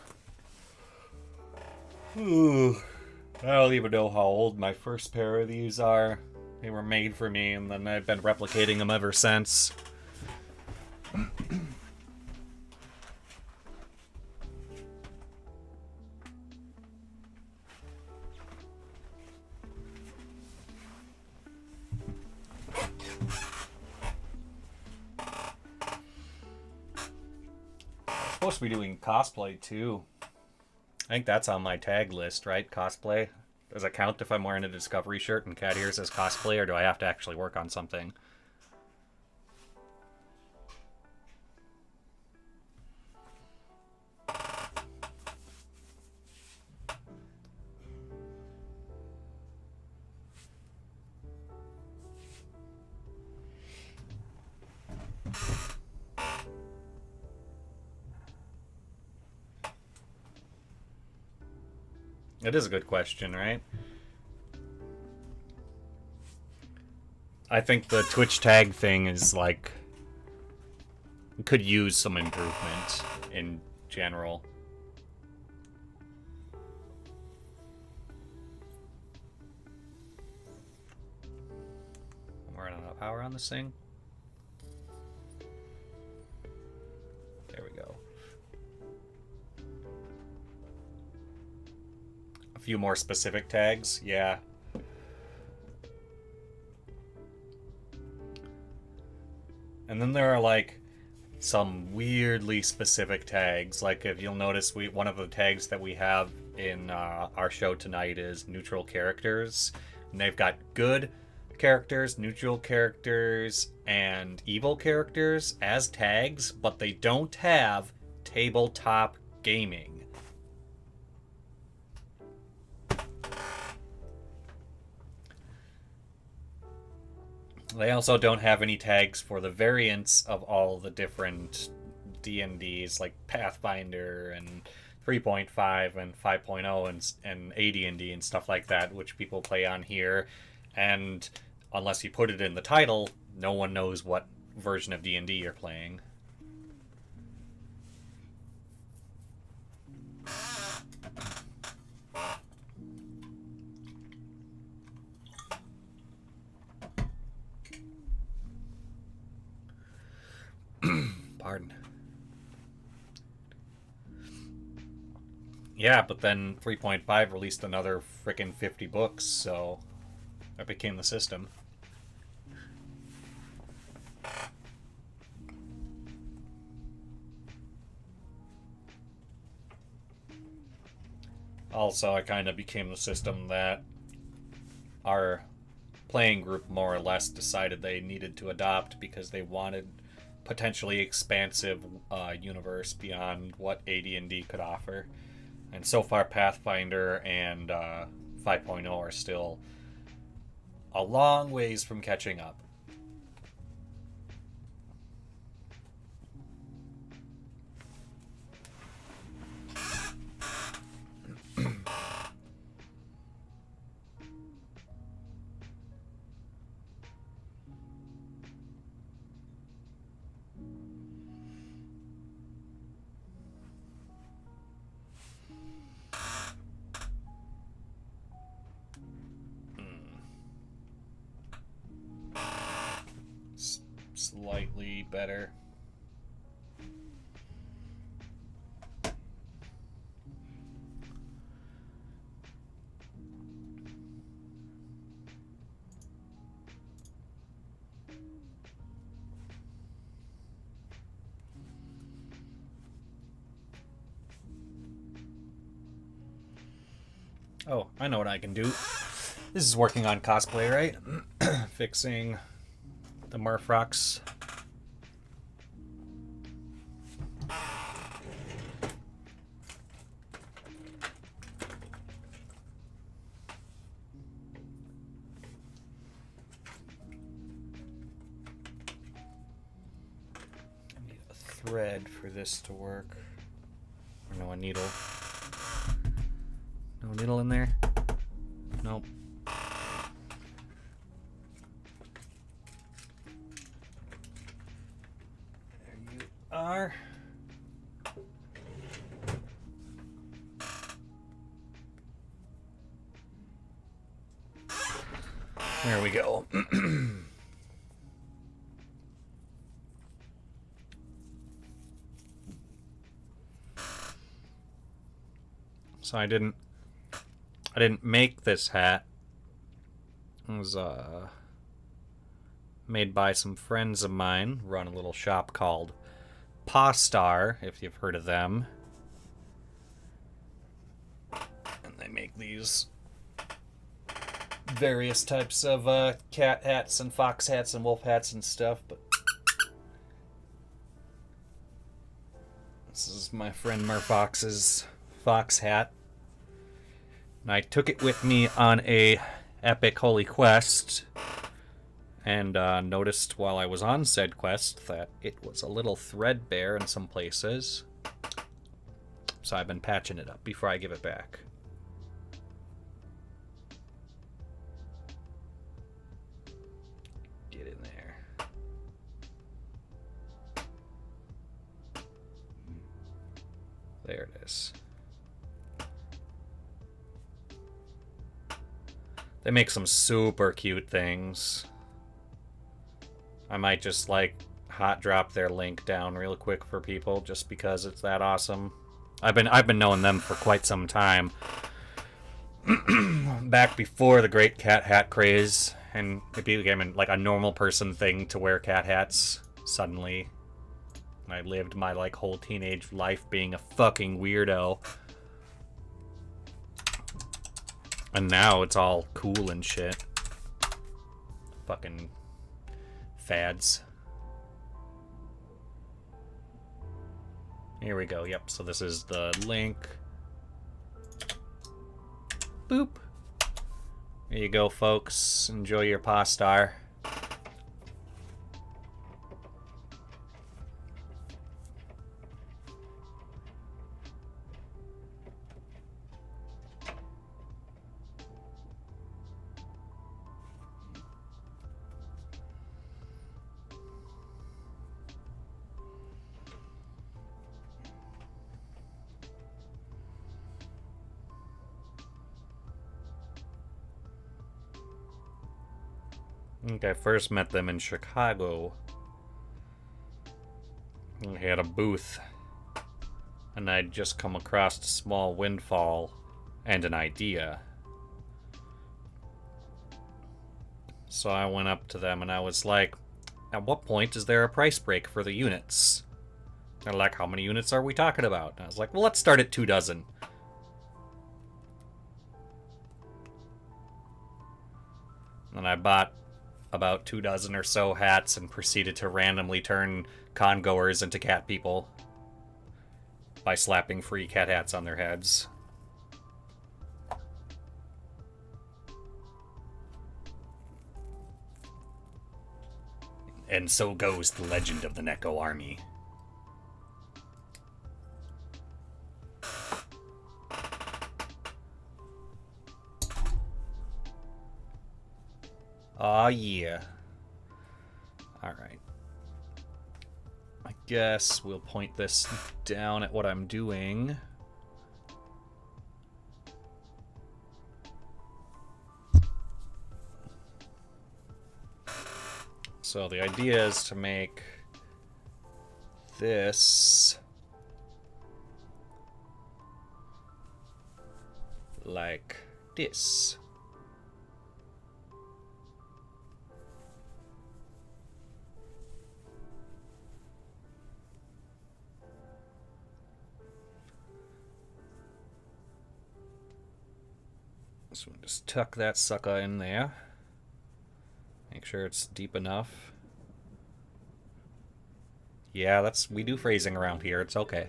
don't even know how old my first pair of these are. They were made for me, and then I've been replicating them ever since. Supposed to be doing cosplay too. I think that's on my tag list, right? Cosplay. Does it count if I'm wearing a Discovery shirt and cat ears as cosplay, or do I have to actually work on something? It is a good question, right? I think the Twitch tag thing is like, could use some improvement in general. I'm running out of power on this thing. There we go. A few more specific tags, yeah. And then there are like some weirdly specific tags. Like if you'll notice, one of the tags that we have in our show tonight is neutral characters, and they've got good characters, neutral characters, and evil characters as tags, but they don't have tabletop gaming. They also don't have any tags for the variants of all the different D&Ds, like Pathfinder and 3.5 and 5.0 and AD&D and stuff like that, which people play on here. And unless you put it in the title, no one knows what version of D&D you're playing. Pardon. Yeah, but then 3.5 released another frickin' 50 books, so that became the system. Also, it kind of became the system that our playing group more or less decided they needed to adopt because they wanted potentially expansive universe beyond what AD&D could offer. And so far Pathfinder and 5.0 are still a long ways from catching up. Slightly better. Oh, I know what I can do. This is working on cosplay, right? Fixing the Murfrocks. I need a thread for this to work. Or no, a needle. No needle in there? Nope. There you are. There we go. So I didn't make this hat. It was made by some friends of mine. Run a little shop called Pawstar, if you've heard of them. And they make these various types of cat hats and fox hats and wolf hats and stuff, but this is my friend Murfox's fox hat. And I took it with me on a epic holy quest, and noticed while I was on said quest that it was a little threadbare in some places. So I've been patching it up before I give it back. Get in there. There it is. They make some super cute things. I might just like hot drop their link down real quick for people just because it's that awesome. I've been knowing them for quite some time. Back before the great cat hat craze, and it became like a normal person thing to wear cat hats suddenly. I lived my like whole teenage life being a fucking weirdo. And now it's all cool and shit. Fucking fads. Here we go. Yep, so this is the link. Boop. There you go, folks. Enjoy your Pawstar. I think I first met them in Chicago. They had a booth, and I'd just come across a small windfall and an idea. So I went up to them and I was like, at what point is there a price break for the units? They're like, how many units are we talking about? And I was like, well, let's start at 2 dozen. And I bought about 2 dozen or so hats and proceeded to randomly turn con-goers into cat people by slapping free cat hats on their heads. And so goes the legend of the Neko army. Aw, yeah. Alright. I guess we'll point this down at what I'm doing. So the idea is to make this like this. So we'll just tuck that sucker in there. Make sure it's deep enough. Yeah, we do phrasing around here. It's okay.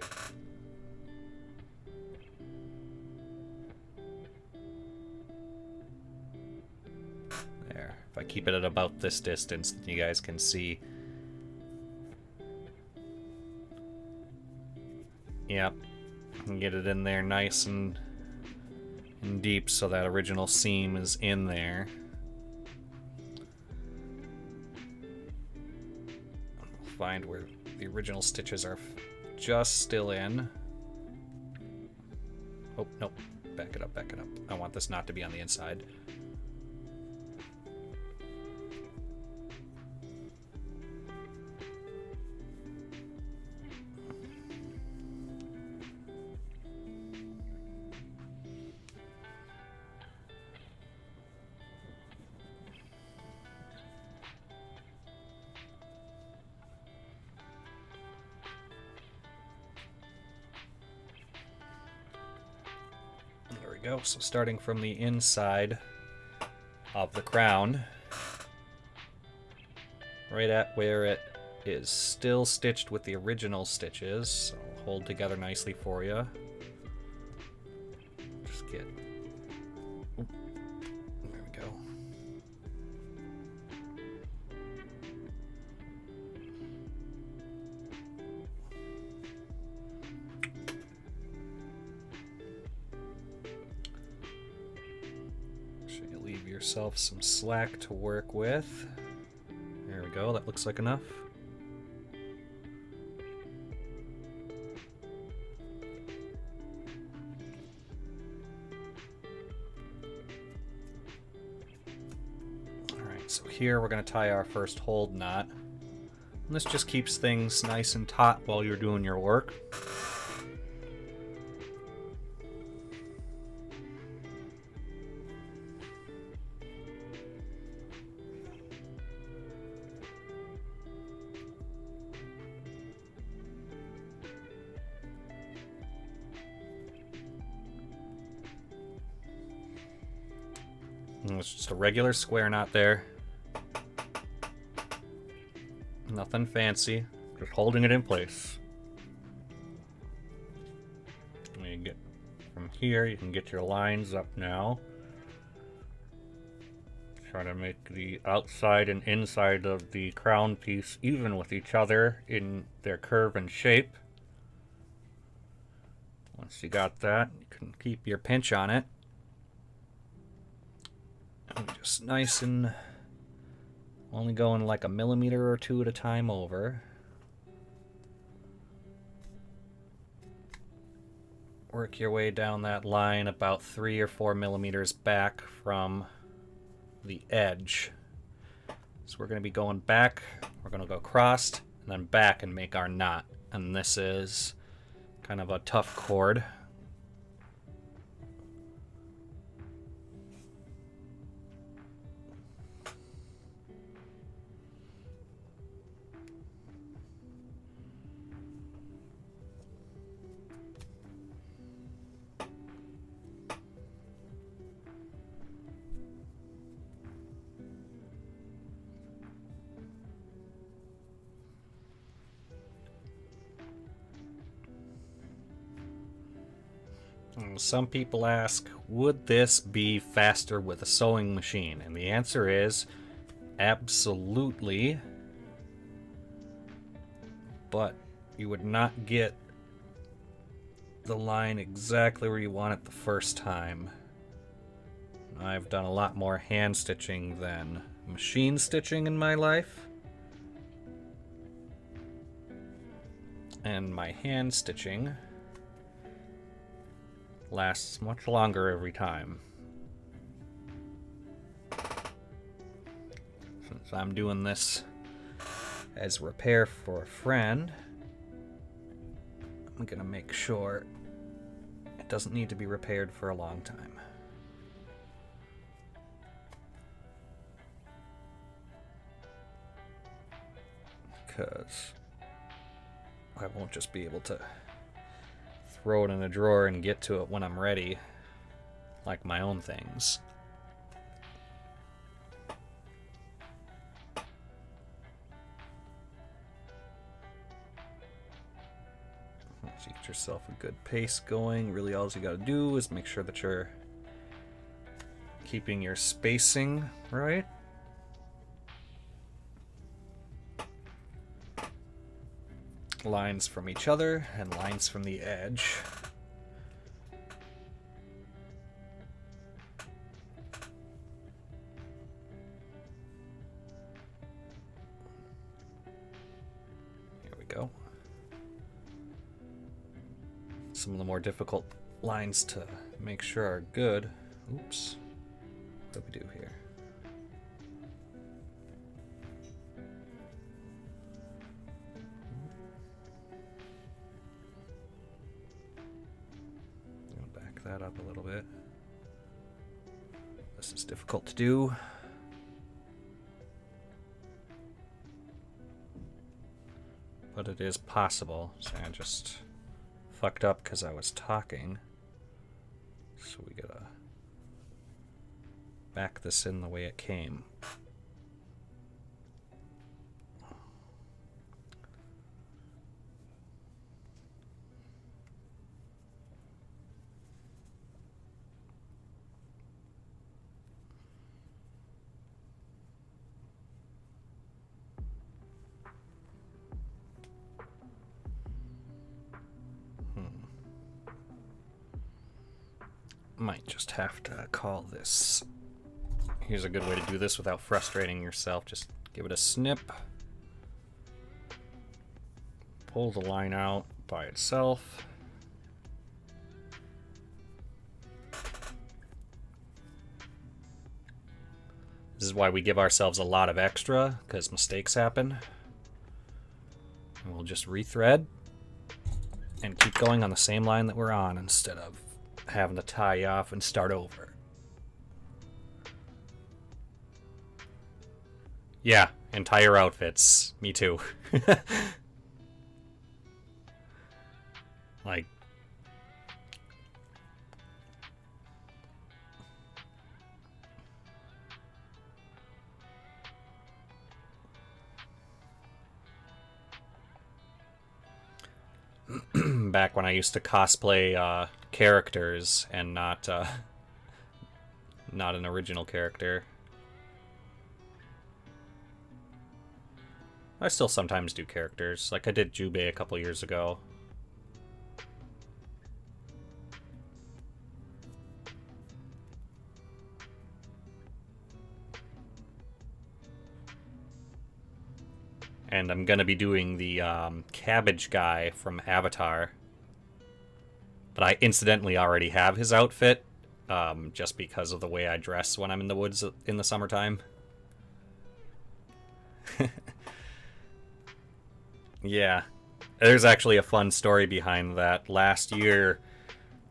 There. If I keep it at about this distance, you guys can see. Yep. And get it in there nice and deep so that original seam is in there. We'll find where the original stitches are just still in. Oh, nope. Back it up, back it up. I want this not to be on the inside. Go. So starting from the inside of the crown, right at where it is still stitched with the original stitches, so hold together nicely for you. Just get, there we go. Yourself some slack to work with. There we go, that looks like enough. Alright, so here we're going to tie our first hold knot. And this just keeps things nice and taut while you're doing your work. It's just a regular square knot there. Nothing fancy, just holding it in place. When you get from here, you can get your lines up now. Try to make the outside and inside of the crown piece even with each other in their curve and shape. Once you got that, you can keep your pinch on it. Just nice and only going like a millimeter or two at a time over. Work your way down that line about 3 or 4 millimeters back from the edge. So we're going to be going back, we're going to go crossed, and then back and make our knot. And this is kind of a tough chord. Some people ask, would this be faster with a sewing machine? And the answer is absolutely. But you would not get the line exactly where you want it the first time. I've done a lot more hand stitching than machine stitching in my life. And my hand stitching lasts much longer every time. Since I'm doing this as repair for a friend, I'm gonna make sure it doesn't need to be repaired for a long time. Because I won't just be able to throw it in a drawer and get to it when I'm ready. like my own things. Once you get yourself a good pace going, really all you gotta do is make sure that you're keeping your spacing right. Lines from each other and lines from the edge. Here we go. Some of the more difficult lines to make sure are good. Oops. What do we do here? Back that up a little bit. This is difficult to do. But it is possible. So I just fucked up because I was talking. So we gotta back this in the way it came. Might just have to call this. Here's a good way to do this without frustrating yourself. Just give it a snip. Pull the line out by itself. This is why we give ourselves a lot of extra, because mistakes happen. And we'll just rethread and keep going on the same line that we're on instead of having to tie off and start over. Yeah, entire outfits. Me too. Like, back when I used to cosplay characters and not an original character. I still sometimes do characters, like I did Jubei a couple years ago. And I'm gonna be doing the cabbage guy from Avatar. But I incidentally already have his outfit, just because of the way I dress when I'm in the woods in the summertime. Yeah, there's actually a fun story behind that. Last year,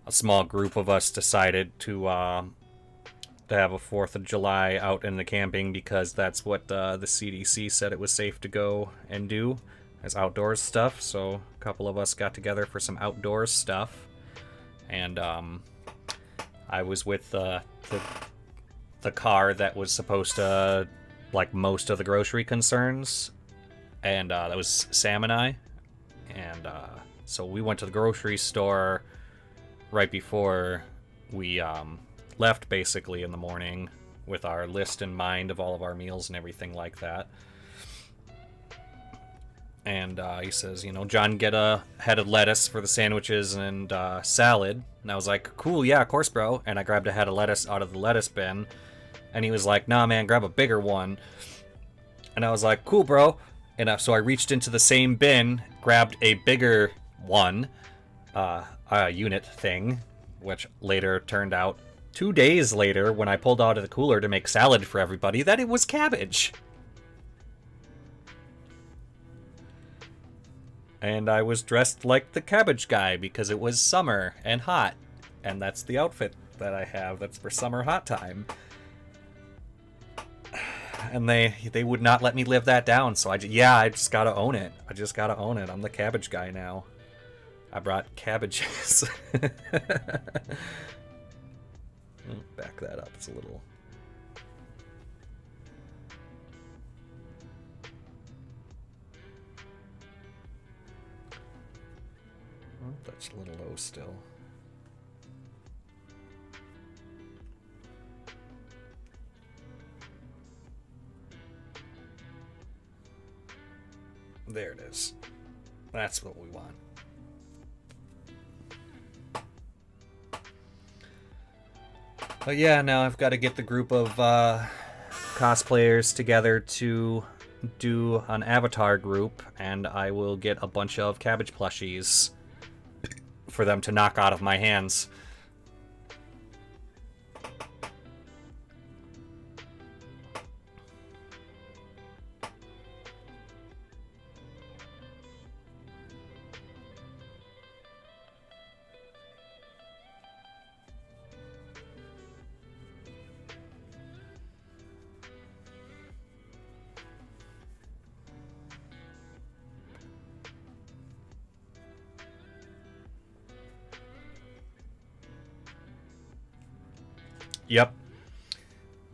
a small group of us decided to have a 4th of July out in the camping because that's what the CDC said it was safe to go and do as outdoors stuff. So a couple of us got together for some outdoors stuff. And I was with the car that was supposed to, like, most of the grocery concerns, and that was Sam and I. And so we went to the grocery store right before we left, basically, in the morning, with our list in mind of all of our meals and everything like that. And he says, you know, John, get a head of lettuce for the sandwiches and salad. And I was like, cool, yeah, of course, bro. And I grabbed a head of lettuce out of the lettuce bin. And he was like, nah, man, grab a bigger one. And I was like, cool, bro. And so I reached into the same bin, grabbed a bigger one, unit thing, which later turned out 2 days later when I pulled out of the cooler to make salad for everybody that it was cabbage. And I was dressed like the cabbage guy because it was summer and hot. And that's the outfit that I have. That's for summer hot time. And they would not let me live that down. So I just gotta own it. I just gotta own it. I'm the cabbage guy now. I brought cabbages. Back that up. It's a little... Oh, that's a little low still. There it is. That's what we want. But yeah, now I've got to get the group of cosplayers together to do an avatar group, and I will get a bunch of cabbage plushies for them to knock out of my hands.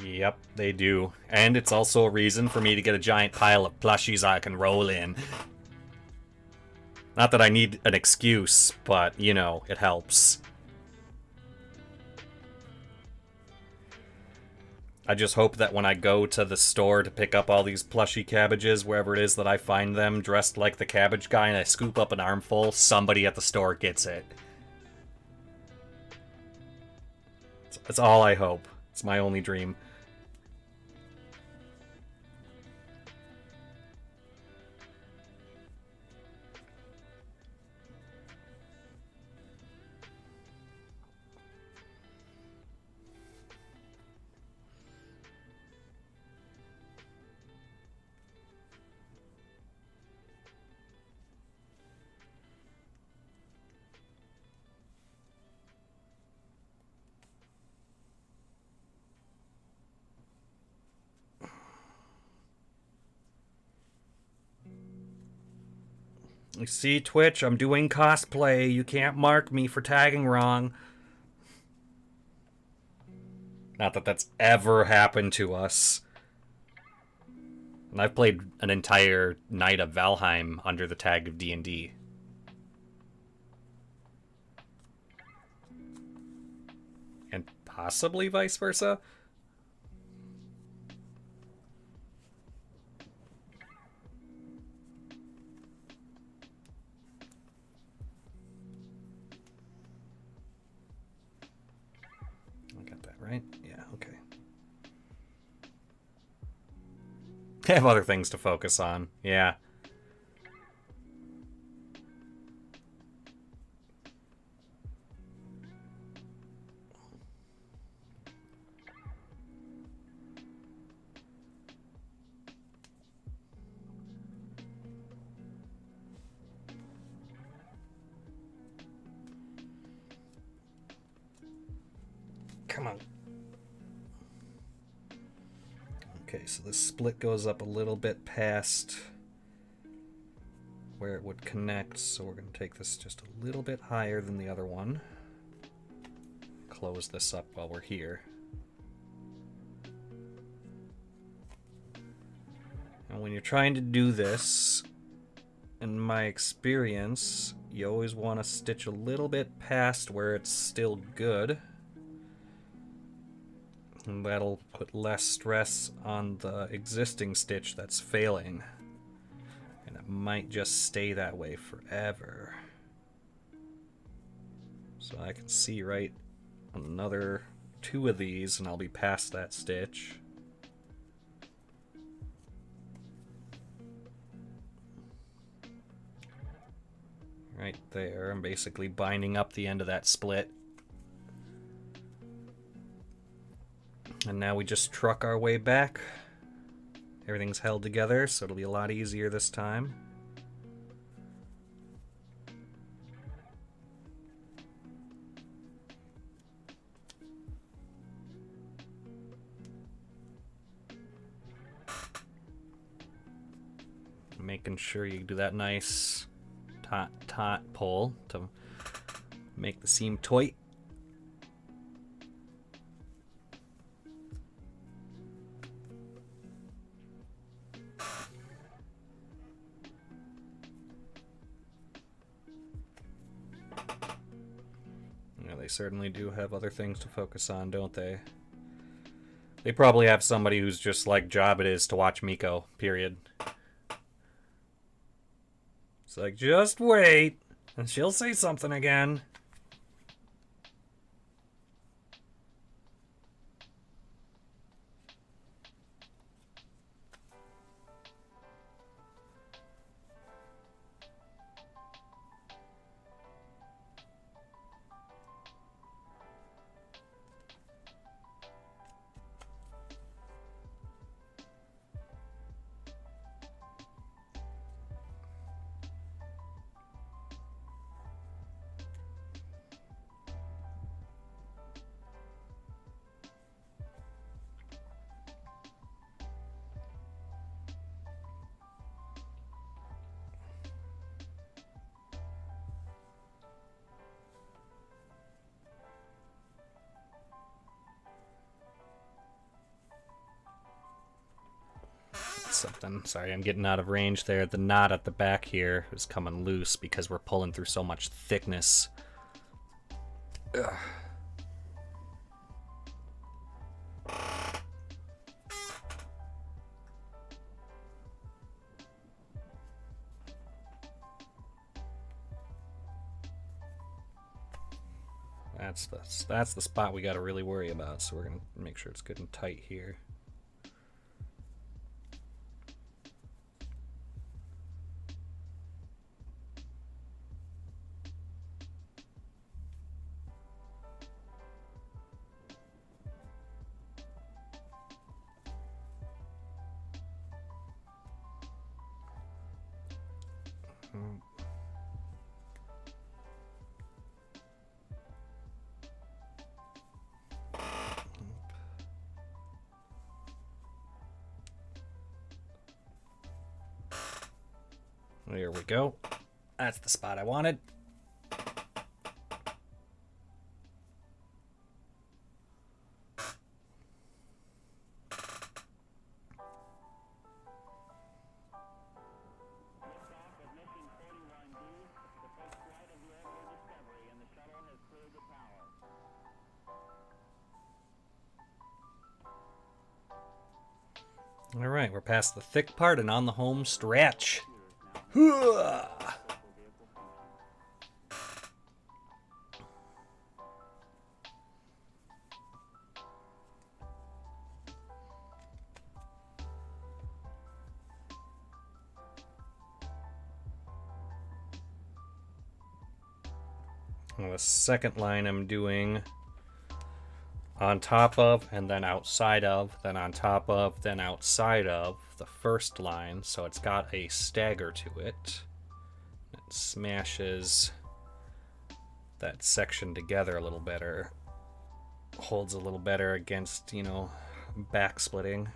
Yep, they do. And it's also a reason for me to get a giant pile of plushies I can roll in. Not that I need an excuse, but, you know, it helps. I just hope that when I go to the store to pick up all these plushy cabbages, wherever it is that I find them, dressed like the cabbage guy, and I scoop up an armful, somebody at the store gets it. That's all I hope. It's my only dream. You see, Twitch, I'm doing cosplay. You can't mark me for tagging wrong. Not that that's ever happened to us. And I've played an entire night of Valheim under the tag of D&D. And possibly vice versa. Right? Yeah, okay. I have other things to focus on. Yeah. Come on. Okay, so the split goes up a little bit past where it would connect, so we're going to take this just a little bit higher than the other one. Close this up while we're here. And when you're trying to do this, in my experience, you always want to stitch a little bit past where it's still good. And that'll put less stress on the existing stitch that's failing. And it might just stay that way forever. So I can see right another 2 of these and I'll be past that stitch. Right there, I'm basically binding up the end of that split. And now we just truck our way back. Everything's held together, so it'll be a lot easier this time. Making sure you do that nice taut pull to make the seam tight. certainly do have other things to focus on, don't they? They probably have somebody whose just like job it is to watch Miko, period. It's like, just wait, and she'll say something again. Something. Sorry, I'm getting out of range there. The knot at the back here is coming loose because we're pulling through so much thickness. Ugh. That's the spot we got to really worry about, so we're going to make sure it's good and tight here. There we go. That's the spot I wanted. All right, we're past the thick part and on the home stretch. Well, the second line I'm doing on top of, and then outside of, then on top of, then outside of the first line, so it's got a stagger to it. It smashes that section together a little better, holds a little better against, you know, back splitting.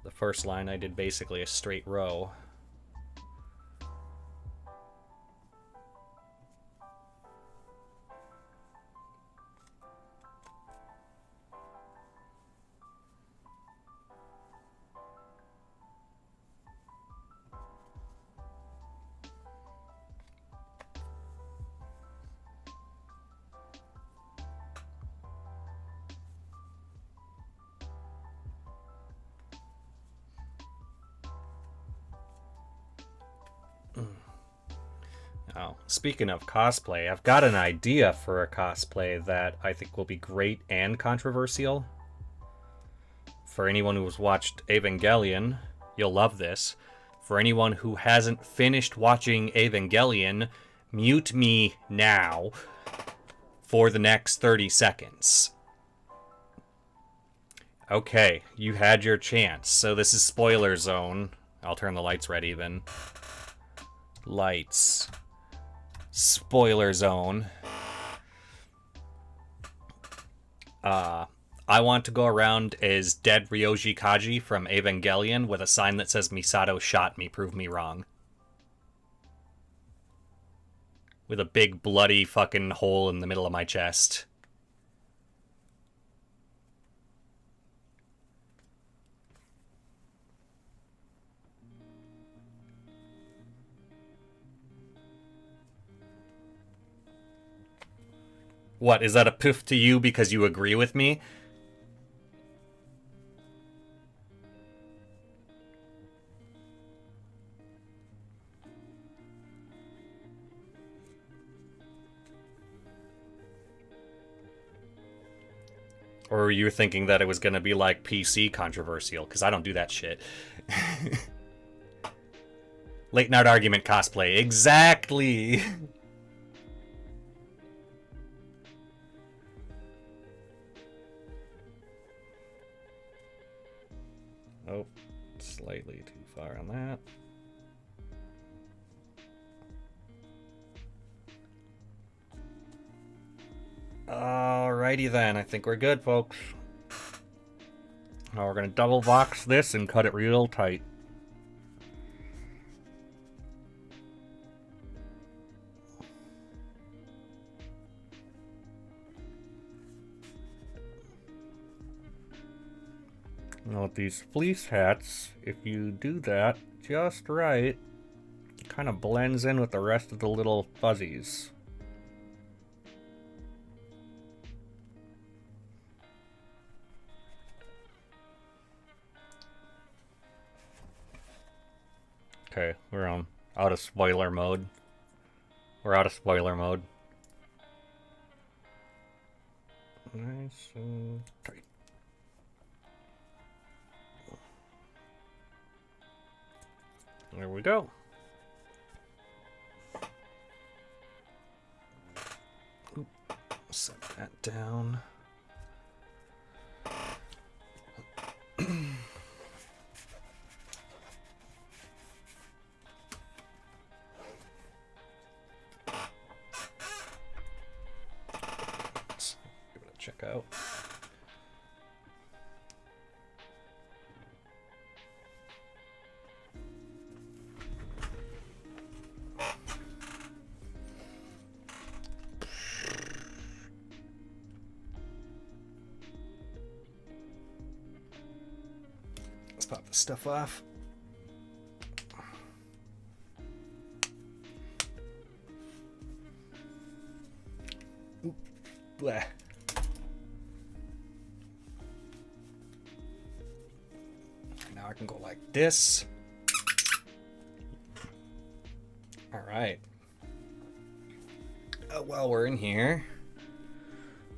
The first line I did basically a straight row. Oh, speaking of cosplay, I've got an idea for a cosplay that I think will be great and controversial. For anyone who's watched Evangelion, you'll love this. For anyone who hasn't finished watching Evangelion, mute me now for the next 30 seconds. Okay, you had your chance. So this is spoiler zone. I'll turn the lights red even. Lights. Spoiler zone. I want to go around as dead Ryoji Kaji from Evangelion with a sign that says Misato shot me, prove me wrong. With a big bloody fucking hole in the middle of my chest. What, is that a poof to you because you agree with me? Or were you thinking that it was going to be like PC controversial? Because I don't do that shit. Late night argument cosplay. Exactly! Oh, slightly too far on that. Alrighty then, I think we're good, folks. Now we're gonna double box this and cut it real tight. Now with these fleece hats, if you do that just right, it kind of blends in with the rest of the little fuzzies. Okay, we're out of spoiler mode. We're out of spoiler mode. Nice and tight. There we go. Oop, set that down. Let's give it a check out. Pop this stuff off. Oop, blah. Now I can go like this. All right. While we're in here,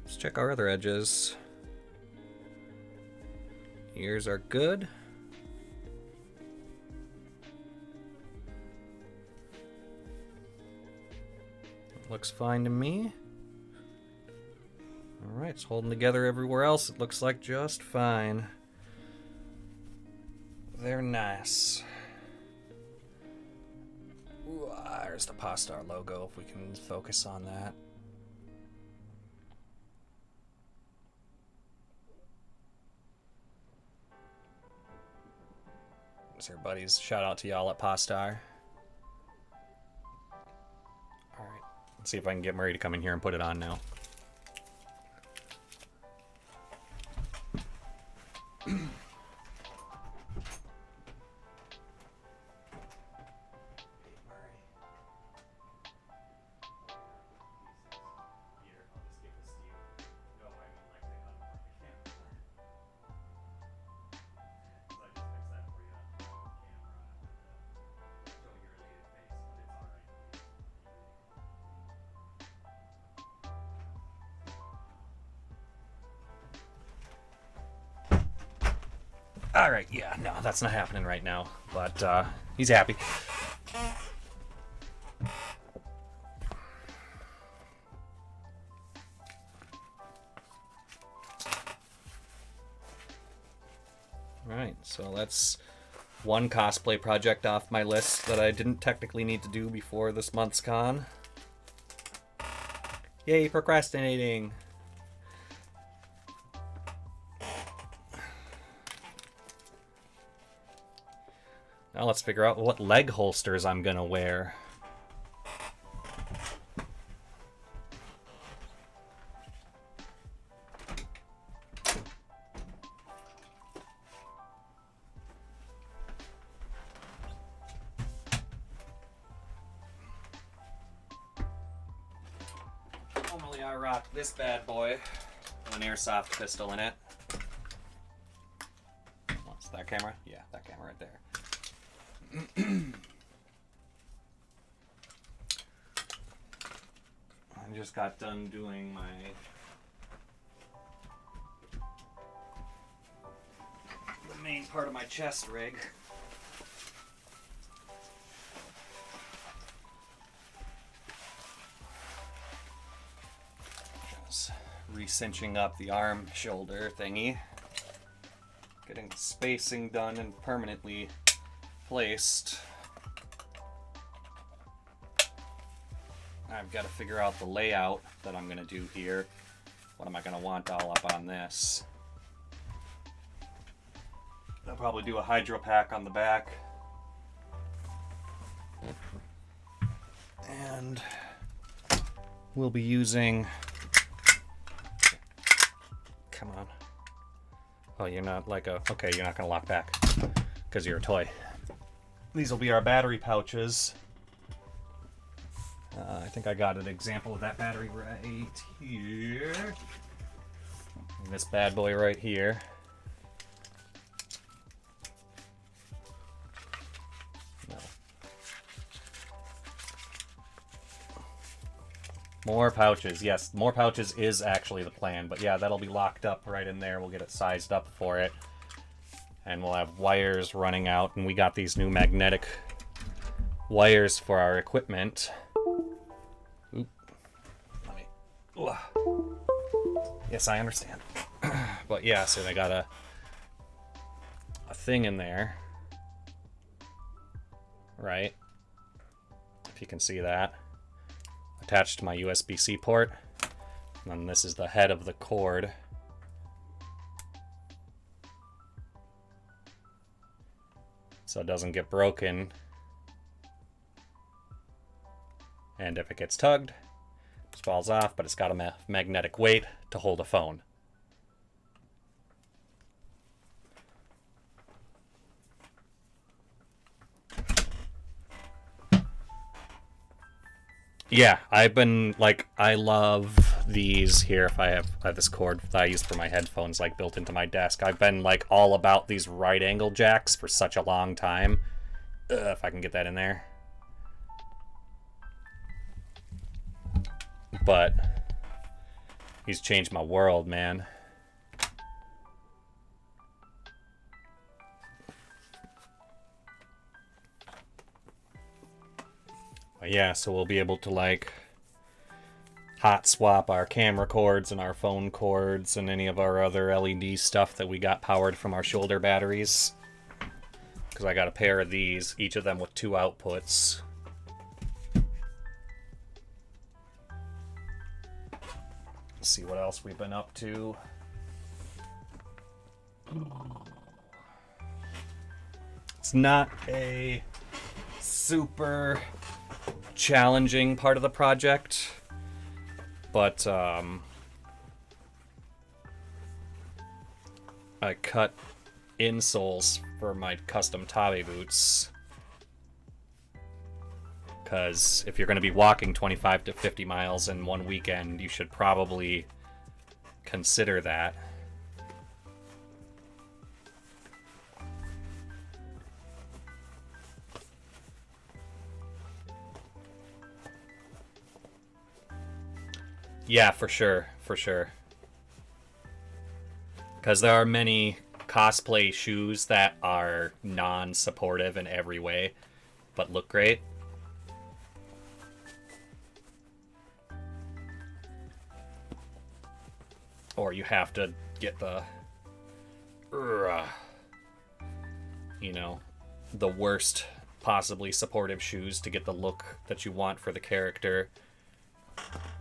let's check our other edges. Ears are good. Looks fine to me. Alright, it's holding together everywhere else. It looks like just fine. They're nice. Ooh, there's the Postar logo, if we can focus on that. There's our buddies. Shout out to y'all at Postar. Let's see if I can get Murray to come in here and put it on now. Alright, yeah, no, that's not happening right now, but he's happy. Alright, so that's one cosplay project off my list that I didn't technically need to do before this month's con. Yay, procrastinating! Now let's figure out what leg holsters I'm gonna wear. Normally Yeah, I rock this bad boy with an airsoft pistol in it. What's that camera? Yeah, that camera right there. I just got done doing the main part of my chest rig. Just re-cinching up the arm shoulder thingy. Getting the spacing done and permanently placed. I've got to figure out the layout that I'm going to do here. What am I going to want all up on this? I'll probably do a hydro pack on the back. And we'll be using... Come on. Oh, you're not like a... Okay, you're not going to lock back because you're a toy. These will be our battery pouches. I think I got an example of that battery right here. And this bad boy right here. No. More pouches. Yes, more pouches is actually the plan. But yeah, that'll be locked up right in there. We'll get it sized up for it. And we'll have wires running out. And we got these new magnetic wires for our equipment. Oop. Let me... Ugh. Yes, I understand. But yeah, so they got a thing in there. Right? If you can see that. Attached to my USB-C port. And then this is the head of the cord. So it doesn't get broken. And if it gets tugged, it just falls off, but it's got a magnetic weight to hold a phone. Yeah, I've been, like, I love these here. If I have this cord that I use for my headphones, like, built into my desk. I've been, like, all about these right angle jacks for such a long time. If I can get that in there. But he's changed my world, man. But yeah, so we'll be able to like hot swap our camera cords and our phone cords and any of our other LED stuff that we got powered from our shoulder batteries. Because I got a pair of these, each of them with 2 outputs. Let's see what else we've been up to. It's not a super challenging part of the project, but I cut insoles for my custom Tabe boots. Because if you're going to be walking 25 to 50 miles in one weekend, you should probably consider that. Yeah, for sure, for sure. Because there are many cosplay shoes that are non-supportive in every way, but look great. Or you have to get the, you know, the worst possibly supportive shoes to get the look that you want for the character.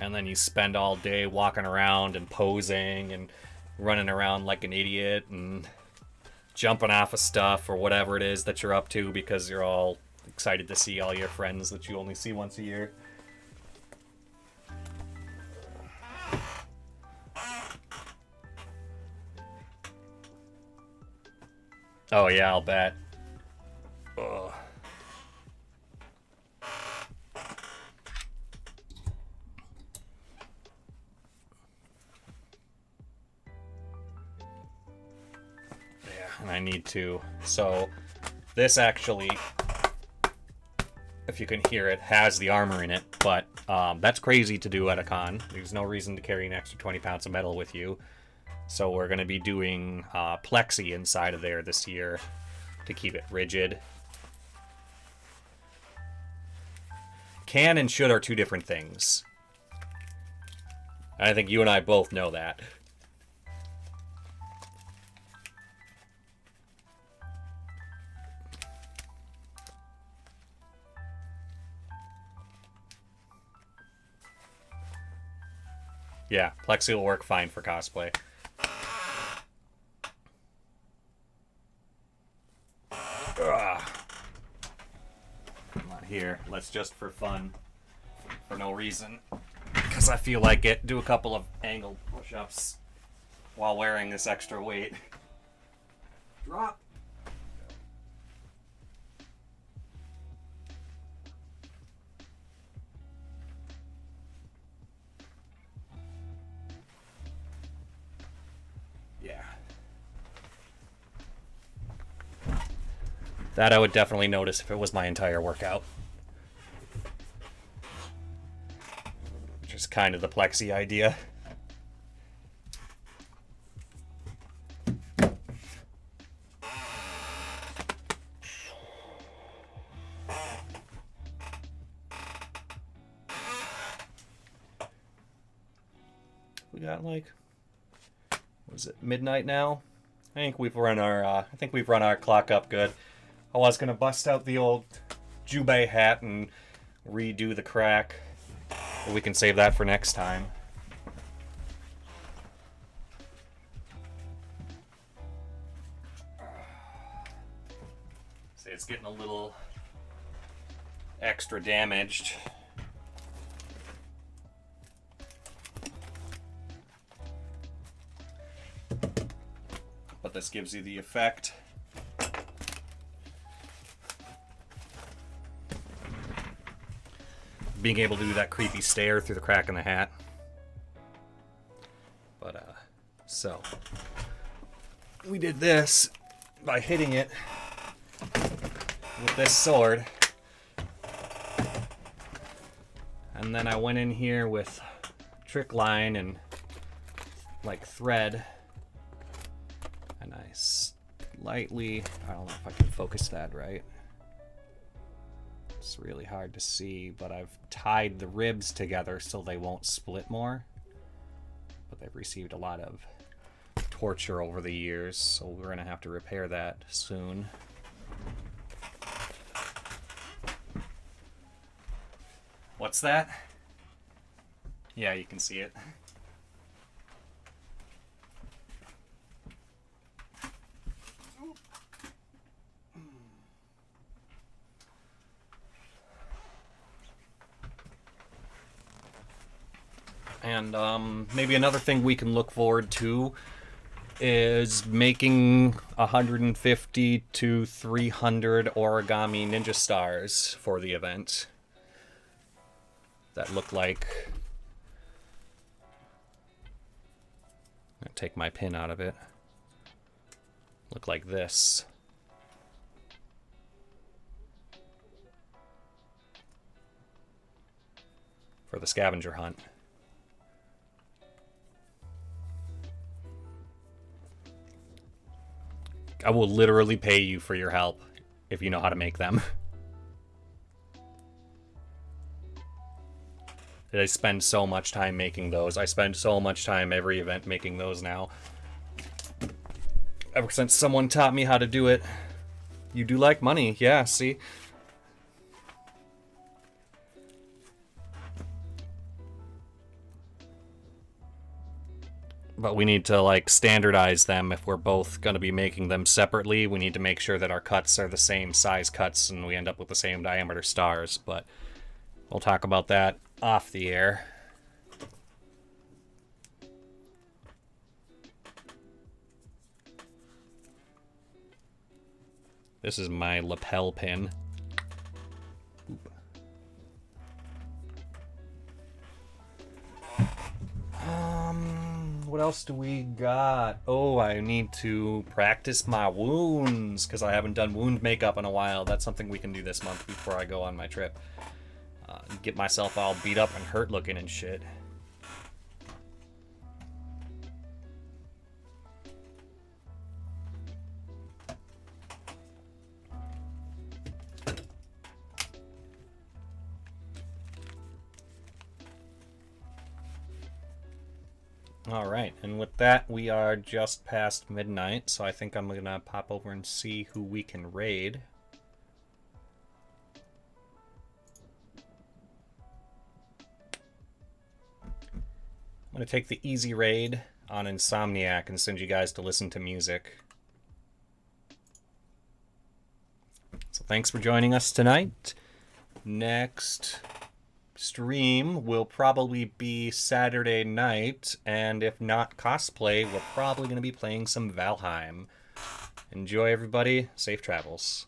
And then you spend all day walking around and posing and running around like an idiot and jumping off of stuff or whatever it is that you're up to because you're all excited to see all your friends that you only see once a year. Oh yeah, I'll bet. Ugh. and I need to. So this actually, if you can hear it, has the armor in it, but that's crazy to do at a con. There's no reason to carry an extra 20 pounds of metal with you. So we're going to be doing plexi inside of there this year to keep it rigid. Can and should are two different things. I think you and I both know that. Yeah, plexi will work fine for cosplay. Ugh. Come on here, let's just for fun, for no reason, because I feel like it, do a couple of angled push-ups while wearing this extra weight. Drop. That I would definitely notice if it was my entire workout. Which is kind of the plexi idea. We got like, what is it, midnight now? I think we've run our clock up good. I was gonna bust out the old Jubei hat and redo the crack, but we can save that for next time. See, it's getting a little extra damaged. But this gives you the effect. Being able to do that creepy stare through the crack in the hat. But, so. We did this by hitting it with this sword. And then I went in here with trick line and, like, thread. And I slightly, I don't know if I can focus that right. It's really hard to see, but I've tied the ribs together so they won't split more. But they've received a lot of torture over the years, so we're gonna have to repair that soon. What's that? Yeah, you can see it. And maybe another thing we can look forward to is making 150 to 300 origami ninja stars for the event that look like... I'm gonna take my pin out of it. Look like this. For the scavenger hunt. I will literally pay you for your help if you know how to make them. I spend so much time making those. I spend so much time every event making those now. Ever since someone taught me how to do it. You do like money, yeah, see? But we need to, like, standardize them if we're both going to be making them separately. We need to make sure that our cuts are the same size cuts and we end up with the same diameter stars. But we'll talk about that off the air. This is my lapel pin. Oop. What else else do we got? Oh, I need to practice my wounds because I haven't done wound makeup in a while. That's something we can do this month before I go on my trip. Get myself all beat up and hurt looking and shit. Alright, and with that, we are just past midnight, so I think I'm gonna pop over and see who we can raid. I'm gonna take the easy raid on Insomniac and send you guys to listen to music. So thanks for joining us tonight. Next stream will probably be Saturday night, and if not cosplay, we're probably going to be playing some Valheim. Enjoy, everybody. Safe travels.